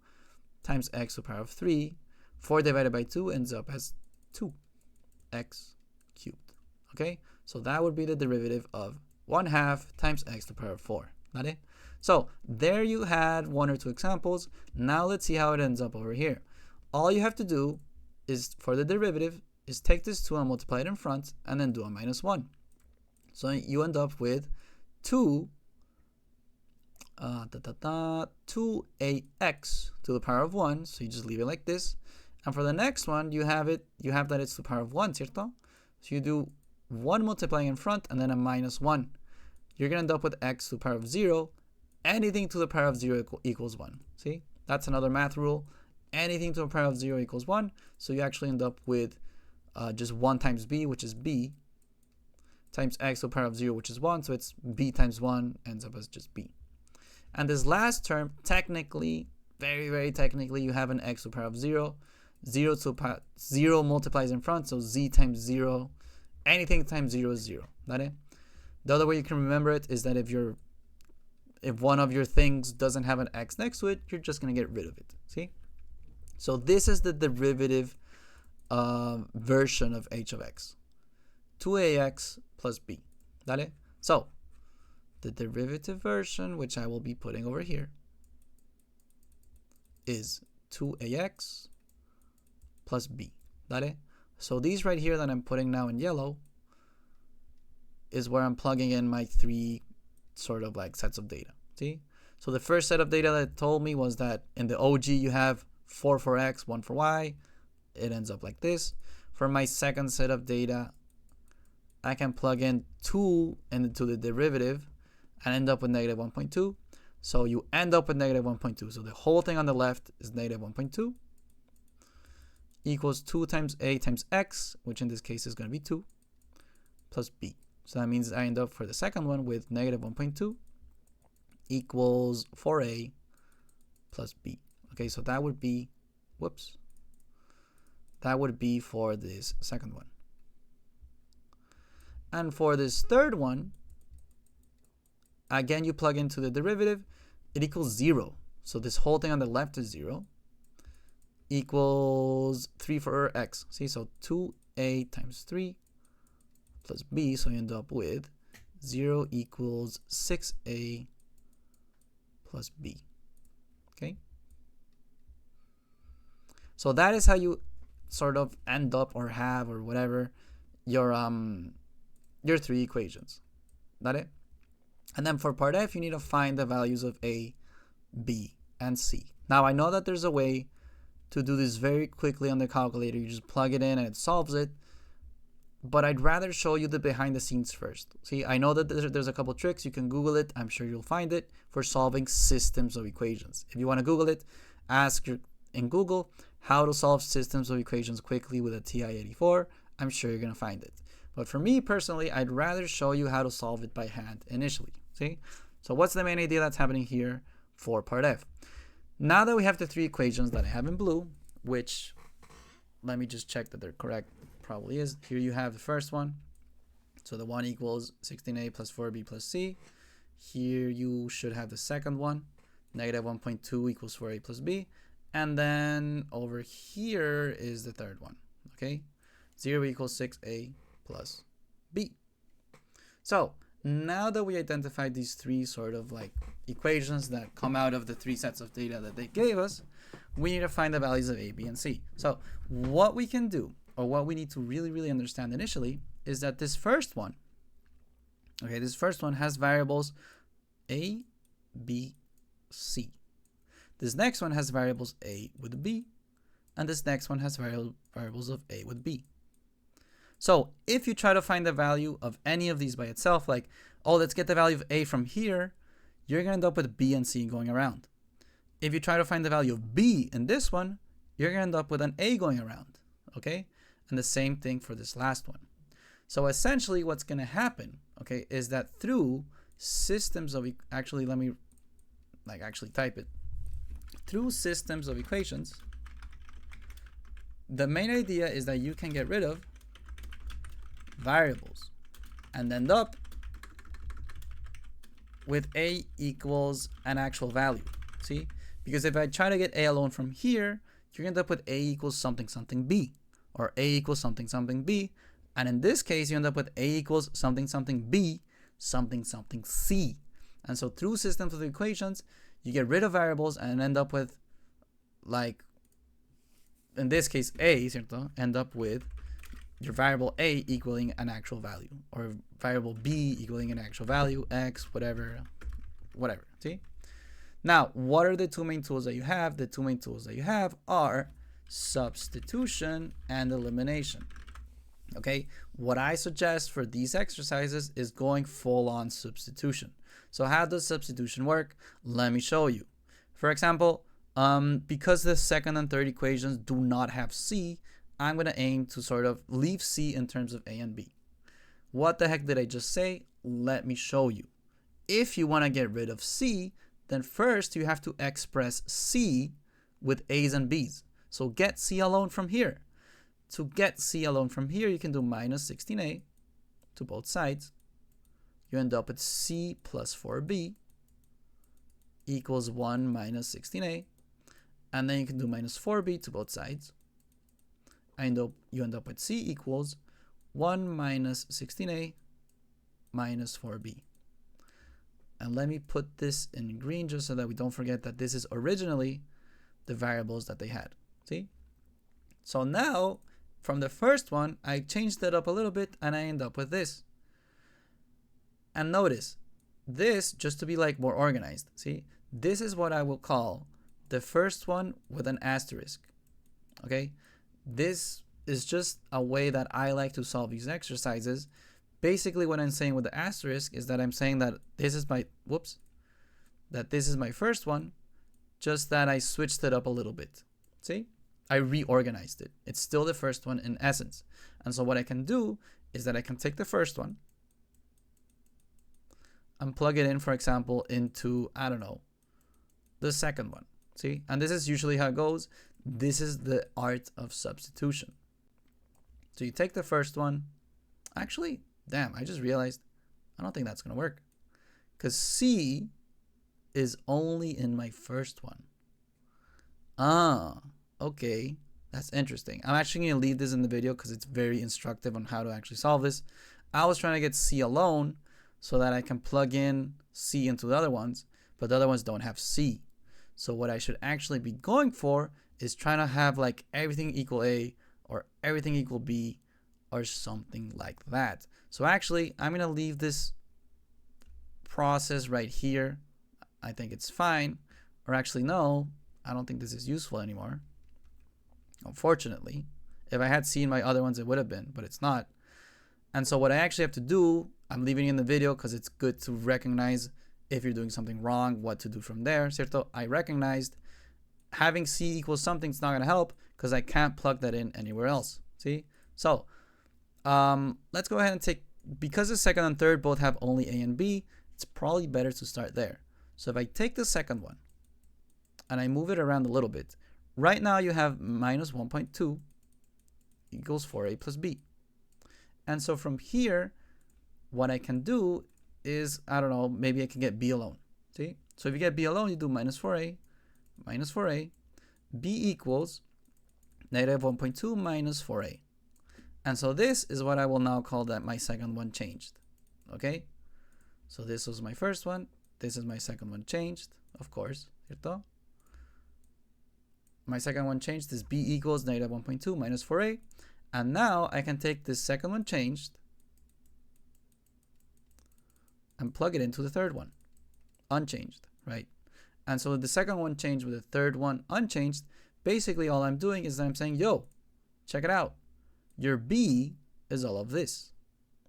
times x to the power of 3. 4 divided by 2 ends up as 2x cubed. Okay? So that would be the derivative of 1/2 times x to the power of 4. Got it? So there you had 1 or 2 examples. Now let's see how it ends up over here. All you have to do is, for the derivative, is take this 2 and multiply it in front and then do a -1. So you end up with 2ax to the power of 1. So you just leave it like this. And for the next one, you have that it's to the power of 1, ¿cierto? So you do 1 multiplying in front and then a -1. You're going to end up with x to the power of 0. Anything to the power of 0 equals 1. See? That's another math rule. Anything to the power of 0 equals 1. So you actually end up with just 1 times b, which is b, times x to the power of 0, which is 1. So it's b times 1 ends up as just b. And this last term, technically, very, very technically, you have an x to the power of 0. 0 multiplies in front, so z times 0. Anything times 0 is 0. That it? The other way you can remember it is that if one of your things doesn't have an x next to it, you're just going to get rid of it. See? So this is the derivative version of h of x. 2ax plus b. Got it? So the derivative version, which I will be putting over here, is 2ax plus b. Got it? So these right here that I'm putting now in yellow is where I'm plugging in my 3 sort of like sets of data. See? So the first set of data that it told me was that in the OG you have 4 for x, 1 for y. It ends up like this. For my second set of data, I can plug in 2 into the derivative and end up with -1.2. So you end up with -1.2. So the whole thing on the left is -1.2 equals 2 times a times x, which in this case is going to be 2, plus b. So that means I end up for the second one with -1.2 equals 4a plus b. Okay, so that would be, that would be for this second one. And for this third one, again, you plug into the derivative, it equals 0. So this whole thing on the left is 0. Equals 3 for x. See, so 2a times 3 plus b, so you end up with 0 equals 6a plus b. Okay? So that is how you sort of end up or have or whatever your 3 equations. That it? And then for part F, you need to find the values of a, b, and c. Now I know that there's a way to do this very quickly on the calculator. You just plug it in and it solves it. But I'd rather show you the behind the scenes first. See, I know that there's a couple tricks. You can Google it. I'm sure you'll find it for solving systems of equations. If you want to Google it, ask in Google how to solve systems of equations quickly with a TI-84. I'm sure you're going to find it. But for me personally, I'd rather show you how to solve it by hand initially. See? So what's the main idea that's happening here for part F? Now that we have the three equations that I have in blue, which, let me just check that they're correct, probably is. Here you have the first one. So the 1 equals 16a plus 4b plus c. Here you should have the second one, negative 1.2 equals 4a plus b. And then over here is the third one, okay? 0 equals 6a plus b. So now that we identified these three sort of like equations that come out of the three sets of data that they gave us, we need to find the values of a, b, and c. So what we can do, or what we need to really understand initially, is that this first one, okay, this first one has variables a, b, c. This next one has variables a with b, and this next one has variables of a with b. So if you try to find the value of any of these by itself, like, oh, let's get the value of a from here, you're going to end up with b and c going around. If you try to find the value of b in this one, you're going to end up with an a going around, okay? And the same thing for this last one. So essentially what's going to happen, okay, is that through systems of, actually, let me actually type it. Through systems of equations, the main idea is that you can get rid of variables and end up with a equals an actual value. See? Because if I try to get a alone from here, you're going to end up with a equals something something b, or a equals something something b. And in this case, you end up with a equals something something b, something something c. And so through systems of equations, you get rid of variables and end up with, like, in this case, a, ¿cierto? End up with your variable a equaling an actual value, or variable b equaling an actual value, x, whatever. See? Now, what are the two main tools that you have? The two main tools that you have are substitution and elimination. Okay, what I suggest for these exercises is going full on substitution. So how does substitution work? Let me show you. For example, because the second and third equations do not have c, I'm going to aim to sort of leave c in terms of a and b. What the heck did I just say? Let me show you. If you want to get rid of c, then first you have to express c with a's and b's. So get c alone from here. To get c alone from here, you can do minus 16a to both sides. You end up with c plus 4b equals 1 minus 16a. And then you can do minus 4b to both sides. And you end up with c equals 1 minus 16a minus 4b. And let me put this in green just so that we don't forget that this is originally the variables that they had. See? So now, from the first one, I changed it up a little bit and I end up with this. And notice, this, just to be like more organized, see? This is what I will call the first one with an asterisk, okay? This is just a way that I like to solve these exercises. Basically, what I'm saying with the asterisk is that I'm saying that this is my, that this is my first one, just that I switched it up a little bit, see? I reorganized it. It's still the first one in essence. And so what I can do is that I can take the first one and plug it in, for example, into, I don't know, the second one. See? And this is usually how it goes. This is the art of substitution. So you take the first one. Actually, damn, I just realized I don't think that's going to work. Because C is only in my first one. Ah, okay. That's interesting. I'm actually going to leave this in the video because it's very instructive on how to actually solve this. I was trying to get C alone so that I can plug in C into the other ones, but the other ones don't have C. So what I should actually be going for is trying to have like everything equal A or everything equal B or something like that. So actually, I'm going to leave this process right here. I think it's fine. Or actually, no, I don't think this is useful anymore. Unfortunately, if I had seen my other ones, it would have been, but it's not. And so what I actually have to do, I'm leaving it in the video because it's good to recognize if you're doing something wrong, what to do from there. ¿Cierto? I recognized having C equals something is not going to help because I can't plug that in anywhere else. See? So let's go ahead and take, because the second and third both have only A and B, it's probably better to start there. So if I take the second one and I move it around a little bit, right now you have minus 1.2 equals 4a plus b. And so from here, what I can do is, I don't know, maybe I can get b alone. See? So if you get b alone, you do minus 4a, b equals negative 1.2 minus 4a. And so this is what I will now call that my second one changed. Okay? So this was my first one. This is my second one changed, of course. ¿Cierto? My second one changed is b equals negative 1.2 minus 4a. And now I can take this second one changed and plug it into the third one, unchanged, right? And so the second one changed with the third one unchanged. Basically, all I'm doing is that I'm saying, yo, check it out. Your b is all of this.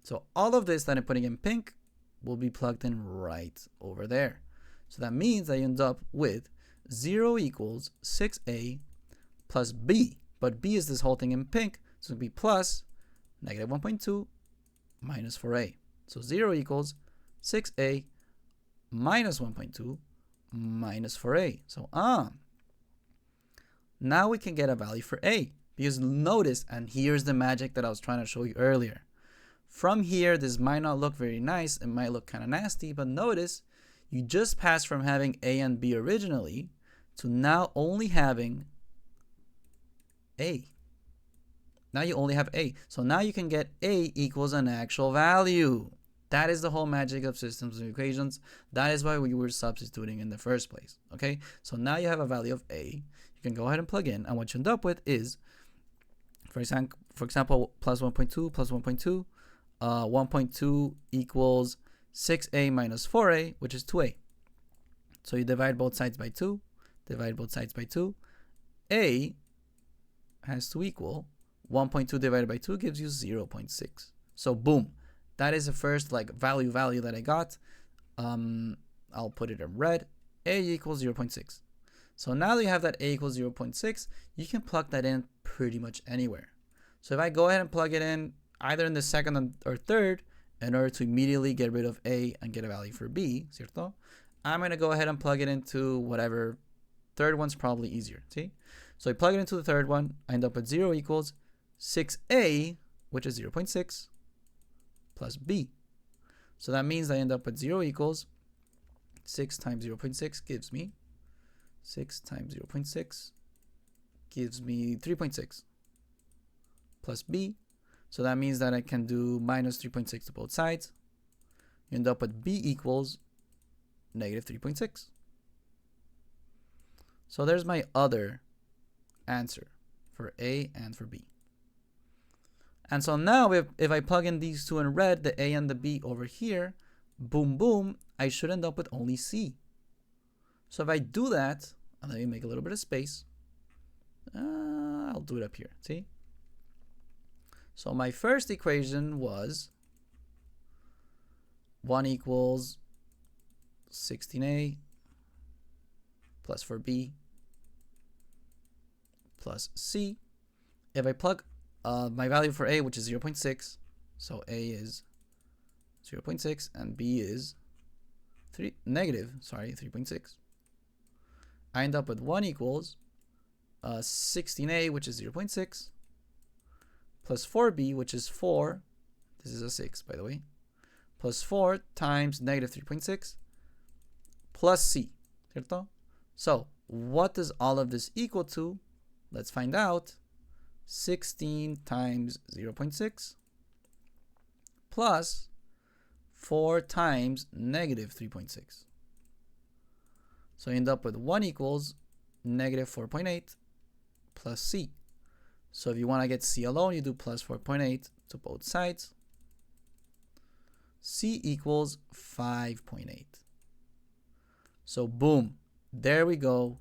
So all of this that I'm putting in pink will be plugged in right over there. So that means I end up with 0 equals 6a plus b. But b is this whole thing in pink. So it'll be plus negative 1.2 minus 4a. So 0 equals 6a minus 1.2 minus 4a. So now we can get a value for a. Because notice, and here's the magic that I was trying to show you earlier. From here, this might not look very nice. It might look kind of nasty. But notice, you just passed from having a and b originally to now only having a. Now you only have a. So now you can get a equals an actual value. That is the whole magic of systems and equations. That is why we were substituting in the first place. Okay? So now you have a value of a. You can go ahead and plug in. And what you end up with is, for example, plus 1.2 plus 1.2. 1.2 equals 6a minus 4a, which is 2a. So you divide both sides by 2. Divide both sides by 2. A has to equal 1.2 divided by 2 gives you 0.6. So boom, that is the first value that I got. I'll put it in red. A equals 0.6. So now that you have that a equals 0.6, you can plug that in pretty much anywhere. So if I go ahead and plug it in either in the second or third, in order to immediately get rid of a and get a value for b, ¿cierto? I'm going to go ahead and plug it into whatever. Third one's probably easier, see? So I plug it into the third one, I end up with 0 equals 6a, which is 0.6, plus b. So that means I end up with 0 equals 6 times 0.6 gives me 6 times 0.6 gives me 3.6 plus b. So that means that I can do minus 3.6 to both sides. You end up with b equals negative 3.6. So there's my other answer for a and for b. And so now if I plug in these two in red, the a and the b over here, boom, boom, I should end up with only c. So if I do that, and let me make a little bit of space, I'll do it up here, see? So my first equation was 1 equals 16a plus 4b plus c. If I plug my value for a, which is 0.6, so a is 0.6 and b is negative 3.6. I end up with 1 equals 16a, which is 0.6, plus 4b, which is 4. This is a 6, by the way. Plus 4 times negative 3.6 plus c. ¿Cierto? So what does all of this equal to? Let's find out. 16 times 0.6 plus 4 times negative 3.6. So you end up with 1 equals negative 4.8 plus c. So if you want to get c alone, you do plus 4.8 to both sides. C equals 5.8. So boom, there we go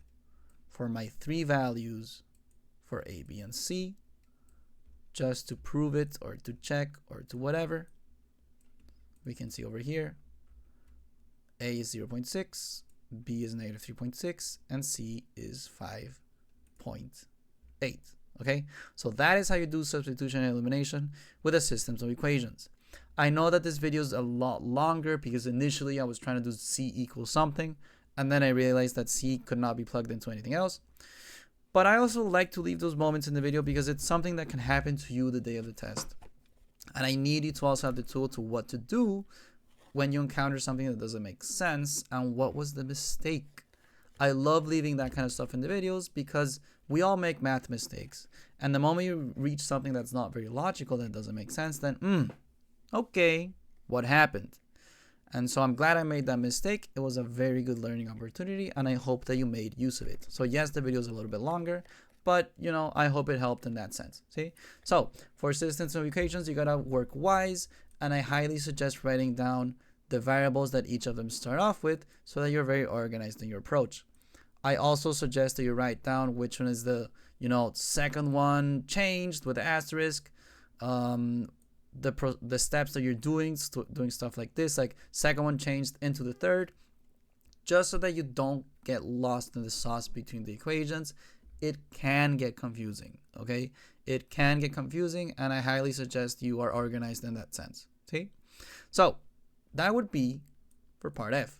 for my 3 values for A, B, and C. Just to prove it or to check or to whatever, we can see over here, A is 0.6, B is negative 3.6, and C is 5.8. Okay, so that is how you do substitution and elimination with the systems of equations. I know that this video is a lot longer because initially I was trying to do C equals something, And then I realized that C could not be plugged into anything else. But I also like to leave those moments in the video because it's something that can happen to you the day of the test. And I need you to also have the tool to what to do when you encounter something that doesn't make sense and what was the mistake. I love leaving that kind of stuff in the videos because we all make math mistakes. And the moment you reach something that's not very logical, that doesn't make sense, then, okay, what happened? And so I'm glad I made that mistake. It was a very good learning opportunity, and I hope that you made use of it. So yes, the video is a little bit longer, but I hope it helped in that sense. See? So for systems of equations, you gotta work wise, and I highly suggest writing down the variables that each of them start off with so that you're very organized in your approach. I also suggest that you write down which one is the second one changed with the asterisk. The steps that you're doing stuff like this, like second one changed into the third, just so that you don't get lost in the sauce between the equations. It can get confusing, okay? It can get confusing, and I highly suggest you are organized in that sense. See? So that would be for part F.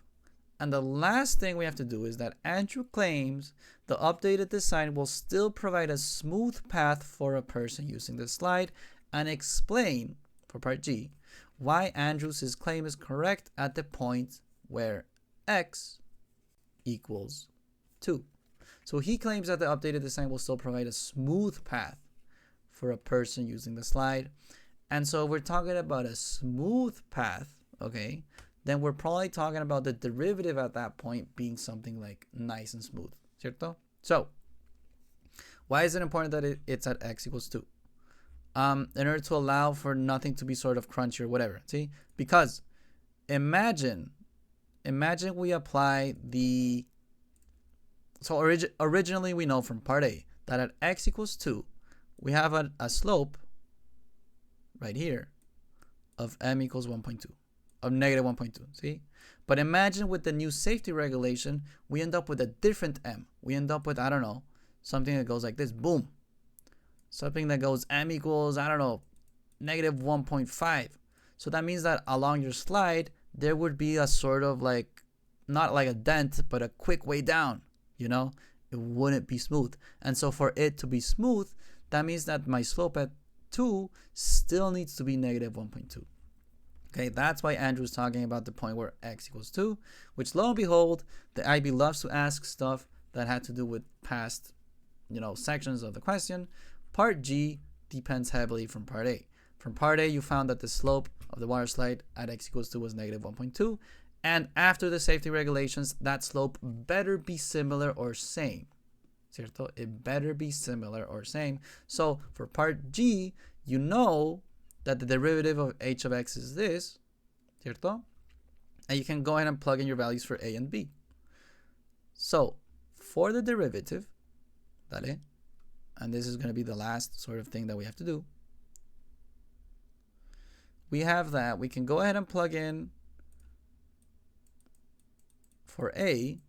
And the last thing we have to do is that Andrew claims the updated design will still provide a smooth path for a person using the slide, and explain, for part G, why Andrew's claim is correct at the point where x equals 2. So he claims that the updated design will still provide a smooth path for a person using the slide. And so if we're talking about a smooth path, okay, then we're probably talking about the derivative at that point being something like nice and smooth, ¿cierto? So why is it important that it's at x equals 2? In order to allow for nothing to be sort of crunchy or whatever. See? Because imagine we apply the... So originally we know from part A that at x equals 2, we have a slope right here of m equals 1.2, of negative 1.2, see? But imagine with the new safety regulation, we end up with a different m. We end up with, I don't know, something that goes like this, boom. Something that goes m equals, I don't know, negative 1.5. So that means that along your slide, there would be a sort of like, not like a dent, but a quick way down, It wouldn't be smooth. And so for it to be smooth, that means that my slope at 2 still needs to be negative 1.2. Okay, that's why Andrew's talking about the point where x equals 2, which lo and behold, the IB loves to ask stuff that had to do with past, sections of the question. Part G depends heavily from part A. From part A, you found that the slope of the water slide at x equals 2 was negative 1.2. And after the safety regulations, that slope better be similar or same. ¿Cierto? It better be similar or same. So for part G, you know that the derivative of h of x is this. ¿Cierto? And you can go ahead and plug in your values for A and B. So for the derivative, dale, and this is going to be the last sort of thing that we have to do. We have that. We can go ahead and plug in for A,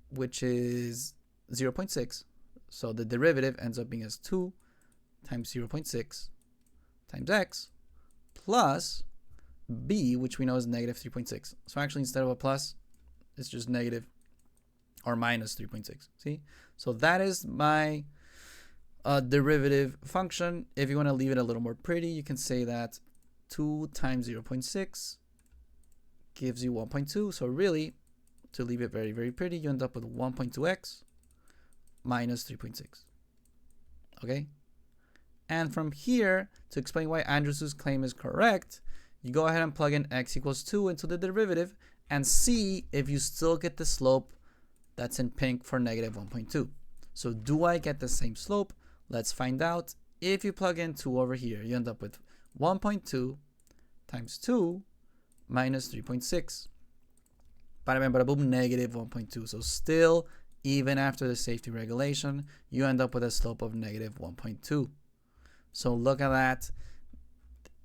which is 0.6. So the derivative ends up being as 2 times 0.6 times x plus B, which we know is negative 3.6. So actually, instead of a plus, it's just negative or minus 3.6. See? So that is my derivative function. If you want to leave it a little more pretty, you can say that 2 times 0.6 gives you 1.2. So really, to leave it very, very pretty, you end up with 1.2x minus 3.6. Okay? And from here, to explain why Andrew's claim is correct, you go ahead and plug in x equals 2 into the derivative and see if you still get the slope that's in pink for negative 1.2. So do I get the same slope? Let's find out. If you plug in 2 over here, you end up with 1.2 times 2 minus 3.6. Bada bam, bada boom, negative 1.2. So still, even after the safety regulation, you end up with a slope of negative 1.2. So look at that.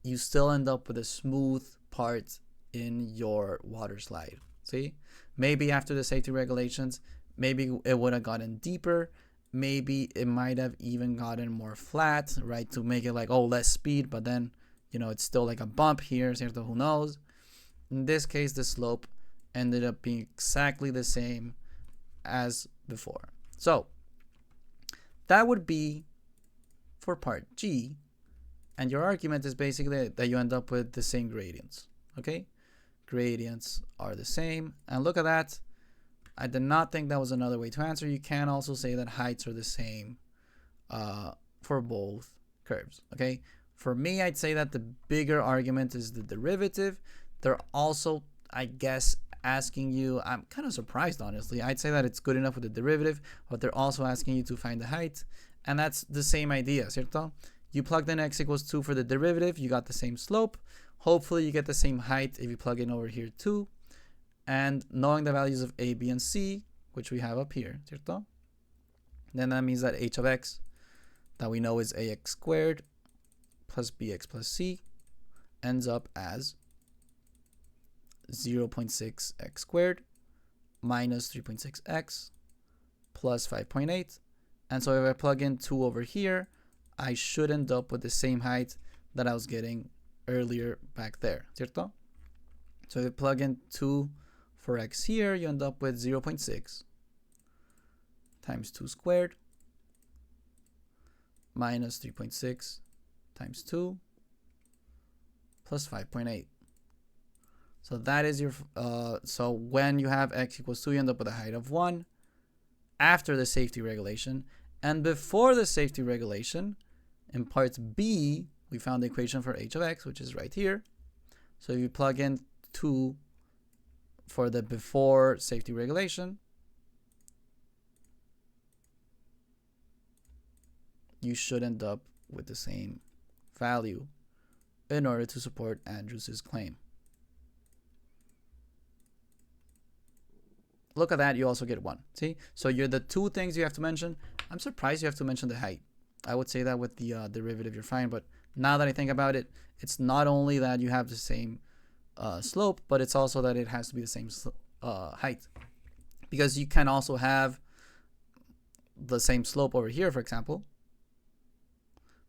You still end up with a smooth part in your water slide. See? Maybe after the safety regulations, maybe it would have gotten deeper. Maybe it might have even gotten more flat, right? To make it like, oh, less speed, but then, it's still like a bump here. So who knows? In this case, the slope ended up being exactly the same as before. So that would be for part G, and your argument is basically that you end up with the same gradients. Okay, gradients are the same, and look at that. I did not think that was another way to answer. You can also say that heights are the same for both curves. Okay, for me, I'd say that the bigger argument is the derivative. They're also, I guess, asking you, I'm kind of surprised, honestly. I'd say that it's good enough with the derivative, but they're also asking you to find the height, and that's the same idea, ¿cierto? You plugged in x equals 2 for the derivative, you got the same slope. Hopefully you get the same height if you plug in over here too. And knowing the values of a, b, and c, which we have up here, ¿cierto? Then that means that h of x, that we know is ax squared plus bx plus c, ends up as 0.6x squared minus 3.6x plus 5.8. And so if I plug in 2 over here, I should end up with the same height that I was getting earlier back there, ¿cierto? So if you plug in 2 for x here, you end up with 0.6 times 2 squared minus 3.6 times 2 plus 5.8. So that is your, so when you have x equals 2, you end up with a height of 1 after the safety regulation. And before the safety regulation, in part B, we found the equation for h of x, which is right here. So if you plug in 2 for the before safety regulation, you should end up with the same value in order to support Andrews's claim. Look at that, you also get 1. See? So you're the 2 things you have to mention. I'm surprised you have to mention the height. I would say that with the derivative you're fine, but now that I think about it, it's not only that you have the same slope, but it's also that it has to be the same height. Because you can also have the same slope over here, for example,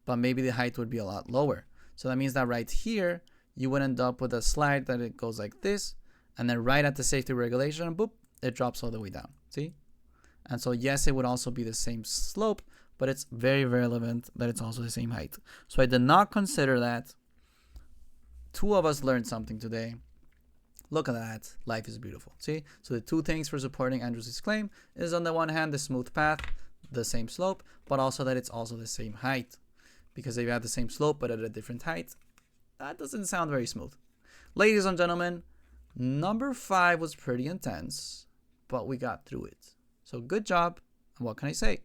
but maybe the height would be a lot lower. So that means that right here, you would end up with a slide that it goes like this, and then right at the safety regulation, boop, it drops all the way down. See? And so yes, it would also be the same slope, but it's very relevant that it's also the same height. So I did not consider that. 2 of us learned something today. Look at that. Life is beautiful. See? So the 2 things for supporting Andrews's claim is, on the one hand, the smooth path, the same slope, but also that it's also the same height. Because if you have the same slope but at a different height, that doesn't sound very smooth. Ladies and gentlemen, number 5 was pretty intense, but we got through it. So good job. And what can I say?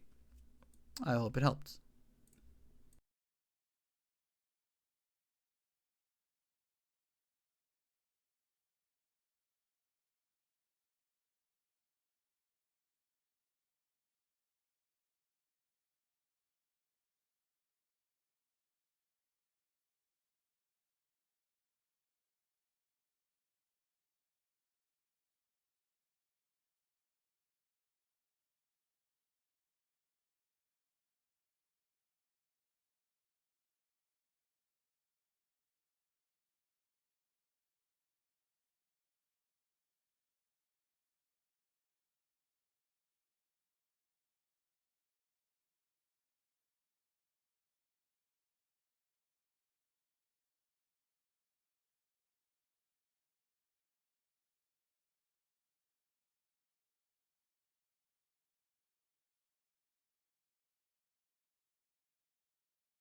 I hope it helped.